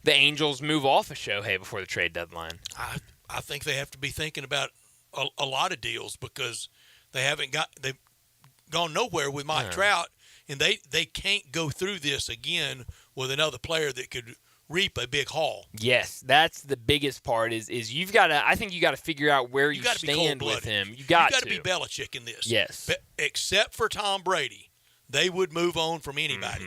the Angels move off of Shohei before the trade deadline? I think they have to be thinking about a lot of deals because they've gone nowhere with Mike Trout, and they can't go through this again with another player that could reap a big haul. Yes, that's the biggest part is you've got to – I think you got to figure out where you stand with him. You got to be Belichick in this. Yes. Except for Tom Brady, they would move on from anybody.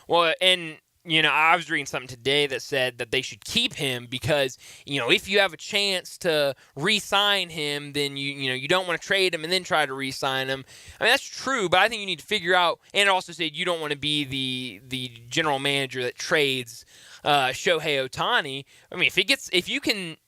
Well, and – I was reading something today that said that they should keep him because, if you have a chance to re-sign him, then you don't want to trade him and then try to re-sign him. I mean, that's true, but I think you need to figure out, and it also said you don't want to be the general manager that trades Shohei Ohtani. I mean, if you can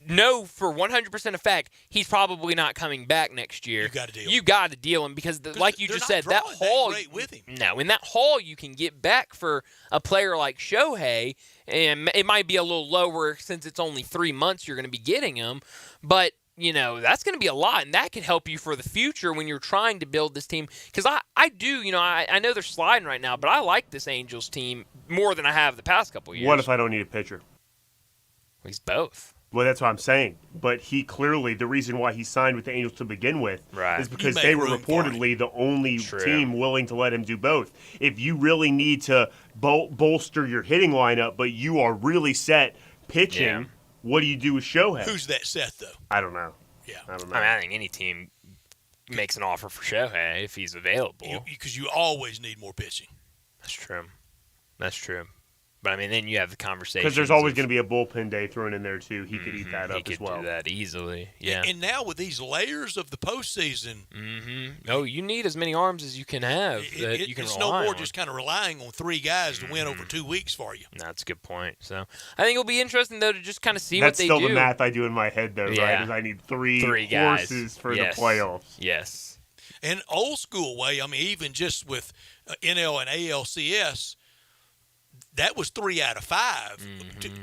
know for 100% effect he's probably not coming back next year. You got to deal him because, like you just said, that haul. With him. No, in that haul you can get back for a player like Shohei, and it might be a little lower since it's only 3 months you're going to be getting him, but that's going to be a lot, and that could help you for the future when you're trying to build this team. Because I do, I know they're sliding right now, but I like this Angels team more than I have the past couple years. What if I don't need a pitcher? Well, he's both. Well, that's what I'm saying. But he clearly, the reason why he signed with the Angels to begin with is because they were reportedly the only team willing to let him do both. If you really need to bolster your hitting lineup, but you are really set pitching, what do you do with Shohei? Who's that set, though? I don't know. Yeah. I don't know. I mean, I think any team makes an offer for Shohei if he's available. Because you always need more pitching. That's true. But, I mean, then you have the conversation. Because there's always going to be a bullpen day thrown in there, too. He could eat that up as well. He could do that easily, yeah. And now with these layers of the postseason. Oh, you need as many arms as you can have that you can it's rely no more on. just kind of relying on three guys to win over 2 weeks for you. That's a good point. So I think it'll be interesting, though, to just kind of see what they do. That's still the math I do in my head, though, right? Is I need three guys. horses for the playoffs. Yes. And old school way, I mean, even just with NL and ALCS, that was 3 out of 5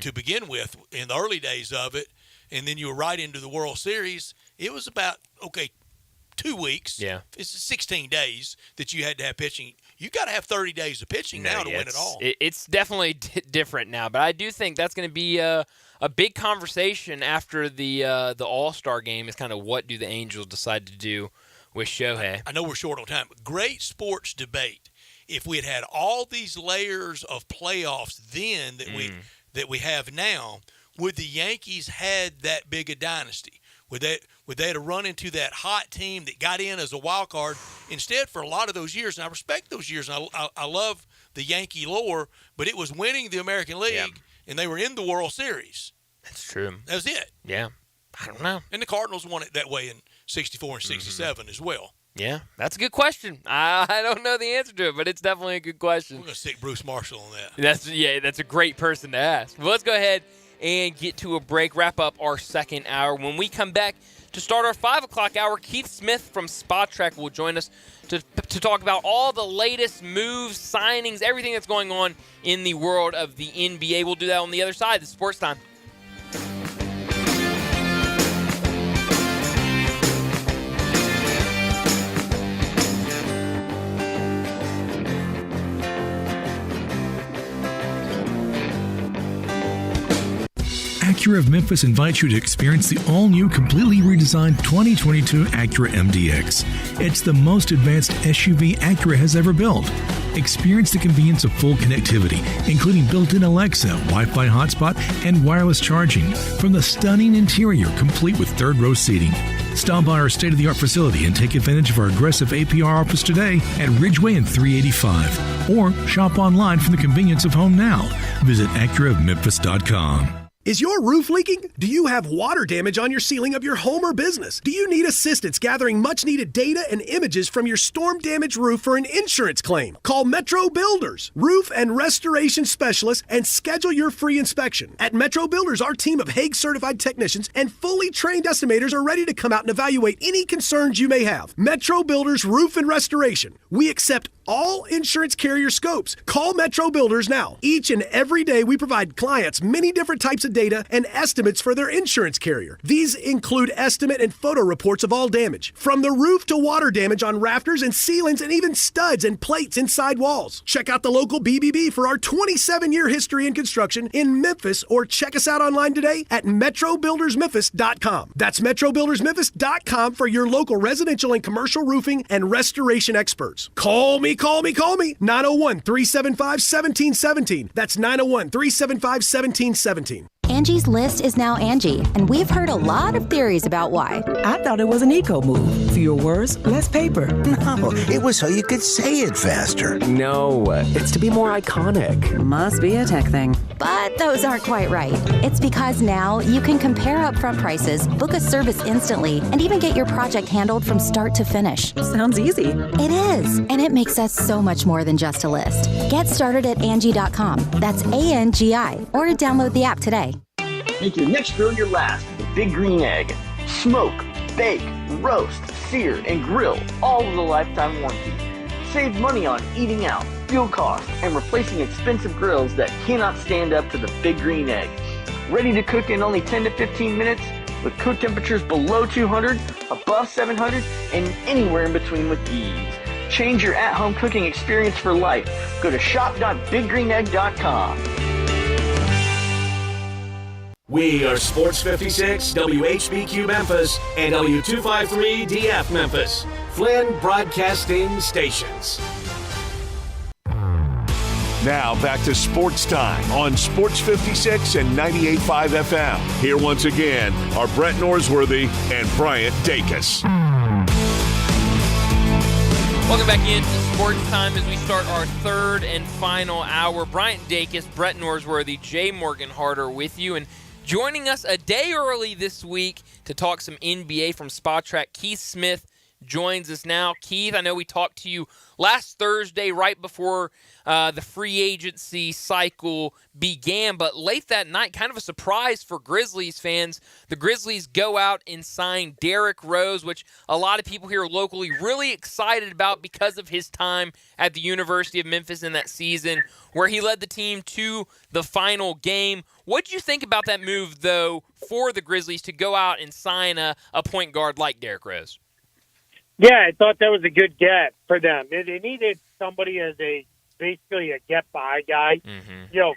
to begin with in the early days of it. And then you were right into the World Series. It was about, 2 weeks. Yeah. It's 16 days that you had to have pitching. You got to have 30 days of pitching now to win it all. It's definitely different now, but I do think that's going to be a big conversation after the All-Star game is kind of what do the Angels decide to do with Shohei. I know we're short on time, but great sports debate. If we had all these layers of playoffs then that we have now, would the Yankees had that big a dynasty? Would they have run into that hot team that got in as a wild card instead for a lot of those years? And I respect those years. And I love the Yankee lore, but it was winning the American League, and they were in the World Series. That's true. That was it. Yeah. I don't know. And the Cardinals won it that way in 64 and 67 as well. Yeah, that's a good question. I don't know the answer to it, but it's definitely a good question. We're going to stick Bruce Marshall on that. That's a great person to ask. Well, let's go ahead and get to a break, wrap up our second hour. When we come back to start our 5 o'clock hour, Keith Smith from Spot Track will join us to talk about all the latest moves, signings, everything that's going on in the world of the NBA. We'll do that on the other side. This is Sports Time. Acura of Memphis invites you to experience the all-new, completely redesigned 2022 Acura MDX. It's the most advanced SUV Acura has ever built. Experience the convenience of full connectivity, including built-in Alexa, Wi-Fi hotspot, and wireless charging, from the stunning interior complete with third-row seating. Stop by our state-of-the-art facility and take advantage of our aggressive APR offers today at Ridgeway and 385. Or shop online from the convenience of home now. Visit AcuraofMemphis.com. Is your roof leaking? Do you have water damage on your ceiling of your home or business? Do you need assistance gathering much-needed data and images from your storm-damaged roof for an insurance claim? Call Metro Builders, roof and restoration specialists, and schedule your free inspection. At Metro Builders, our team of Hague-certified technicians and fully trained estimators are ready to come out and evaluate any concerns you may have. Metro Builders Roof and Restoration. We accept all insurance carrier scopes. Call Metro Builders now. Each and every day, we provide clients many different types of data and estimates for their insurance carrier. These include estimate and photo reports of all damage, from the roof to water damage on rafters and ceilings and even studs and plates inside walls. Check out the local BBB for our 27-year history in construction in Memphis, or check us out online today at metrobuildersmemphis.com. That's metrobuildersmemphis.com for your local residential and commercial roofing and restoration experts. Call me. 901-375-1717. That's 901-375-1717. Angie's List is now Angie, and we've heard a lot of theories about why. I thought it was an eco move. Fewer words, less paper. No, it was so you could say it faster. No, it's to be more iconic. Must be a tech thing. But those aren't quite right. It's because now you can compare upfront prices, book a service instantly, and even get your project handled from start to finish. Sounds easy. It is, and it makes us so much more than just a list. Get started at Angie.com. That's ANGI, or download the app today. Make your next grill your last with the Big Green Egg. Smoke, bake, roast, sear, and grill, all with a lifetime warranty. Save money on eating out, fuel costs, and replacing expensive grills that cannot stand up to the Big Green Egg. Ready to cook in only 10 to 15 minutes with cook temperatures below 200, above 700, and anywhere in between with ease. Change your at-home cooking experience for life. Go to shop.biggreenegg.com. We are Sports 56, WHBQ Memphis, and W253DF Memphis, Flynn Broadcasting Stations. Now back to Sports Time on Sports 56 and 98.5 FM. Here once again are Brett Norsworthy and Bryant Dacus. Welcome back into Sports Time as we start our third and final hour. Bryant Dacus, Brett Norsworthy, Jay Morgan Harder with you, and joining us a day early this week to talk some NBA from Spot Track, Keith Smith joins us now. Keith, I know we talked to you last Thursday right before the free agency cycle began, but late that night, kind of a surprise for Grizzlies fans. The Grizzlies go out and sign Derrick Rose, which a lot of people here locally really excited about because of his time at the University of Memphis in that season where he led the team to the final game. What did you think about that move, though, for the Grizzlies to go out and sign a point guard like Derrick Rose? Yeah, I thought that was a good get for them. They needed somebody as basically a get-by guy,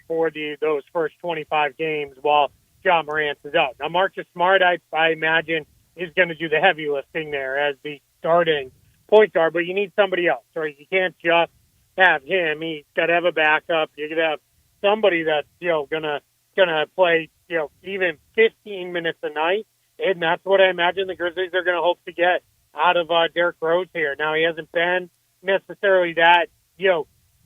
for those first 25 games while John Morant is out. Now, Marcus Smart, I imagine, is going to do the heavy lifting there as the starting point guard, but you need somebody else, right? You can't just have him. He's got to have a backup. You're going to have somebody that's, gonna play, even 15 minutes a night, and that's what I imagine the Grizzlies are going to hope to get out of Derrick Rose here. Now, he hasn't been necessarily that,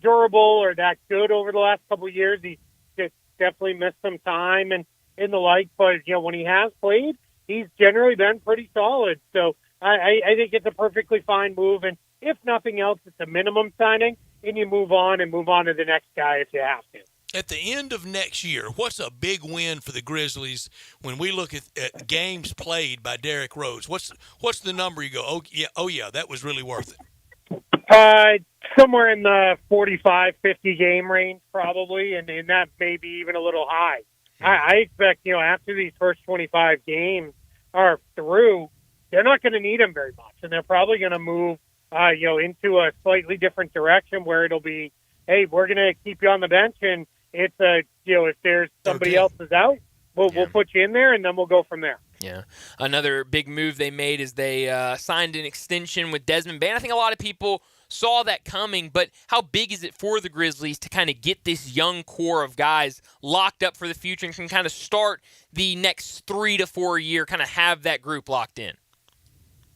durable or that good over the last couple of years. He just definitely missed some time and the like, but, when he has played, he's generally been pretty solid. So I think it's a perfectly fine move, and if nothing else, it's a minimum signing, and you move on to the next guy if you have to. At the end of next year, what's a big win for the Grizzlies when we look at games played by Derrick Rose? What's the number you go, oh yeah, that was really worth it? Somewhere in the 45, 50 game range probably, and that may be even a little high. I expect, after these first 25 games are through, they're not going to need him very much, and they're probably going to move, into a slightly different direction where it'll be, hey, we're going to keep you on the bench, and it's if there's somebody else is out, we'll put you in there, and then we'll go from there. Yeah. Another big move they made is they signed an extension with Desmond Bane. I think a lot of people saw that coming, but how big is it for the Grizzlies to kind of get this young core of guys locked up for the future and can kind of start the next 3 to 4 year, kind of have that group locked in?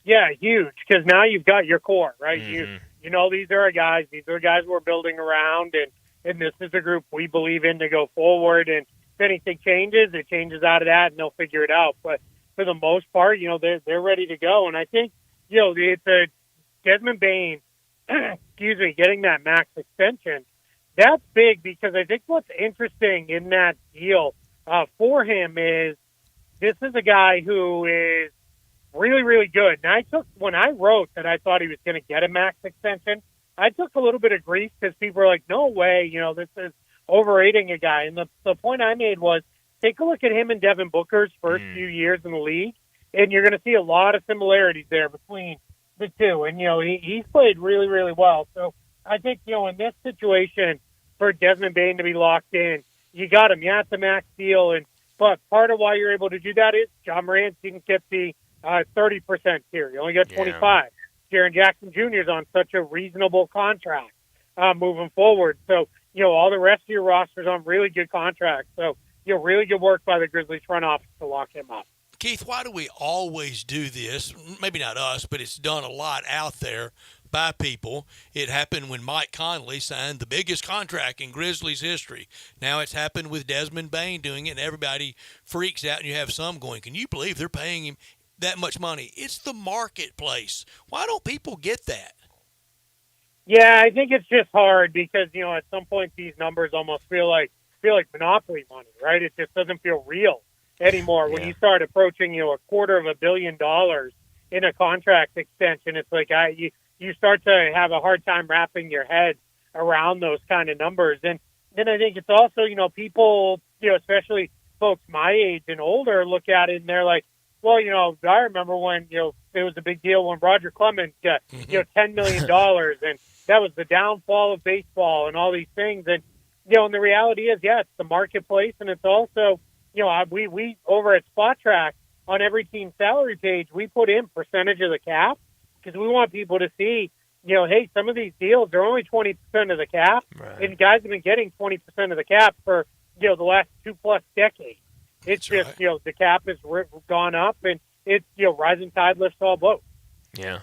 Yeah, huge, because now you've got your core, right? Mm-hmm. You know, these are guys we're building around, and this is a group we believe in to go forward, and if anything changes, it changes out of that, and they'll figure it out. But for the most part, they're ready to go, and I think, it's a Desmond Bane, getting that max extension, that's big because I think what's interesting in that deal for him is this is a guy who is really, really good. And when I wrote that I thought he was going to get a max extension, I took a little bit of grief because people were like, no way, this is overrating a guy. And the point I made was take a look at him and Devin Booker's first few years in the league, and you're going to see a lot of similarities there between the two. And, he's played really, really well. So I think, in this situation for Desmond Bane to be locked in, you got him. Yeah, it's a max deal. But part of why you're able to do that is John Morant didn't get the 30% tier. You only got 25. Jaren Jackson Jr. is on such a reasonable contract moving forward. So, all the rest of your roster's on really good contracts. So, really good work by the Grizzlies front office to lock him up. Keith, why do we always do this? Maybe not us, but it's done a lot out there by people. It happened when Mike Conley signed the biggest contract in Grizzlies history. Now it's happened with Desmond Bane doing it, and everybody freaks out, and you have some going, can you believe they're paying him that much money? It's the marketplace. Why don't people get that? Yeah, I think it's just hard because, at some point these numbers almost feel like monopoly money, right? It just doesn't feel real anymore. When you start approaching, $250 million in a contract extension, it's like you start to have a hard time wrapping your head around those kind of numbers. And then I think it's also, people, especially folks my age and older, look at it and they're like, well, I remember when, it was a big deal when Roger Clemens got, $10 million, and that was the downfall of baseball and all these things. And, and the reality is, it's the marketplace, and it's also, we over at Spot Track on every team salary page, we put in percentage of the cap because we want people to see, hey, some of these deals are only 20% of the cap, and guys have been getting 20% of the cap for, the last 2+ decades. It's just, the cap has gone up, and it's, rising tide lifts all boats. Yeah.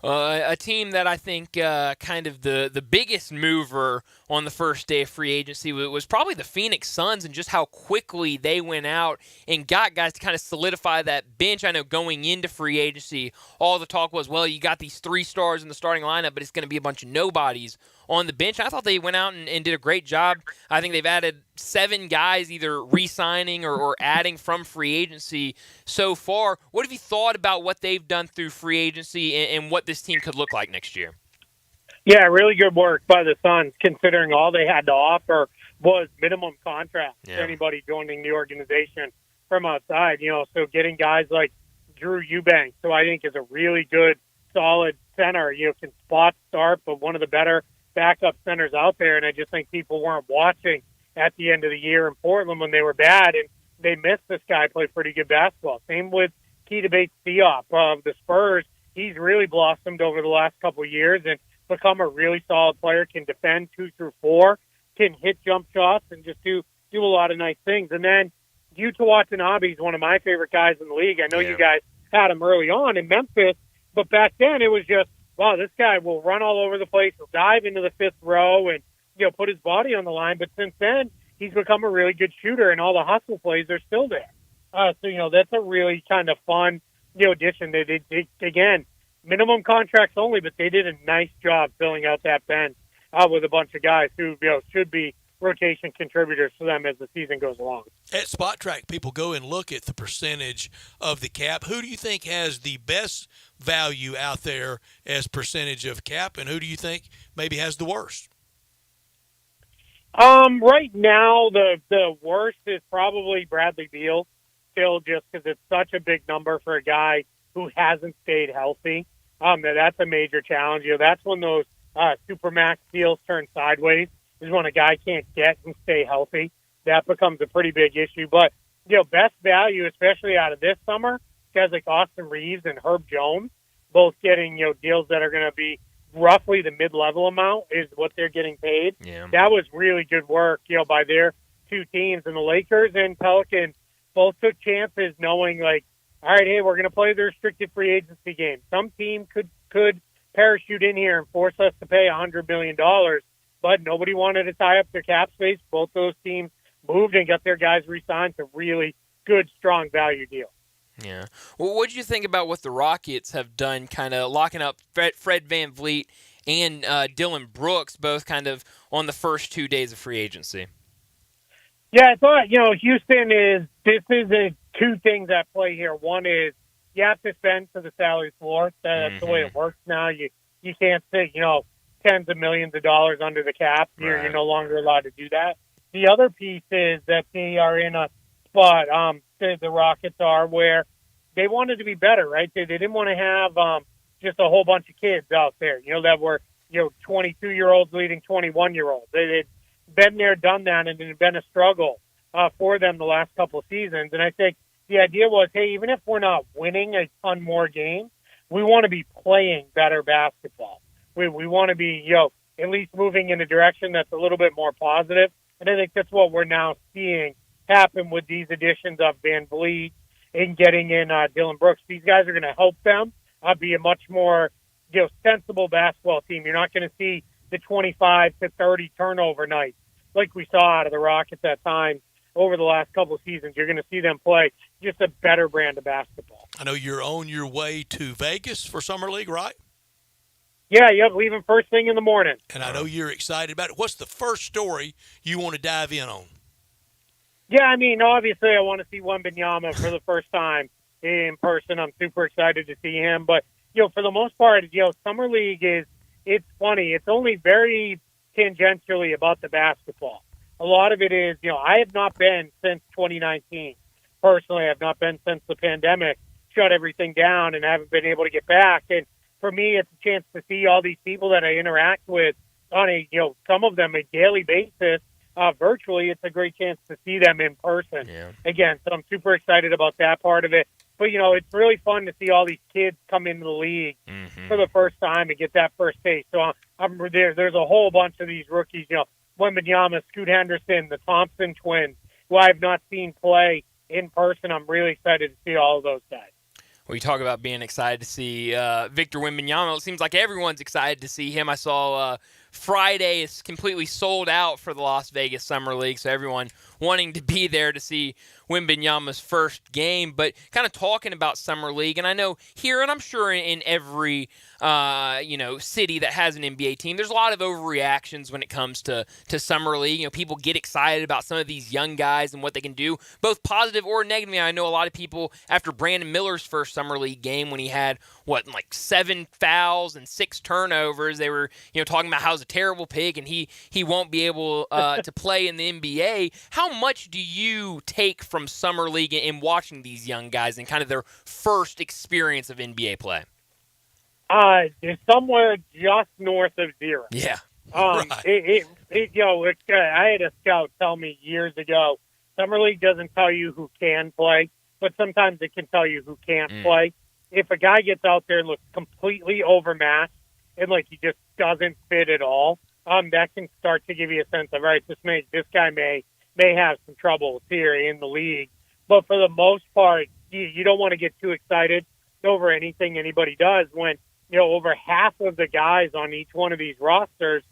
A team that I think kind of the biggest mover on the first day of free agency was probably the Phoenix Suns, and just how quickly they went out and got guys to kind of solidify that bench. I know going into free agency, all the talk was, well, you got these 3 stars in the starting lineup, but it's going to be a bunch of nobodies on the bench. I thought they went out and did a great job. I think they've added 7 guys either re-signing or adding from free agency so far. What have you thought about what they've done through free agency and what this team could look like next year? Yeah, really good work by the Suns, considering all they had to offer was minimum contract to anybody joining the organization from outside. So getting guys like Drew Eubanks, who I think is a really good, solid center, can spot start, but one of the better backup centers out there. And I just think people weren't watching at the end of the year in Portland when they were bad, and they missed this guy play pretty good basketball. Same with Keita Bates-Diop of the Spurs. He's really blossomed over the last couple of years and become a really solid player, can defend 2 through 4, can hit jump shots, and just do a lot of nice things. And then Yuta Watanabe is one of my favorite guys in the league. I know you guys had him early on in Memphis, but back then it was just, wow, this guy will run all over the place. He'll dive into the 5th row and put his body on the line. But since then, he's become a really good shooter, and all the hustle plays are still there. So that's a really kind of fun addition. They again, minimum contracts only, but they did a nice job filling out that bench with a bunch of guys who should be rotation contributors for them as the season goes along. At Spot Track, people go and look at the percentage of the cap. Who do you think has the best value out there as percentage of cap, and who do you think maybe has the worst? Right now, the worst is probably Bradley Beal, still, just because it's such a big number for a guy who hasn't stayed healthy. That's a major challenge. That's when those supermax deals turn sideways, is when a guy can't get and stay healthy. That becomes a pretty big issue. But, best value, especially out of this summer, guys like Austin Reeves and Herb Jones, both getting, deals that are going to be roughly the mid-level amount is what they're getting paid. Yeah. That was really good work, by their 2 teams. And the Lakers and Pelicans both took chances knowing, like, all right, hey, we're going to play the restricted free agency game. Some team could parachute in here and force us to pay $100 million, but nobody wanted to tie up their cap space. Both those teams moved and got their guys re-signed to really good, strong value deals. Yeah. Well, what did you think about what the Rockets have done, kind of locking up Fred VanVleet and Dylan Brooks, both kind of on the first 2 days of free agency? Yeah, I thought, Houston this is 2 things at play here. One is you have to spend to the salary floor. That's the way it works now. You can't sit, tens of millions of dollars under the cap. You're no longer allowed to do that. The other piece is that they are in a spot, the Rockets are, where they wanted to be better, right? They didn't want to have just a whole bunch of kids out there, that were, 22-year-olds leading 21-year-olds. They'd been there, done that, and it had been a struggle for them the last couple of seasons. And I think the idea was, hey, even if we're not winning a ton more games, we want to be playing better basketball. We want to be, at least moving in a direction that's a little bit more positive. And I think that's what we're now seeing happen with these additions of VanVleet and getting in Dylan Brooks. These guys are going to help them be a much more, sensible basketball team. You're not going to see the 25 to 30 turnover nights like we saw out of the Rockets at times over the last couple of seasons. You're going to see them play just a better brand of basketball. I know you're on your way to Vegas for Summer League, right? Yeah, leaving first thing in the morning. And I know you're excited about it. What's the first story you want to dive in on? Yeah, I mean, obviously I want to see Wembanyama for the first time in person. I'm super excited to see him. But, for the most part, Summer League it's funny. It's only very tangentially about the basketball. A lot of it is, I have not been since 2019. Personally, I've not been since the pandemic shut everything down and haven't been able to get back. And for me, it's a chance to see all these people that I interact with on a, some of them a daily basis. Virtually, it's a great chance to see them in person. Yeah. Again, so I'm super excited about that part of it. But, it's really fun to see all these kids come into the league for the first time and get that first taste. So I'm there. There's a whole bunch of these rookies, Wembanyama, Scoot Henderson, the Thompson twins, who I have not seen play in person. I'm really excited to see all of those guys. We talk about being excited to see Victor Wembanyama. It seems like everyone's excited to see him. I saw Friday is completely sold out for the Las Vegas Summer League, so everyone wanting to be there to see Wembanyama's first game. But kind of talking about Summer League, and I know here, and I'm sure in every city that has an NBA team, there's a lot of overreactions when it comes to Summer League. You know, people get excited about some of these young guys and what they can do, both positive or negative. I know a lot of people, after Brandon Miller's first Summer League game, when he had, 7 fouls and 6 turnovers, they were, talking about how he's a terrible pick and he won't be able to play in the NBA. How much do you take from Summer League in watching these young guys and kind of their first experience of NBA play? It's somewhere just north of 0. Yeah. Right. I had a scout tell me years ago, Summer League doesn't tell you who can play, but sometimes it can tell you who can't play. If a guy gets out there and looks completely overmatched and he just doesn't fit at all, that can start to give you a sense of, all right, this guy may have some troubles here in the league. But for the most part, you don't want to get too excited over anything anybody does when, over half of the guys on each one of these rosters,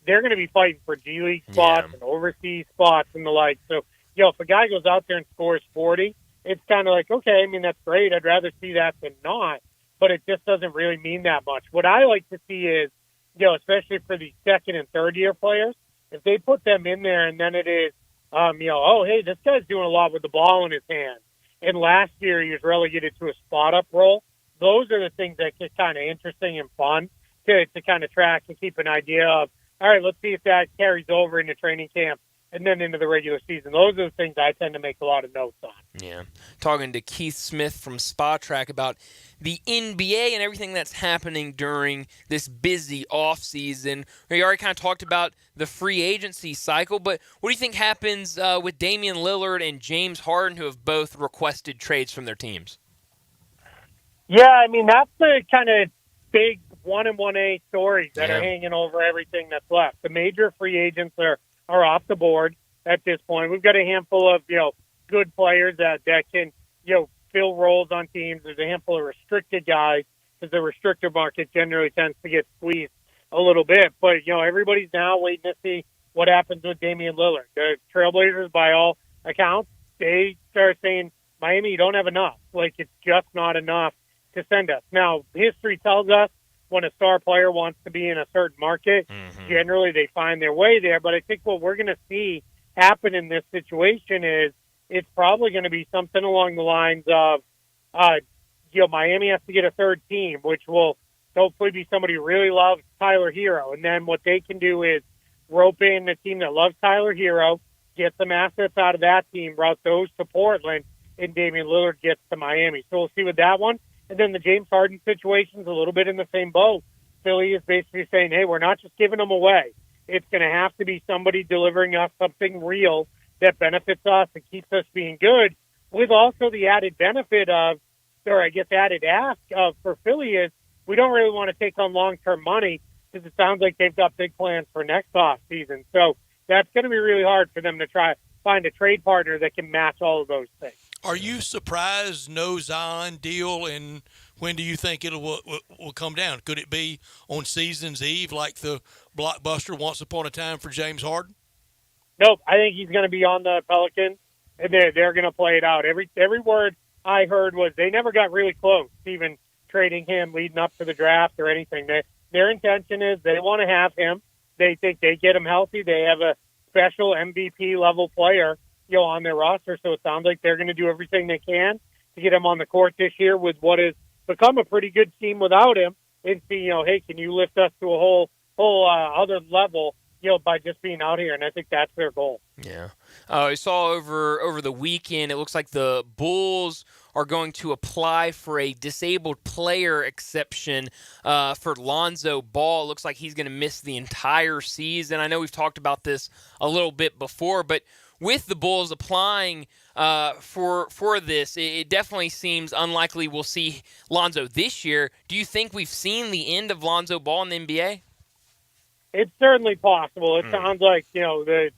they're going to be fighting for G League spots and overseas spots and the like. So, if a guy goes out there and scores 40, it's kind of like, okay, that's great. I'd rather see that than not, but it just doesn't really mean that much. What I like to see is, especially for the second and third year players, if they put them in there and then it is, oh, hey, this guy's doing a lot with the ball in his hand. And last year he was relegated to a spot-up role. Those are the things that get kind of interesting and fun to kind of track and keep an idea of, all right, let's see if that carries over into training camp and then into the regular season. Those are the things I tend to make a lot of notes on. Yeah. Talking to Keith Smith from Spa Track about the NBA and everything that's happening during this busy offseason. We already kind of talked about the free agency cycle, but what do you think happens with Damian Lillard and James Harden, who have both requested trades from their teams? Yeah, that's the kind of big 1 and 1A stories that are hanging over everything that's left. The major free agents are off the board at this point. We've got a handful of, good players that can, fill roles on teams. There's a handful of restricted guys because the restrictor market generally tends to get squeezed a little bit. But, everybody's now waiting to see what happens with Damian Lillard. The Trailblazers, by all accounts, they start saying, Miami, you don't have enough. It's just not enough to send us. Now, history tells us when a star player wants to be in a certain market, generally they find their way there. But I think what we're going to see happen in this situation is it's probably going to be something along the lines of, Miami has to get a third team, which will hopefully be somebody who really loves Tyler Hero. And then what they can do is rope in a team that loves Tyler Hero, get some assets out of that team, route those to Portland, and Damian Lillard gets to Miami. So we'll see with that one. And then the James Harden situation is a little bit in the same boat. Philly is basically saying, hey, we're not just giving them away. It's going to have to be somebody delivering us something real that benefits us and keeps us being good, with also the added benefit of, or I guess added ask of for Philly is we don't really want to take on long-term money because it sounds like they've got big plans for next offseason. So that's going to be really hard for them to try find a trade partner that can match all of those things. Are you surprised no Zion deal, and when do you think it will come down? Could it be on season's eve like the blockbuster Once Upon a Time for James Harden? Nope. I think he's going to be on the Pelicans, and they're going to play it out. Every word I heard was they never got really close, even trading him leading up to the draft or anything. Their intention is they want to have him. They think they get him healthy. They have a special MVP-level player on their roster, so it sounds like they're going to do everything they can to get him on the court this year with what has become a pretty good team without him, and see, hey, can you lift us to a whole other level, by just being out here, and I think that's their goal. Yeah. I saw over the weekend, it looks like the Bulls are going to apply for a disabled player exception for Lonzo Ball. It looks like he's going to miss the entire season. I know we've talked about this a little bit before, but with the Bulls applying for this, it definitely seems unlikely we'll see Lonzo this year. Do you think we've seen the end of Lonzo Ball in the NBA? It's certainly possible. It sounds like,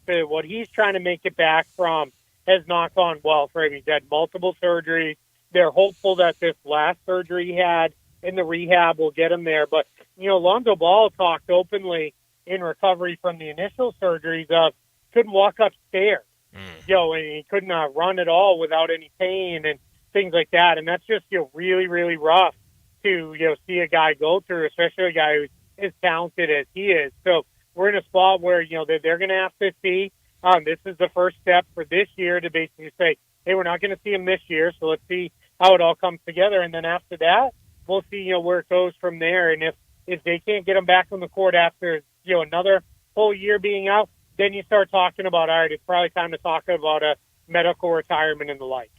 what he's trying to make it back from has not gone well for him. He's had multiple surgeries. they're hopeful that this last surgery he had in the rehab will get him there. But, Lonzo Ball talked openly in recovery from the initial surgeries of couldn't walk upstairs, and he couldn't run at all without any pain and things like that. And that's just, really, really rough to, see a guy go through, especially a guy who's as talented as he is. So we're in a spot where, they're going to have to see. This is the first step for this year to basically say, hey, we're not going to see him this year, so let's see how it all comes together. And then after that, we'll see, where it goes from there. And if they can't get him back on the court after, another whole year being out, then you start talking about, all right, it's probably time to talk about a medical retirement and the like.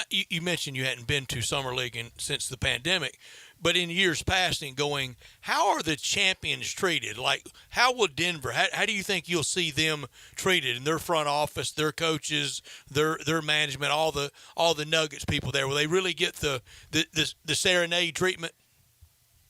You mentioned you hadn't been to Summer League since the pandemic, but in years past and going, how are the champions treated? Like, how will Denver, how do you think you'll see them treated in their front office, their coaches, their management, all the Nuggets people there? Will they really get the serenade treatment?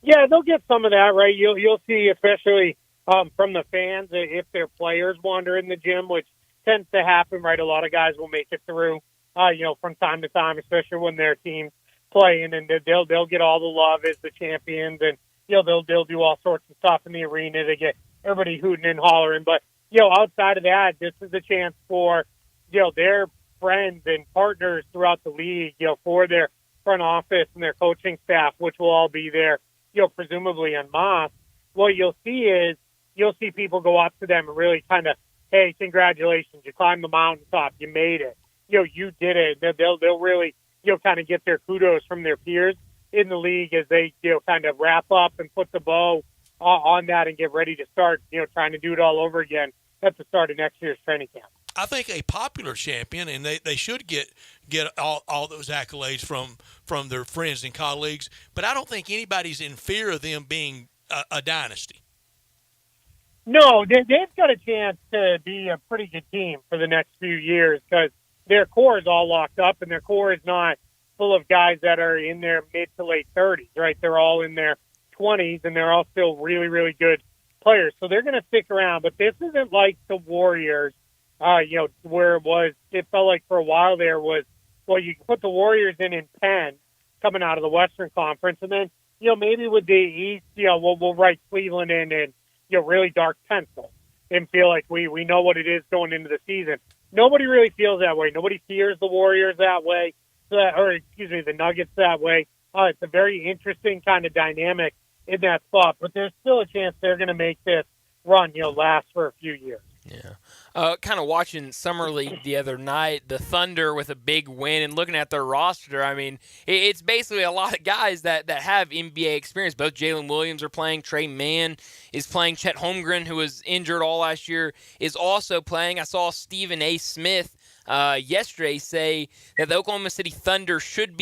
Yeah, they'll get some of that, right? You'll see, especially from the fans, if their players wander in the gym, which tends to happen, right? A lot of guys will make it through, from time to time, especially when their team's playing, and they'll get all the love as the champions, and they'll do all sorts of stuff in the arena to get everybody hooting and hollering. But outside of that, this is a chance for their friends and partners throughout the league, for their front office and their coaching staff, which will all be there, presumably en masse. What you'll see people go up to them and really kind of, hey, congratulations, you climbed the mountaintop, you made it, you did it. They'll really kind of get their kudos from their peers in the league as they, kind of wrap up and put the bow on that and get ready to start, trying to do it all over again at the start of next year's training camp. I think a popular champion, and they should get all those accolades from their friends and colleagues, but I don't think anybody's in fear of them being a dynasty. No, they've got a chance to be a pretty good team for the next few years because their core is all locked up, and their core is not full of guys that are in their mid to late 30s, right? They're all in their 20s, and they're all still really, really good players. So they're going to stick around. But this isn't like the Warriors, where it felt like for a while there was, well, you put the Warriors in Penn coming out of the Western Conference, and then, maybe with the East, we'll write Cleveland in and, really dark pencil and feel like we know what it is going into the season. Nobody really feels that way. Nobody fears the Warriors that way, the Nuggets that way. It's a very interesting kind of dynamic in that spot, but there's still a chance they're going to make this run, last for a few years. Yeah. Kind of watching Summer League the other night, the Thunder with a big win and looking at their roster, I mean, it's basically a lot of guys that have NBA experience. Both Jalen Williams are playing. Trey Mann is playing. Chet Holmgren, who was injured all last year, is also playing. I saw Stephen A. Smith yesterday say that the Oklahoma City Thunder should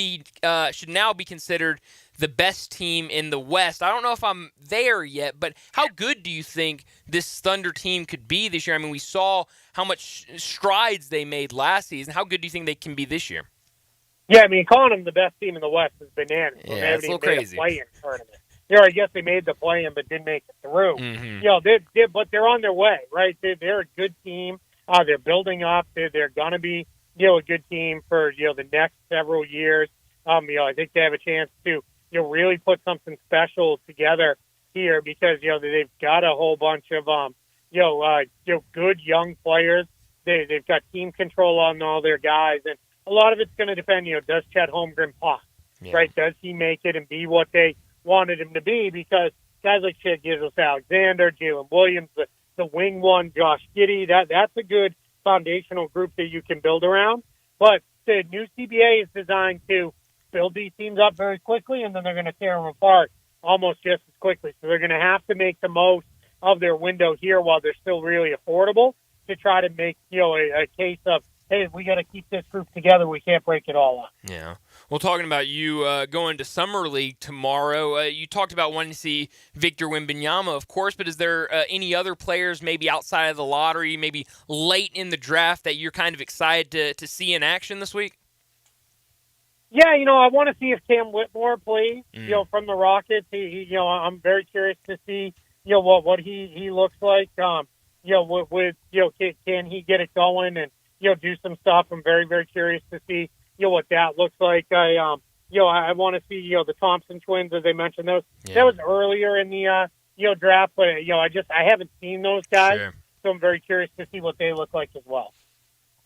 now be considered the best team in the West. I don't know if I'm there yet, but how good do you think this Thunder team could be this year? I mean, we saw how much strides they made last season. How good do you think they can be this year? Yeah, I mean, calling them the best team in the West is bananas. Yeah, they haven't it's a even little crazy. Made a play-in tournament. I guess they made the play-in but didn't make it through. Mm-hmm. But they're on their way, right? They're a good team. They're building up. They're going to be, a good team for, the next several years. I think they have a chance to, really put something special together here because, they've got a whole bunch of, good young players. They've got team control on all their guys. And a lot of it's going to depend, does Chet Holmgren pop, right? Does he make it and be what they wanted him to be? Because guys like Shea Gilgeous-Alexander, Jalen Williams, the wing one, Josh Giddey, that's a good foundational group that you can build around. But the new CBA is designed to build these teams up very quickly, and then they're going to tear them apart almost just as quickly. So they're going to have to make the most of their window here while they're still really affordable to try to make, a case of, hey, we got to keep this group together. We can't break it all up. Yeah. Well, talking about you going to Summer League tomorrow, you talked about wanting to see Victor Wembanyama, of course, but is there any other players maybe outside of the lottery, maybe late in the draft that you're kind of excited to see in action this week? Yeah, I want to see if Cam Whitmore plays, from the Rockets. He I'm very curious to see, what he looks like. Can he get it going and, do some stuff? I'm very, very curious to see, what that looks like. I want to see, the Thompson twins, as I mentioned those. Yeah. That was earlier in the, draft, but, I haven't seen those guys. Sure. So I'm very curious to see what they look like as well.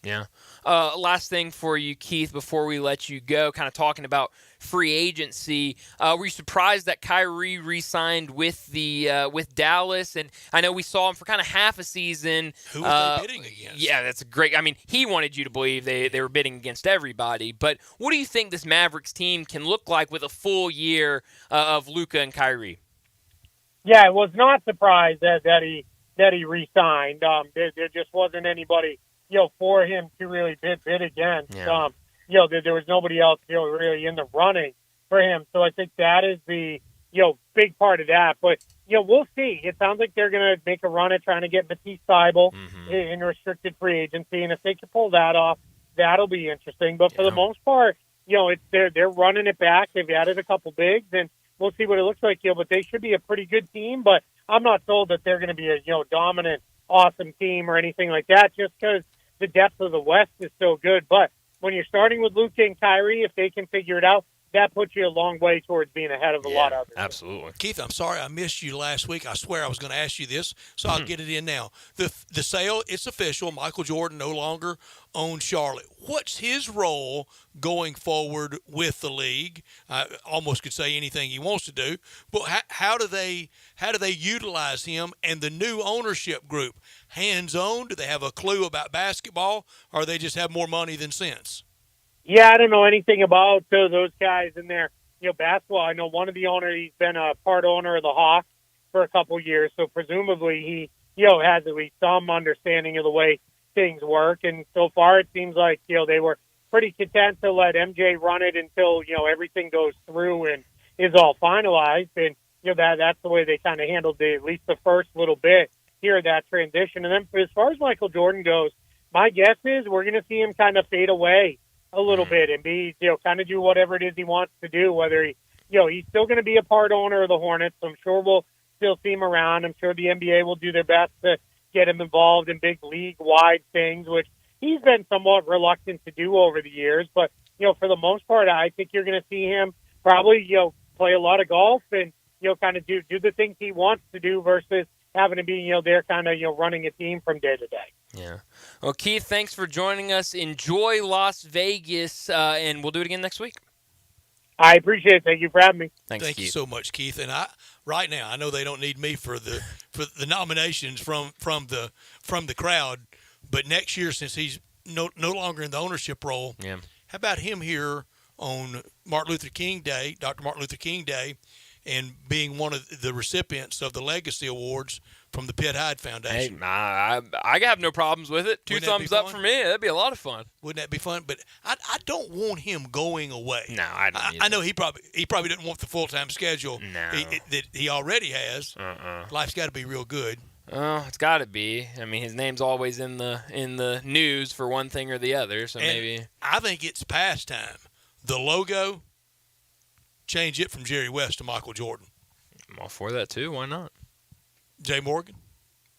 Yeah. Last thing for you, Keith, before we let you go, kind of talking about free agency. Were you surprised that Kyrie re-signed with with Dallas? And I know we saw him for kind of half a season. Who was they bidding against? Yeah, that's great. I mean, he wanted you to believe they were bidding against everybody. But what do you think this Mavericks team can look like with a full year of Luka and Kyrie? Yeah, I was not surprised that he re-signed. There just wasn't anybody for him to really bid against. Yeah. There was nobody else, really in the running for him. So I think that is the, big part of that. But, we'll see. It sounds like they're going to make a run at trying to get Matisse Thybulle in restricted free agency. And if they can pull that off, that'll be interesting. But for the most part, they're running it back. They've added a couple bigs, and we'll see what it looks like. But they should be a pretty good team. But I'm not told that they're going to be a, dominant, awesome team or anything like that, just because the depth of the West is so good. But when you're starting with Luka and Kyrie, if they can figure it out, that puts you a long way towards being ahead of a lot of others. Absolutely. Keith, I'm sorry I missed you last week. I swear I was going to ask you this, so I'll get it in now. The sale, it's official. Michael Jordan no longer owns Charlotte. What's his role going forward with the league? I almost could say anything he wants to do, but how do they utilize him and the new ownership group? Hands-on? Do they have a clue about basketball, or they just have more money than sense? Yeah, I don't know anything about those guys in there. Basketball, I know one of the owners, he's been a part owner of the Hawks for a couple years, so presumably he, has at least some understanding of the way things work. And so far it seems like, they were pretty content to let MJ run it until, everything goes through and is all finalized. And, that's the way they kind of handled at least the first little bit here of that transition. And then as far as Michael Jordan goes, my guess is we're going to see him kind of fade away a little bit and be, kind of do whatever it is he wants to do, whether he's still going to be a part owner of the Hornets. So I'm sure we'll still see him around. I'm sure the NBA will do their best to get him involved in big league-wide things, which he's been somewhat reluctant to do over the years. But, for the most part, I think you're going to see him probably, play a lot of golf and, kind of do the things he wants to do versus having to be, there kind of, running a team from day to day. Yeah. Well, Keith, thanks for joining us. Enjoy Las Vegas, and we'll do it again next week. I appreciate it. Thank you for having me. Thanks, Thank Keith. you so much, Keith. And right now, I know they don't need me for the nominations from the crowd, but next year, since he's no longer in the ownership role, how about him here on Martin Luther King Day, Dr. Martin Luther King Day, and being one of the recipients of the Legacy Awards from the Pitt Hyde Foundation. Hey, I have no problems with it. Two thumbs up for me. That'd be a lot of fun. Wouldn't that be fun? But I don't want him going away. No, I don't either. I know he probably doesn't want the full-time schedule that he already has. Life's got to be real good. Oh, it's got to be. I mean, his name's always in the news for one thing or the other, so maybe. I think it's past time. The logo, change it from Jerry West to Michael Jordan. I'm all for that, too. Why not? Jay Morgan,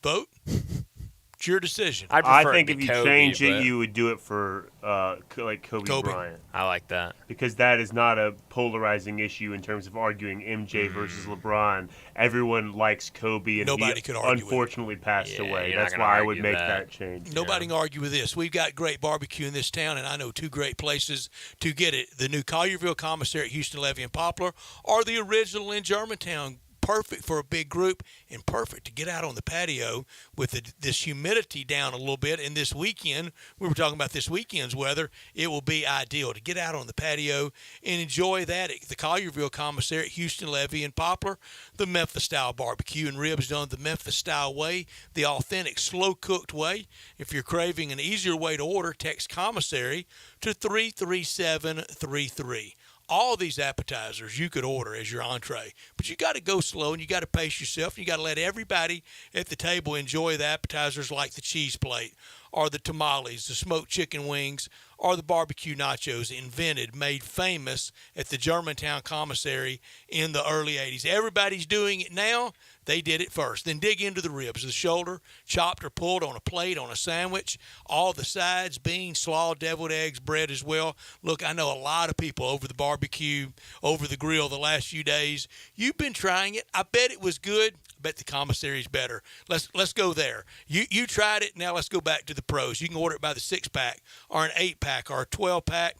vote. It's your decision. I think if you change it, you would do it for like Kobe Bryant. I like that. Because that is not a polarizing issue in terms of arguing MJ versus LeBron. Everyone likes Kobe, and Nobody could argue unfortunately passed away. You're not That's gonna why I would argue make that. change. Nobody can argue with this. We've got great barbecue in this town, and I know two great places to get it. The new Collierville Commissary at Houston, Levy, and Poplar, or the original in Germantown. Perfect for a big group and perfect to get out on the patio with this humidity down a little bit. And this weekend, we were talking about this weekend's weather, it will be ideal to get out on the patio and enjoy that at the Collierville Commissary at Houston, Levy, and Poplar. The Memphis-style barbecue and ribs done the Memphis-style way, the authentic slow-cooked way. If you're craving an easier way to order, text commissary to 33733. All these appetizers you could order as your entree, but you got to go slow and you got to pace yourself. And you got to let everybody at the table enjoy the appetizers like the cheese plate or the tamales, the smoked chicken wings, or the barbecue nachos invented, made famous at the Germantown Commissary in the early 80s. Everybody's doing it now. They did it first. Then dig into the ribs, the shoulder, chopped or pulled on a plate, on a sandwich, all the sides, beans, slaw, deviled eggs, bread as well. Look, I know a lot of people over the barbecue, over the grill the last few days. You've been trying it. I bet it was good. I bet the commissary's better. Let's go there. You tried it. Now let's go back to the pros. You can order it by the 6-pack or an 8-pack or a 12-pack,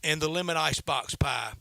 and the lemon icebox pie.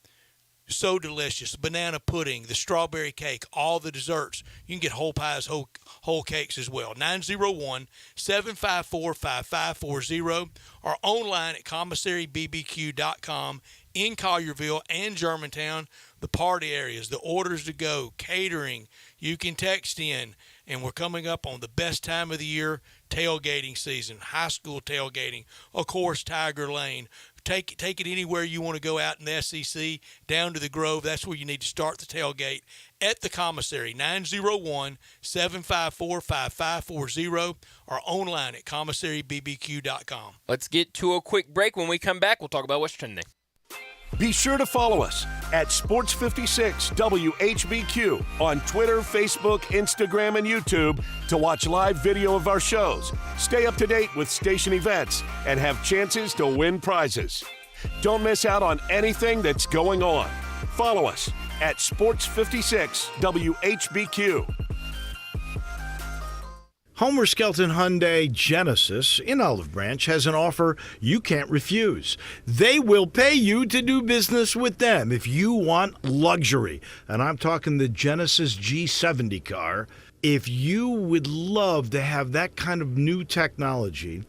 So delicious. Banana pudding, the strawberry cake, all the desserts. You can get whole pies, whole cakes as well. 901-754-5540 or online at commissarybbq.com in Collierville and Germantown. The party areas, the orders to go, catering. You can text in, and we're coming up on the best time of the year, tailgating season, high school tailgating, of course, Tiger Lane. Take it anywhere you want to go out in the SEC, down to the Grove. That's where you need to start the tailgate at the commissary, 901-754-5540 or online at commissarybbq.com. Let's get to a quick break. When we come back, we'll talk about what's trending. Be sure to follow us at Sports56 WHBQ on Twitter, Facebook, Instagram, and YouTube to watch live video of our shows, stay up to date with station events, and have chances to win prizes. Don't miss out on anything that's going on. Follow us at Sports56 WHBQ. Homer Skelton Hyundai Genesis in Olive Branch has an offer you can't refuse. They will pay you to do business with them if you want luxury. And I'm talking the Genesis G70 car. If you would love to have that kind of new technology,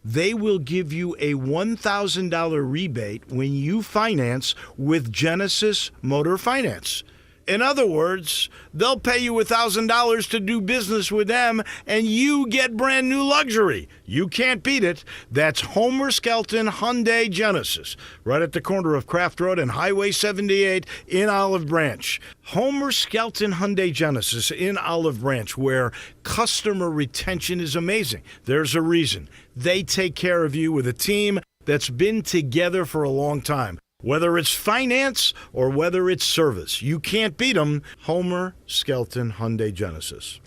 they will give you a $1,000 rebate when you finance with Genesis Motor Finance. In other words, they'll pay you $1,000 to do business with them, and you get brand new luxury. You can't beat it. That's Homer Skelton Hyundai Genesis, right at the corner of Craft Road and Highway 78 in Olive Branch. Homer Skelton Hyundai Genesis in Olive Branch, where customer retention is amazing. There's a reason. They take care of you with a team that's been together for a long time. Whether it's finance or whether it's service, you can't beat them. Homer Skelton Hyundai Genesis.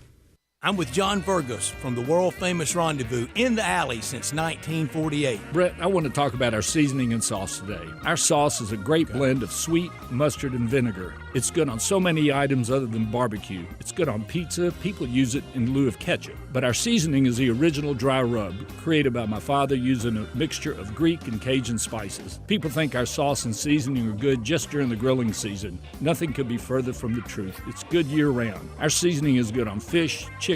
I'm with John Burgos from the world-famous Rendezvous in the Alley since 1948. Brett, I want to talk about our seasoning and sauce today. Our sauce is a great blend of sweet, mustard, and vinegar. It's good on so many items other than barbecue. It's good on pizza. People use it in lieu of ketchup. But our seasoning is the original dry rub, created by my father using a mixture of Greek and Cajun spices. People think our sauce and seasoning are good just during the grilling season. Nothing could be further from the truth. It's good year-round. Our seasoning is good on fish, chicken,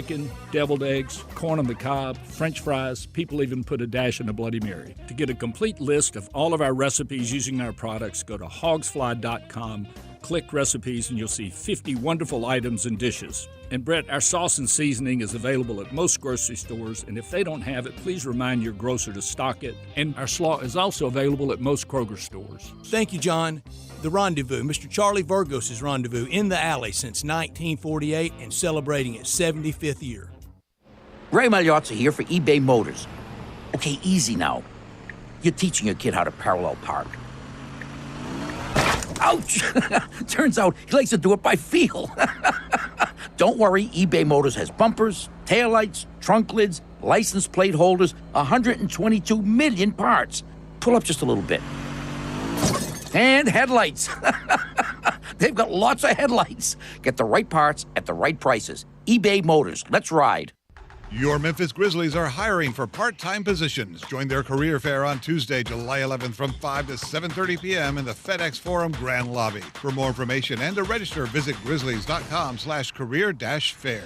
deviled eggs, corn on the cob, French fries. People even put a dash in a Bloody Mary. To get a complete list of all of our recipes using our products, go to hogsfly.com, click recipes, and you'll see 50 wonderful items and dishes. And Brett, our sauce and seasoning is available at most grocery stores, and if they don't have it, please remind your grocer to stock it. And our slaw is also available at most Kroger stores. Thank you, John. The Rendezvous, Mr. Charlie Burgos' Rendezvous in the Alley since 1948 and celebrating its 75th year. Ray Magliozzi here for eBay Motors. Okay, easy now. You're teaching your kid how to parallel park. Ouch! Turns out he likes to do it by feel. Don't worry, eBay Motors has bumpers, taillights, trunk lids, license plate holders, 122 million parts. Pull up just a little bit. And headlights. They've got lots of headlights. Get the right parts at the right prices. eBay Motors. Let's ride. Your Memphis Grizzlies are hiring for part-time positions. Join their career fair on Tuesday, July 11th from 5 to 7:30 p.m. in the FedEx Forum Grand Lobby. For more information and to register, visit grizzlies.com/career-fair.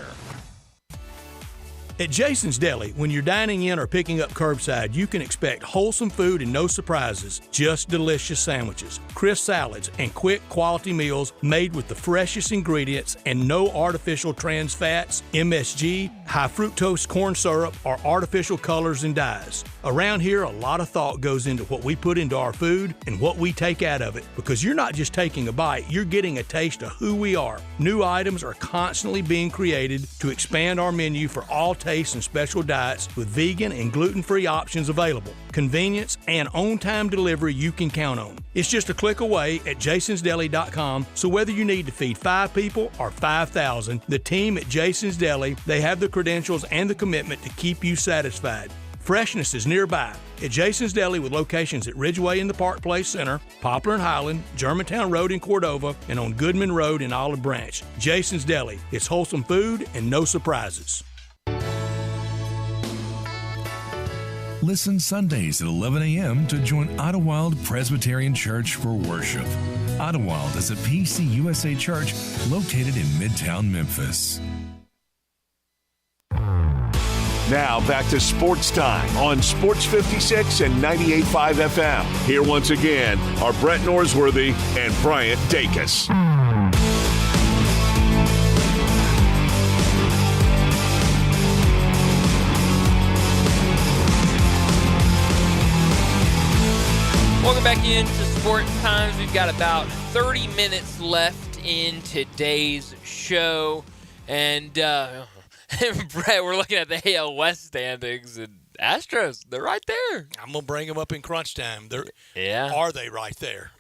At Jason's Deli, when you're dining in or picking up curbside, you can expect wholesome food and no surprises, just delicious sandwiches, crisp salads, and quick quality meals made with the freshest ingredients and no artificial trans fats, MSG, high fructose corn syrup, or artificial colors and dyes. Around here, a lot of thought goes into what we put into our food and what we take out of it, because you're not just taking a bite, you're getting a taste of who we are. New items are constantly being created to expand our menu for all tastes and special diets with vegan and gluten-free options available. Convenience and on-time delivery you can count on. It's just a click away at jasonsdeli.com, so whether you need to feed 5 people or 5,000, the team at Jason's Deli, they have the credentials and the commitment to keep you satisfied. Freshness is nearby at Jason's Deli with locations at Ridgeway in the Park Place Center, Poplar and Highland, Germantown Road in Cordova, and on Goodman Road in Olive Branch. Jason's Deli. It's wholesome food and no surprises. Listen Sundays at 11 a.m. to join Idlewild Presbyterian Church for worship. Idlewild is a PCUSA church located in Midtown Memphis. Now back to Sports Time on Sports 56 and 98.5 FM. Here once again are Brett Norsworthy and Bryant Dacus. Welcome back into Sports Times. We've got about 30 minutes left in today's show. And Brett, we're looking at the AL West standings, and Astros, they're right there. I'm going to bring them up in crunch time. Are they right there?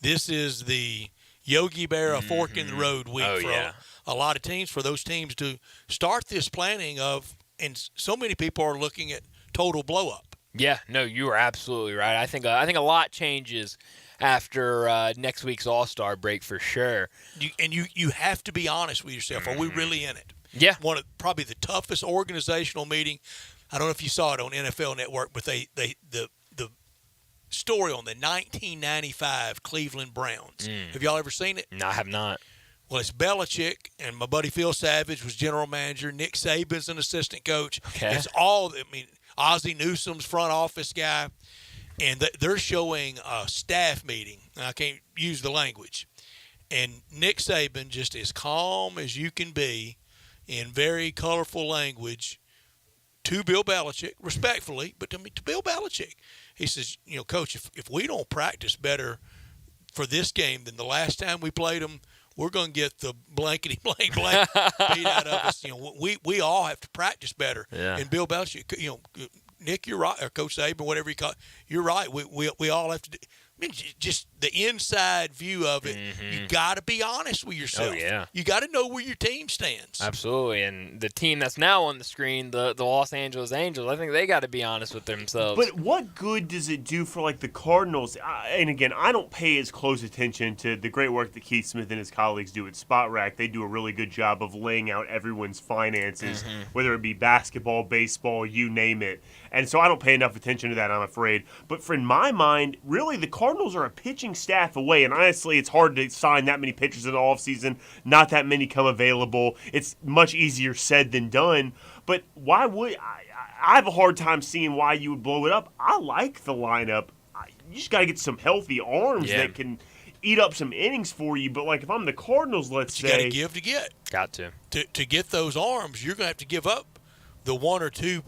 This is the Yogi Berra fork in the road week for a lot of teams, for those teams to start this planning of, and so many people are looking at total blow-up. Yeah, no, you are absolutely right. I think a lot changes after next week's All-Star break for sure. You have to be honest with yourself. Are we really in it? Yeah. One of probably the toughest organizational meeting. I don't know if you saw it on NFL Network, but the story on the 1995 Cleveland Browns. Have y'all ever seen it? No, I have not. Well, it's Belichick, and my buddy Phil Savage was general manager. Nick Saban's an assistant coach. Okay. It's all, Ozzie Newsome's front office guy, and they're showing a staff meeting. I can't use the language. And Nick Saban, just as calm as you can be, in very colorful language, to Bill Belichick, respectfully, but to Bill Belichick. He says, Coach, if we don't practice better for this game than the last time we played them, we're going to get the blankety-blank beat out of us. We all have to practice better. Yeah. And Bill Belichick, Nick, you're right, or Coach Saban, whatever you call it, you're right. We all have to do. Just the inside view of it, you got to be honest with yourself. Oh, yeah. You got to know where your team stands. Absolutely. And the team that's now on the screen, the Los Angeles Angels, I think they got to be honest with themselves. But what good does it do for, the Cardinals? And, again, I don't pay as close attention to the great work that Keith Smith and his colleagues do at Spot Rack. They do a really good job of laying out everyone's finances, whether it be basketball, baseball, you name it. And so I don't pay enough attention to that, I'm afraid. But in my mind, really, the Cardinals are a pitching staff away. And honestly, it's hard to sign that many pitchers in the offseason. Not that many come available. It's much easier said than done. But why would I have a hard time seeing why you would blow it up. I like the lineup. You just got to get some healthy arms that can eat up some innings for you. But, if I'm the Cardinals, let's say. You got to give to get. Got to. To get those arms, you're going to have to give up the one or two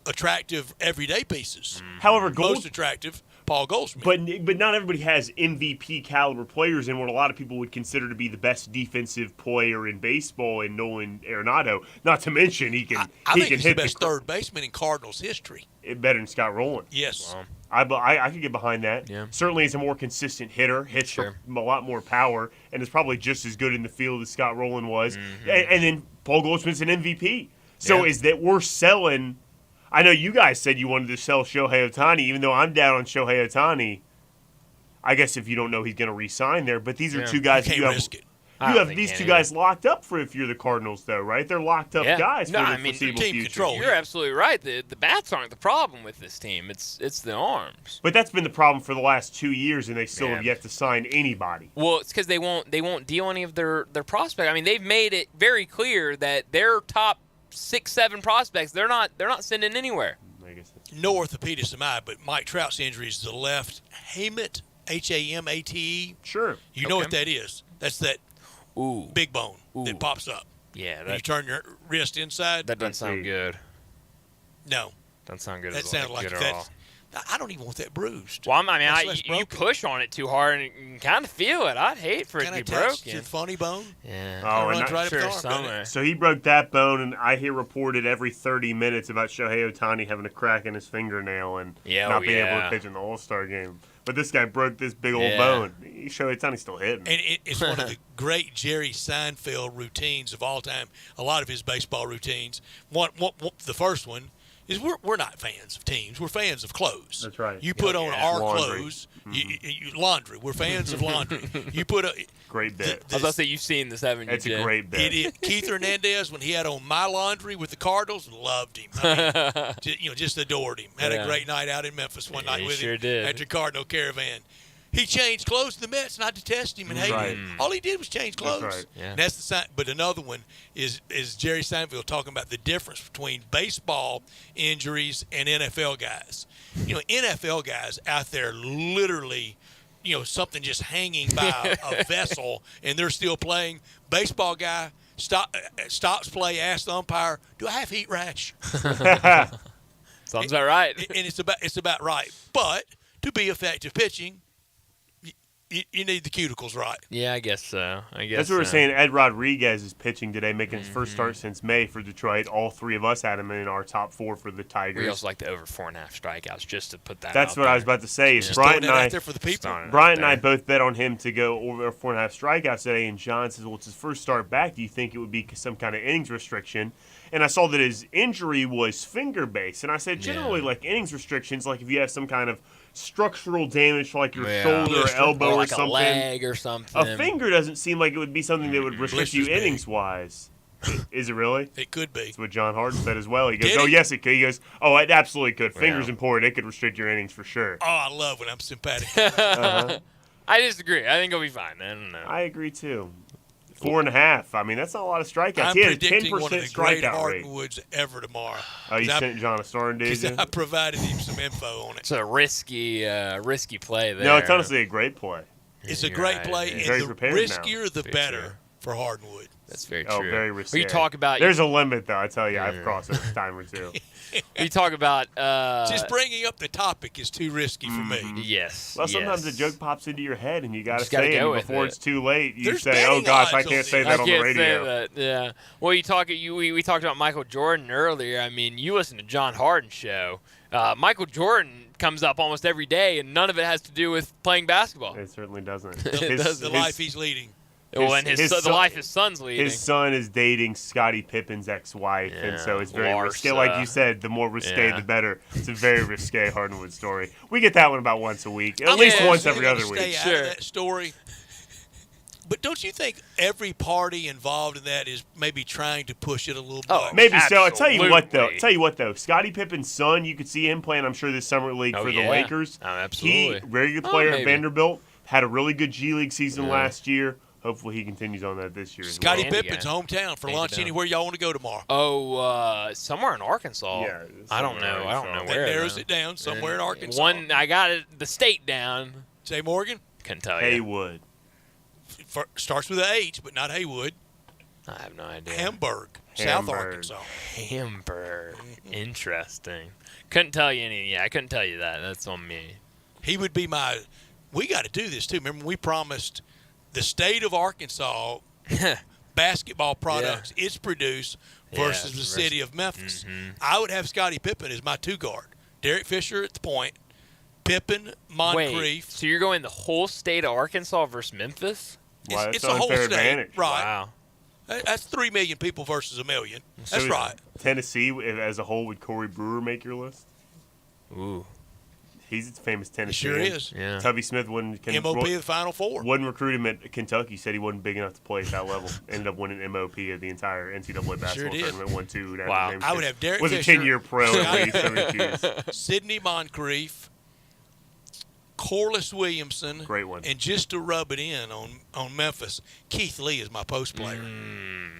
attractive everyday pieces. However, most attractive, Paul Goldschmidt. But not everybody has MVP caliber players in what a lot of people would consider to be the best defensive player in baseball in Nolan Arenado. Not to mention he can he's hit the best third baseman in Cardinals history. Better than Scott Rowland. Yes. Wow. I could get behind that. Yeah. Certainly is a more consistent hitter, hits for a lot more power, and is probably just as good in the field as Scott Rowland was. And then Paul Goldschmidt's an MVP. So is that we're selling – I know you guys said you wanted to sell Shohei Ohtani, even though I'm down on Shohei Ohtani. I guess if you don't know he's going to re-sign there, but these are two guys you can't risk it. You have these two guys locked up for if you're the Cardinals, though, right? They're locked up guys for the foreseeable future. Control. You're absolutely right. The bats aren't the problem with this team. It's the arms. But that's been the problem for the last 2 years, and they still have yet to sign anybody. Well, it's because they won't deal any of their prospects. I mean, they've made it very clear that their top 6-7 prospects they're not sending anywhere. No orthopedist am I, but Mike Trout's injury is the left hamate, Hamate. Sure. You know what that is? That's that big bone that pops up. Yeah. You turn your wrist inside. That doesn't sound good. No. Doesn't sound good. That sounds like that. I don't even want that bruised. Well, you push on it too hard and you can kind of feel it. I'd hate for it to be broken. Your funny bone? Yeah. Oh, runs right sure, up the arm. So he broke that bone, and I hear reported every 30 minutes about Shohei Ohtani having a crack in his fingernail and not being able to pitch in the All-Star game. but this guy broke this big old bone. You show it's on, he's still hitting. And it's one of the great Jerry Seinfeld routines of all time. A lot of his baseball routines. The first one is we're not fans of teams. We're fans of clothes. That's right. You put on our laundry. Clothes. Laundry. We're fans of laundry. You put a great bit. I was about to say you've seen this, haven't you? It's a great bit. Keith Hernandez, when he had on my laundry with the Cardinals, loved him. I mean, just adored him. Had a great night out in Memphis one night with him at the Cardinal Caravan. He changed clothes to the Mets, and I detest him and hate him. All he did was change clothes. That's right. Yeah. And that's the sign. But another one is Jerry Seinfeld talking about the difference between baseball injuries and NFL guys. NFL guys out there literally, something just hanging by a vessel, and they're still playing. Baseball guy stops play, asks the umpire, "Do I have heat rash?" Sounds about right. And it's about right. But to be effective pitching, you need the cuticles right. Yeah, I guess so. That's what we're saying. Ed Rodriguez is pitching today, making his first start since May for Detroit. All three of us had him in our top 4 for the Tigers. We also like the over 4.5 strikeouts, just to put that That's out what there. I was about to say. Is Just Brian throwing and that I, out there for the people. Brian and I both bet on him to go over 4.5 strikeouts today, and John says, well, it's his first start back. Do you think it would be some kind of innings restriction? And I saw that his injury was finger-based. And I said, generally, like innings restrictions, like if you have some kind of structural damage to like your shoulder or elbow like or something. a leg or something. A finger doesn't seem like it would be something that would restrict you innings-wise. Is it really? It could be. That's what John Harden said as well. He goes, Did he? yes, it could. He goes, it absolutely could. Fingers important. It could restrict your innings for sure. Oh, I love when I'm sympathetic. I disagree. I think he'll be fine. I don't know. I agree, too. 4.5. I mean, that's not a lot of strikeouts. I'm He had a predicting 10% one of the great strikeout rate. Hardwoods ever tomorrow. Oh, you sent John a star and did Because you? I provided him some info on it. It's a risky play there. No, it's honestly a great play. It's a great play, He's and very the prepared riskier now. the better for Hardwood. That's very Oh, true. very risky. When you talk about There's a limit, though. I tell you, I've crossed it a time or two. you talk about just bringing up the topic is too risky for me. Yes. Well, sometimes the joke pops into your head, and you got to gotta say it go and with before it. it's too late. You There's say, "Oh betting gosh, I odds can't on say this. that on the radio." Say that, yeah. Well, we talked about Michael Jordan earlier. I mean, you listen to John Harden's show. Michael Jordan comes up almost every day, and none of it has to do with playing basketball. It certainly doesn't. The life he's leading. And the life his son's leading. His son is dating Scottie Pippen's ex-wife, and so it's very risque. Like you said, the more risque, the better. It's a very risque Hardwood story. We get that one about once a week, at least once every other week. Stay out of that story. But don't you think every party involved in that is maybe trying to push it a little bit? Oh, maybe so. I'll tell you what, though. Scottie Pippen's son, you could see him playing, I'm sure, this summer league for the Lakers. Oh, absolutely. He, very good player at maybe. Vanderbilt, had a really good G League season last year. Hopefully he continues on that this year as well. Scottie Pippen's hometown for lunch anywhere y'all want to go tomorrow. Oh, somewhere in Arkansas. Yeah, I don't know. That where. narrows it down somewhere in Arkansas. I got the state down. Say Morgan? Couldn't tell you. Haywood. Starts with an H, but not Haywood. I have no idea. Hamburg. South Arkansas. Hamburg. Interesting. Couldn't tell you any. Yeah, I couldn't tell you that. That's on me. He would be my. We got to do this too. Remember, we promised the state of Arkansas basketball products it's produced versus the city of Memphis. I would have Scottie Pippen as my two guard. Derek Fisher at the point. Pippen, Moncrief. Wait, so you're going the whole state of Arkansas versus Memphis? Wow, It's a whole unfair state, advantage. right? Wow. That's 3 million people versus a million. That's So right. Tennessee, as a whole, would Corey Brewer make your list? Ooh. He's a famous Tennessee. Sure is. Yeah. Tubby Smith wouldn't MOP of the Final Four. Wouldn't recruit him at Kentucky. Said he wasn't big enough to play at that level. Ended up winning MOP of the entire NCAA basketball tournament. Won 2. Wow. I would have Derek was Fisher. a 10-year pro at least. Syracuse. Sidney Moncrief, Corliss Williamson. Great one. And just to rub it in on Memphis, Keith Lee is my post player.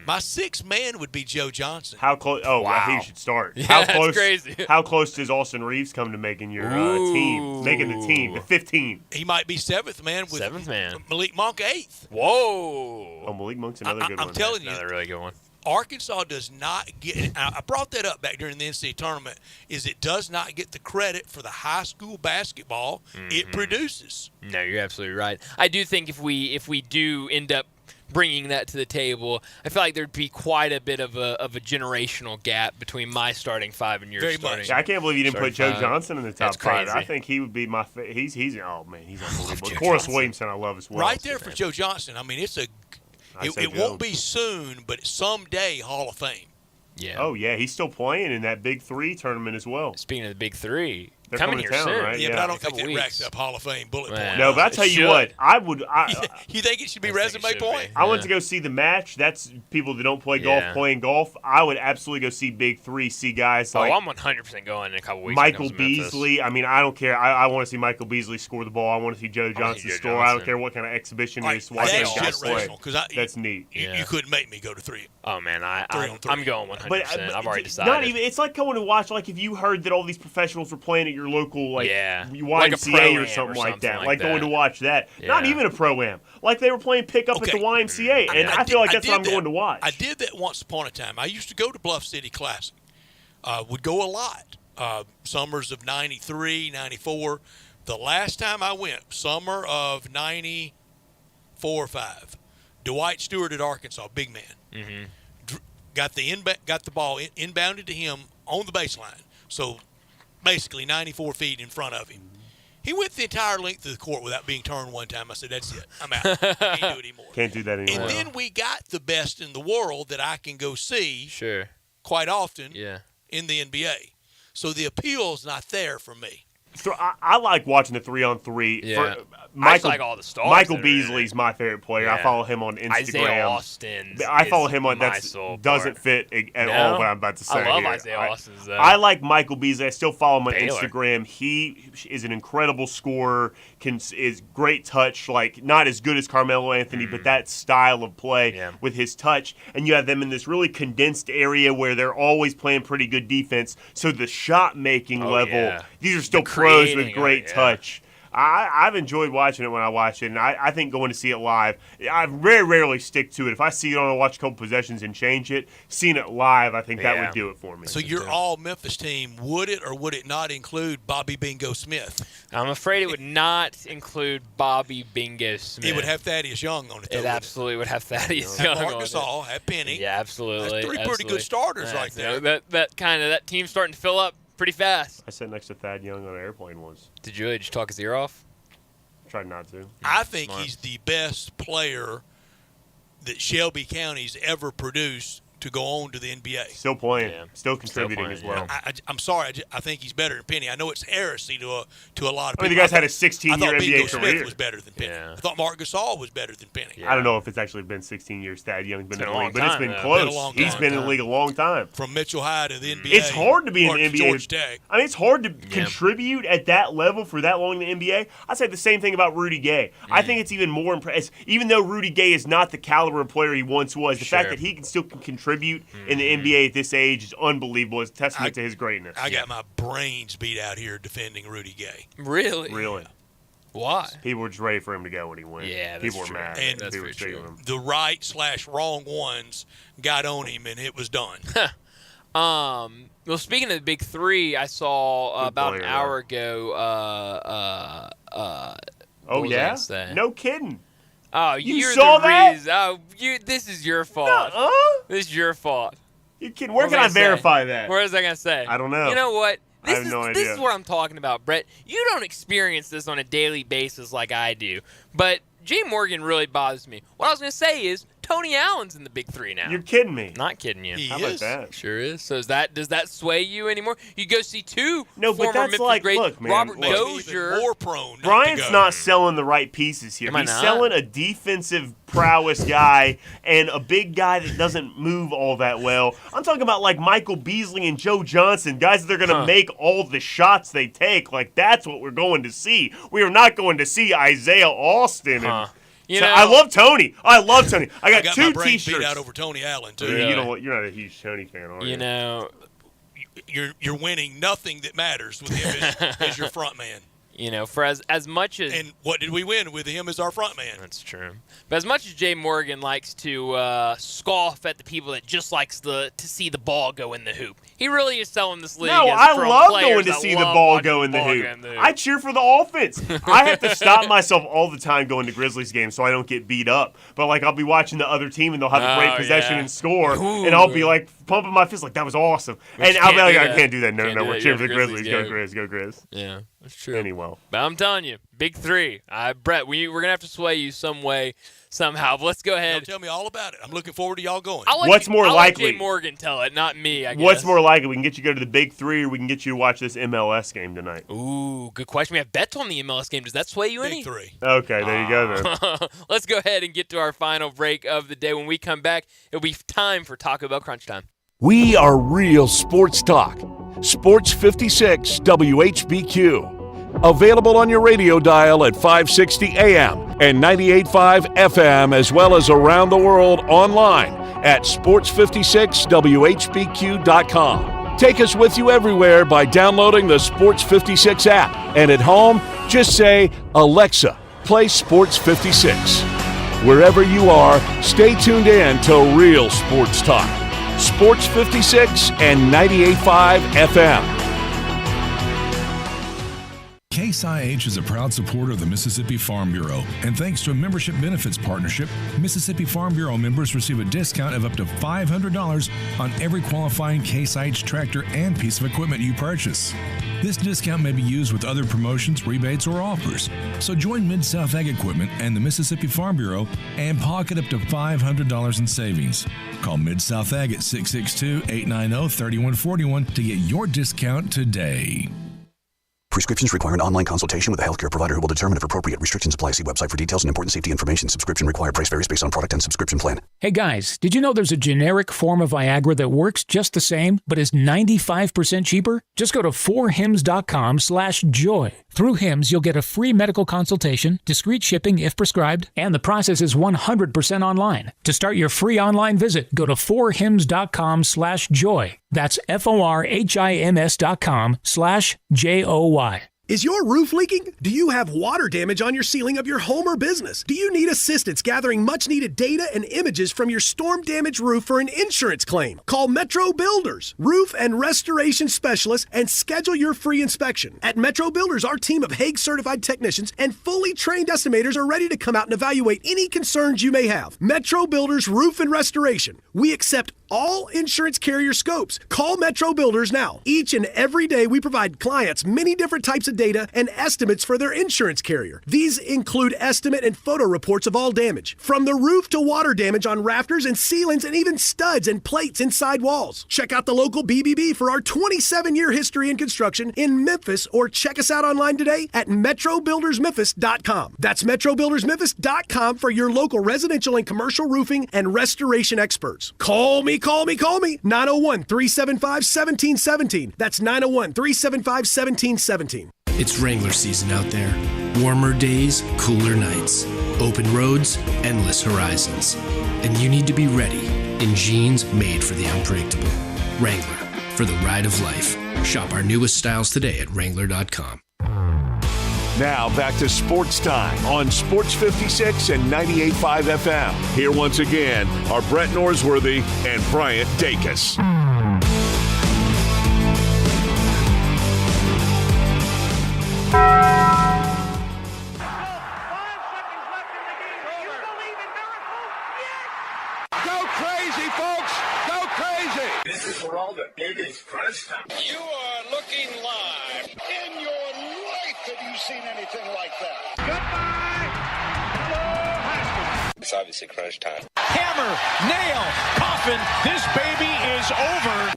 My sixth man would be Joe Johnson. How close? Oh, Wow. I think you should start. Yeah, how that's close? crazy. How close does Austin Reeves come to making your team? Making the team, the 15. He might be seventh man with Malik Monk eighth. Whoa. Oh, Malik Monk's another good one. I'm telling you, Another really good one. Arkansas does not get. I brought that up back during the NCAA tournament. Is it does not get the credit for the high school basketball it produces. No, you're absolutely right. I do think if we do end up bringing that to the table, I feel like there'd be quite a bit of a generational gap between my starting 5 and your starting. Yeah, I can't believe you didn't put Joe 5. Johnson in the top 5. I think he would be my he's oh man, he's unbelievable. Corliss Williamson I love as well. Right there for Joe Johnson. I mean, it won't be soon, but someday Hall of Fame. Yeah. Oh yeah, he's still playing in that Big 3 tournament as well. Speaking of the Big 3, they're coming here town, soon, right? Yeah, but I don't think that racks up Hall of Fame bullet points. No, but I'll tell you what, I would. You think it should be resume point? I went to go see the match. That's people that don't play golf playing golf. I would absolutely go see Big 3, see guys like. Oh, I'm 100% going in a couple weeks. Michael Beasley. I mean, I don't care. I want to see Michael Beasley score the ball. I want to see Joe Johnson score. I don't care what kind of exhibition he is. That's generational because that's neat. You couldn't make me go to 3. Oh man, I'm going 100%. But I've already decided. Not even. It's like going to watch. Like if you heard that all these professionals were playing at your local YMCA like or something like that. Like that. going to watch that. Yeah. Not even a pro-am. Like they were playing pickup at the YMCA, and I feel like that's what I'm going to watch. I did that once upon a time. I used to go to Bluff City Classic. Would go a lot. Summers of 93, 94. The last time I went, summer of 94 or 5. Dwight Stewart at Arkansas, big man. Mm-hmm. Got the ball inbounded to him on the baseline. So basically 94 feet in front of him. He went the entire length of the court without being turned one time. I said, that's it. I'm out. I can't do it anymore. Can't do that anymore. And then we got the best in the world that I can go see quite often in the NBA. So the appeal's not there for me. I like watching the 3-on-3. Yeah. I like all the stars. Michael Beasley's my favorite player. Yeah. I follow him on Instagram. Isaiah Austin. I follow him on that. Doesn't fit at all what I'm about to say. I love here. Isaiah Austin's. I like Michael Beasley. I still follow him on Baylor. Instagram. He is an incredible scorer. Is great touch. Like not as good as Carmelo Anthony, but that style of play with his touch. And you have them in this really condensed area where they're always playing pretty good defense. So the shot making level. These are still pros with great touch. I've enjoyed watching it when I watch it, and I think going to see it live, I very rarely stick to it. If I see it on, I'll watch a couple possessions and change it. Seeing it live, I think that would do it for me. So your all-Memphis team, would it or would it not include Bobby Bingo Smith? I'm afraid it would not include Bobby Bingo Smith. It would have Thaddeus Young on it, though. It absolutely would have Thaddeus Young on it. Marc Gasol, have Penny. Yeah, absolutely. That's 3 pretty good starters right there. That team's starting to fill up pretty fast. I sat next to Thad Young on an airplane once. Did you talk his ear off? Tried not to. I think he's the best player that Shelby County's ever produced to go on to the NBA. Still playing, still contributing as well. I'm sorry, I think he's better than Penny. I know it's heresy to a lot of people. I mean, the guy's had a 16-year NBA career. I thought Bingo career. Smith was better than Penny. I thought Marc Gasol was better than Penny. I don't know if it's actually been 16 years Thad Young's been in the league, but it's been close. close. He's been in the league a long time. From Mitchell High to the NBA. It's hard to be in the NBA. Georgia Tech. I mean, it's hard to contribute at that level for that long in the NBA. I'd say the same thing about Rudy Gay. I think it's even more impressive. Even though Rudy Gay is not the caliber of player he once was, the fact that he can still contribute in the NBA at this age is unbelievable. It's a testament to his greatness. I got my brains beat out here defending Rudy Gay. Really? Really. Why? People were just ready for him to go when he went. Yeah, people were mad. And that's very true. The right/wrong ones got on him, and it was done. Well, speaking of the big 3, I saw about an hour ago. Oh yeah, no kidding. Oh, you saw that? This is your fault. This is your fault. You kidding? Where can I verify that? Where was I gonna say? I don't know. You know what? I have no idea. This is what I'm talking about, Brett. You don't experience this on a daily basis like I do, but Jay Morgan really bothers me. What I was gonna say is Tony Allen's in the big 3 now. You're kidding me. Not kidding you. How about that? Sure is. So does that sway you anymore? You go see 2 but former that's Memphis like, greats, look, man, Robert look. Dozier. More prone. Brian's not selling the right pieces here. Am I He's not? selling a defensive prowess guy and a big guy that doesn't move all that well. I'm talking about like Michael Beasley and Joe Johnson, guys that are going to make all the shots they take. Like that's what we're going to see. We are not going to see Isaiah Austin. And, I love Tony. I got 2 my brain T-shirts. beat out over Tony Allen too. Really? You're not a huge Tony fan, are you? You know, you're winning nothing that matters with him as your front man. For as much as and what did we win with him as our front man? That's true. But as much as Jay Morgan likes to scoff at the people that just likes to see the ball go in the hoop, he really is selling this league. No, I love going to see the ball go in the hoop. I cheer for the offense. I have to stop myself all the time going to Grizzlies games so I don't get beat up. But I'll be watching the other team and they'll have a great possession and score, and I'll be pumping my fist that was awesome. And I'll be I can't do that. No, we're cheering for the Grizzlies. Go Grizz, go Grizz. Yeah, that's true. Anyway. But I'm telling you, big three. Brett, we're going to have to sway you some way, somehow. But let's go ahead. Tell me all about it. I'm looking forward to y'all going. What's more likely? I'll let Jay Morgan tell it, not me, I guess. What's more likely? We can get you to go to the big three, or we can get you to watch this MLS game tonight. Ooh, good question. We have bets on the MLS game. Does that sway you any? Big three. Okay, there you go then. Let's go ahead and get to our final break of the day. When we come back, it'll be time for Taco Bell Crunch Time. We are real sports talk. Sports 56 WHBQ. Available on your radio dial at 560 AM and 98.5 FM, as well as around the world online at sports56whbq.com. Take us with you everywhere by downloading the Sports 56 app. And at home, just say, Alexa, play Sports 56. Wherever you are, stay tuned in to Real Sports Talk. Sports 56 and 98.5 FM. Case IH is a proud supporter of the Mississippi Farm Bureau, and thanks to a membership benefits partnership, Mississippi Farm Bureau members receive a discount of up to $500 on every qualifying Case IH tractor and piece of equipment you purchase. This discount may be used with other promotions, rebates, or offers. So join Mid-South Ag Equipment and the Mississippi Farm Bureau and pocket up to $500 in savings. Call Mid-South Ag at 662-890-3141 to get your discount today. Prescriptions require an online consultation with a healthcare provider who will determine if appropriate. Restrictions apply. See website for details and important safety information. Subscription required. Price varies based on product and subscription plan. Hey guys, did you know there's a generic form of Viagra that works just the same, but is 95% cheaper? Just go to 4hims.com/joy. Through Hims, you'll get a free medical consultation, discreet shipping if prescribed, and the process is 100% online. To start your free online visit, go to 4hims.com/joy. That's FORHIMS.com/JOY. Is your roof leaking? Do you have water damage on your ceiling of your home or business? Do you need assistance gathering much-needed data and images from your storm-damaged roof for an insurance claim? Call Metro Builders, roof and restoration specialists, and schedule your free inspection. At Metro Builders, our team of Hague-certified technicians and fully trained estimators are ready to come out and evaluate any concerns you may have. Metro Builders Roof and Restoration. We accept all insurance carrier scopes. Call Metro Builders now. Each and every day, we provide clients many different types of data and estimates for their insurance carrier. These include estimate and photo reports of all damage, from the roof to water damage on rafters and ceilings and even studs and plates inside walls. Check out the local BBB for our 27-year history in construction in Memphis, or check us out online today at metrobuildersmemphis.com. That's metrobuildersmemphis.com for your local residential and commercial roofing and restoration experts. Call me. 901-375-1717. That's 901-375-1717. It's Wrangler season out there. Warmer days, cooler nights. Open roads, endless horizons. And you need to be ready in jeans made for the unpredictable. Wrangler, for the ride of life. Shop our newest styles today at Wrangler.com. Now back to Sports Time on Sports 56 and 98.5 FM. Here once again are Brett Norsworthy and Bryant Dacus. Go crazy, folks! Go crazy! This is for all the biggest crunch time. You are looking live. In your life have you seen anything like that? Goodbye! Hello, Haskins. It's obviously crunch time. Hammer, nail, coffin, this baby is over.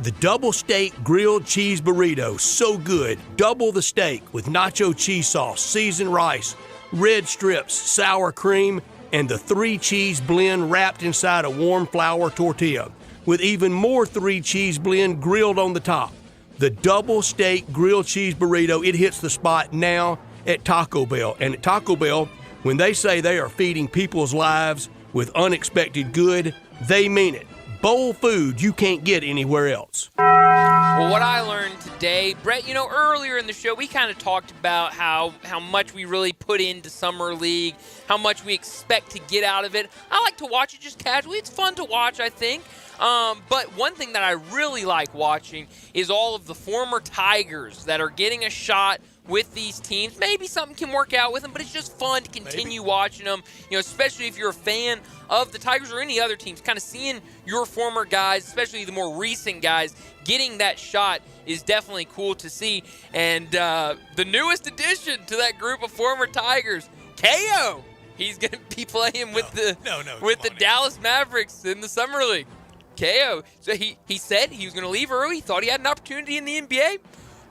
The double steak grilled cheese burrito, so good. Double the steak with nacho cheese sauce, seasoned rice, red strips, sour cream, and the 3-cheese blend wrapped inside a warm flour tortilla, with even more 3-cheese blend grilled on the top. The double steak grilled cheese burrito, it hits the spot now at Taco Bell. And at Taco Bell, when they say they are feeding people's lives with unexpected good, they mean it. Bowl food you can't get anywhere else. Well, what I learned day. Brett, earlier in the show, we kind of talked about how much we really put into Summer League, how much we expect to get out of it. I like to watch it just casually. It's fun to watch, I think. But one thing that I really like watching is all of the former Tigers that are getting a shot with these teams. Maybe something can work out with them, but it's just fun to continue watching them, especially if you're a fan of the Tigers or any other teams. Kind of seeing your former guys, especially the more recent guys, getting that shot is definitely cool to see. And the newest addition to that group of former Tigers, KO. He's going to be playing with the Dallas Mavericks in the Summer League. KO. So he said he was going to leave early. He thought he had an opportunity in the NBA.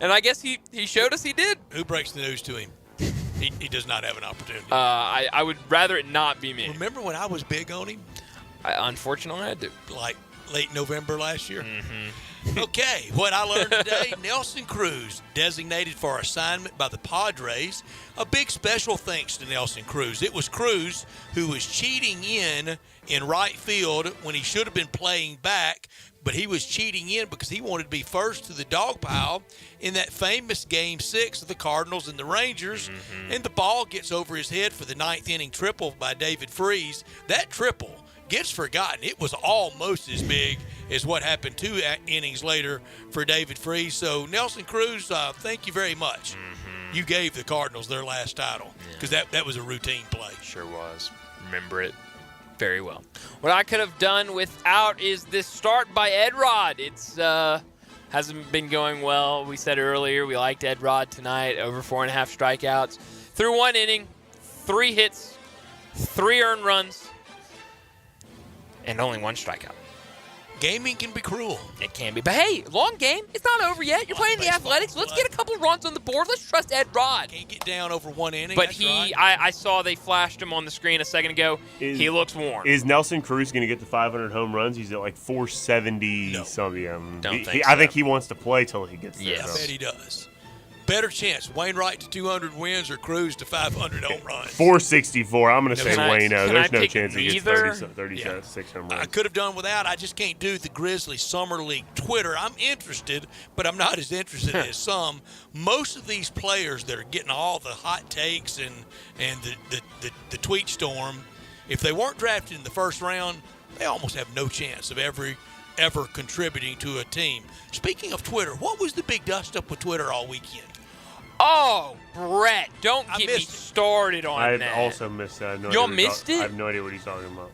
And I guess he showed us he did. Who breaks the news to him? He does not have an opportunity. I would rather it not be me. Remember when I was big on him? Unfortunately, I do. Like late November last year? Mm-hmm. Okay, what I learned today, Nelson Cruz designated for assignment by the Padres. A big special thanks to Nelson Cruz. It was Cruz who was cheating in right field when he should have been playing back, but he was cheating in because he wanted to be first to the dog pile in that famous Game 6 of the Cardinals and the Rangers, and the ball gets over his head for the ninth inning triple by David Freese. That triple gets forgotten. It was almost as big as what happened 2 innings later for David Freese. So, Nelson Cruz, thank you very much. You gave the Cardinals their last title because that was a routine play. Sure was. Remember it very well. What I could have done without is this start by Ed Rod. It's hasn't been going well. We said earlier we liked Ed Rod tonight, over 4.5 strikeouts. Through 1 inning, 3 hits, 3 earned runs, and only 1 strikeout. Gaming can be cruel. It can be. But hey, long game. It's not over yet. You're playing the Athletics. Let's get a couple runs on the board. Let's trust Ed Rod. Can't get down over 1 inning. But I saw they flashed him on the screen a second ago. He looks warm. Is Nelson Cruz going to get to 500 home runs? He's at like 470 something. I think he wants to play till he gets there. Yes. I bet he does. Better chance, Wainwright to 200 wins or Cruz to 500 home runs? 464. I'm going to say Waino. There's no chance he gets 36 home runs. I could have done without. I just can't do the Grizzlies Summer League Twitter. I'm interested, but I'm not as interested as some. Most of these players that are getting all the hot takes and the tweet storm, if they weren't drafted in the first round, they almost have no chance of ever contributing to a team. Speaking of Twitter, what was the big dust-up with Twitter all weekend? Oh, Brett, don't get me started on that. I also missed that. Y'all missed it? I have no idea what he's talking about.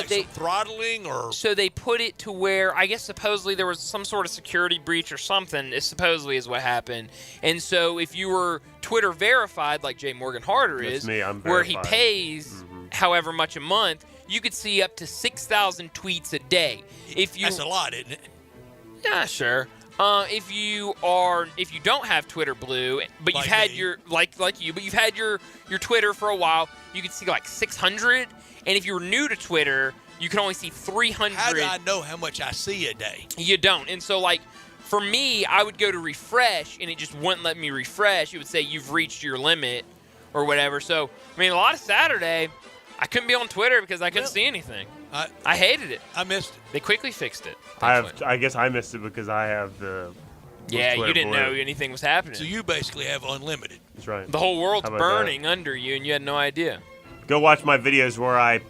They throttling or so they put it to where I guess supposedly there was some sort of security breach or something. It supposedly is what happened. And so if you were Twitter verified, like Jay Morgan Harder is, where he pays however much a month, you could see up to 6,000 tweets a day. That's a lot, isn't it? Yeah, sure. If you don't have Twitter Blue, but you've had your you've had your Twitter for a while, you could see like 600. And if you're new to Twitter, you can only see 300. How do I know how much I see a day? You don't. And so for me, I would go to refresh, and it just wouldn't let me refresh. It would say you've reached your limit or whatever. So a lot of Saturday, I couldn't be on Twitter because I couldn't see anything. I hated it. I missed it. They quickly fixed it. I guess I missed it because I have the. Yeah, you didn't know anything was happening. So you basically have unlimited. That's right. The whole world's burning under you, and you had no idea. Go watch my videos where I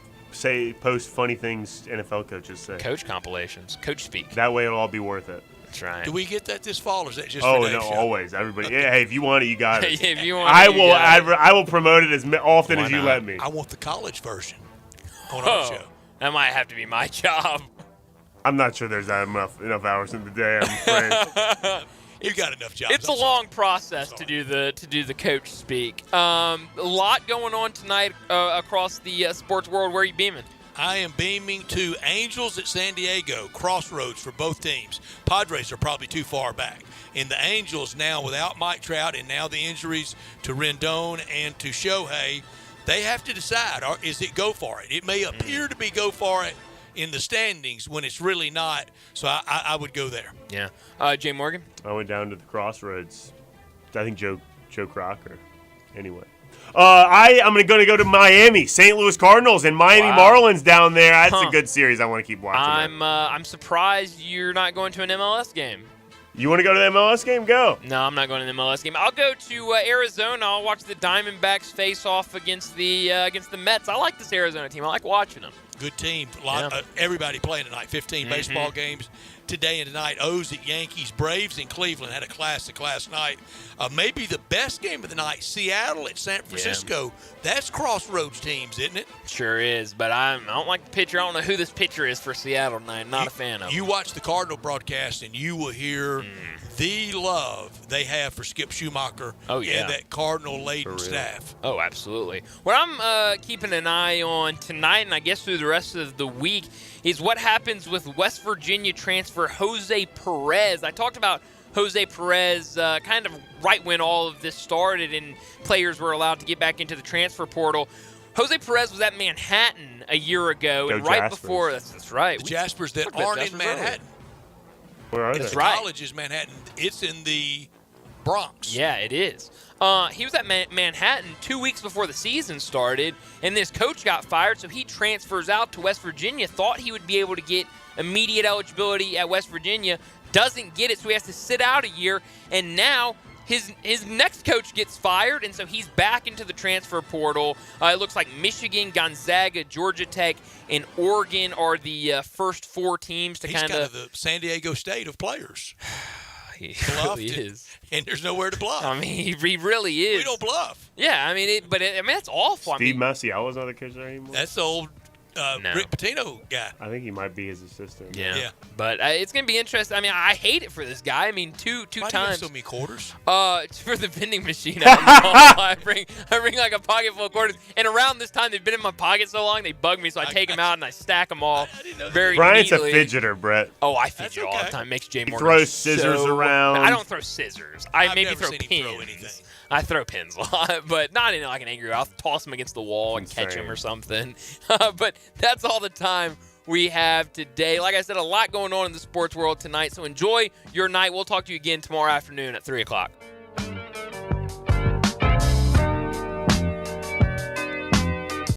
post funny things NFL coaches say. Coach compilations, coach speak. That way it'll all be worth it. That's right. Do we get that this fall, or is that just? Oh for no, next show? always. Everybody. Okay. Hey, if you want it, you got it. If you want I will promote it as often as you let me. I want the college version on our show. That might have to be my job. I'm not sure there's enough hours in the day. I'm afraid. You got enough jobs. It's a long process to do the coach speak. A lot going on tonight across the sports world. Where are you beaming? I am beaming to Angels at San Diego. Crossroads for both teams. Padres are probably too far back. And the Angels now without Mike Trout and now the injuries to Rendon and to Shohei, they have to decide, is it go for it? It may appear to be go for it in the standings when it's really not. So I would go there. Yeah. Jay Morgan? I went down to the Crossroads. I think Joe Crocker. Anyway. I'm going to go to Miami. St. Louis Cardinals and Miami Marlins down there. That's a good series. I want to keep watching. I'm surprised you're not going to an MLS game. You want to go to the MLS game? Go. No, I'm not going to the MLS game. I'll go to Arizona. I'll watch the Diamondbacks face off against the Mets. I like this Arizona team. I like watching them. Good team. Everybody playing tonight. 15 baseball games today and tonight. O's at Yankees. Braves in Cleveland had a classic last night. Maybe the best game of the night, Seattle at San Francisco. That's crossroads teams, isn't it? Sure is, but I don't like the pitcher. I don't know who this pitcher is for Seattle tonight. Not a fan of him. You watch the Cardinal broadcast, and you will hear the love they have for Skip Schumacher and that Cardinal-laden staff. Oh, absolutely. What I'm keeping an eye on tonight, and I guess through the rest of the week, is what happens with West Virginia transfer Jose Perez. I talked about Jose Perez kind of right when all of this started and players were allowed to get back into the transfer portal. Jose Perez was at Manhattan a year ago, and right before that's right. The Jaspers that aren't in Manhattan. Where are they? The college is Manhattan. It's in the Bronx. Yeah, it is. He was at Manhattan 2 weeks before the season started, and this coach got fired, so he transfers out to West Virginia, thought he would be able to get immediate eligibility at West Virginia, doesn't get it, so he has to sit out a year, and now his next coach gets fired, and so he's back into the transfer portal. It looks like Michigan, Gonzaga, Georgia Tech, and Oregon are the first four teams to kind of the San Diego State of players. He really is. And there's nowhere to bluff. I mean, he really is. We don't bluff. Yeah, I mean, that's awful. Steve Masiala's not the coach there anymore? That's the old Rick Pitino guy. I think he might be his assistant. Yeah. But it's going to be interesting. I mean, I hate it for this guy. I mean, two Why times. do you have so many quarters? It's for the vending machine. I bring like a pocket full of quarters. And around this time, they've been in my pocket so long, they bug me, so I take them out and I stack them all very Brian's neatly. a fidgeter, Brett. Oh, I fidget all the time. Makes Jay Morgan throws scissors around. I don't throw scissors. I I've maybe never throw seen him pins. throw anything. I throw pins a lot, but not in like an angry way. I'll toss them against the wall and catch them or something. But that's all the time we have today. Like I said, a lot going on in the sports world tonight, so enjoy your night. We'll talk to you again tomorrow afternoon at 3 o'clock.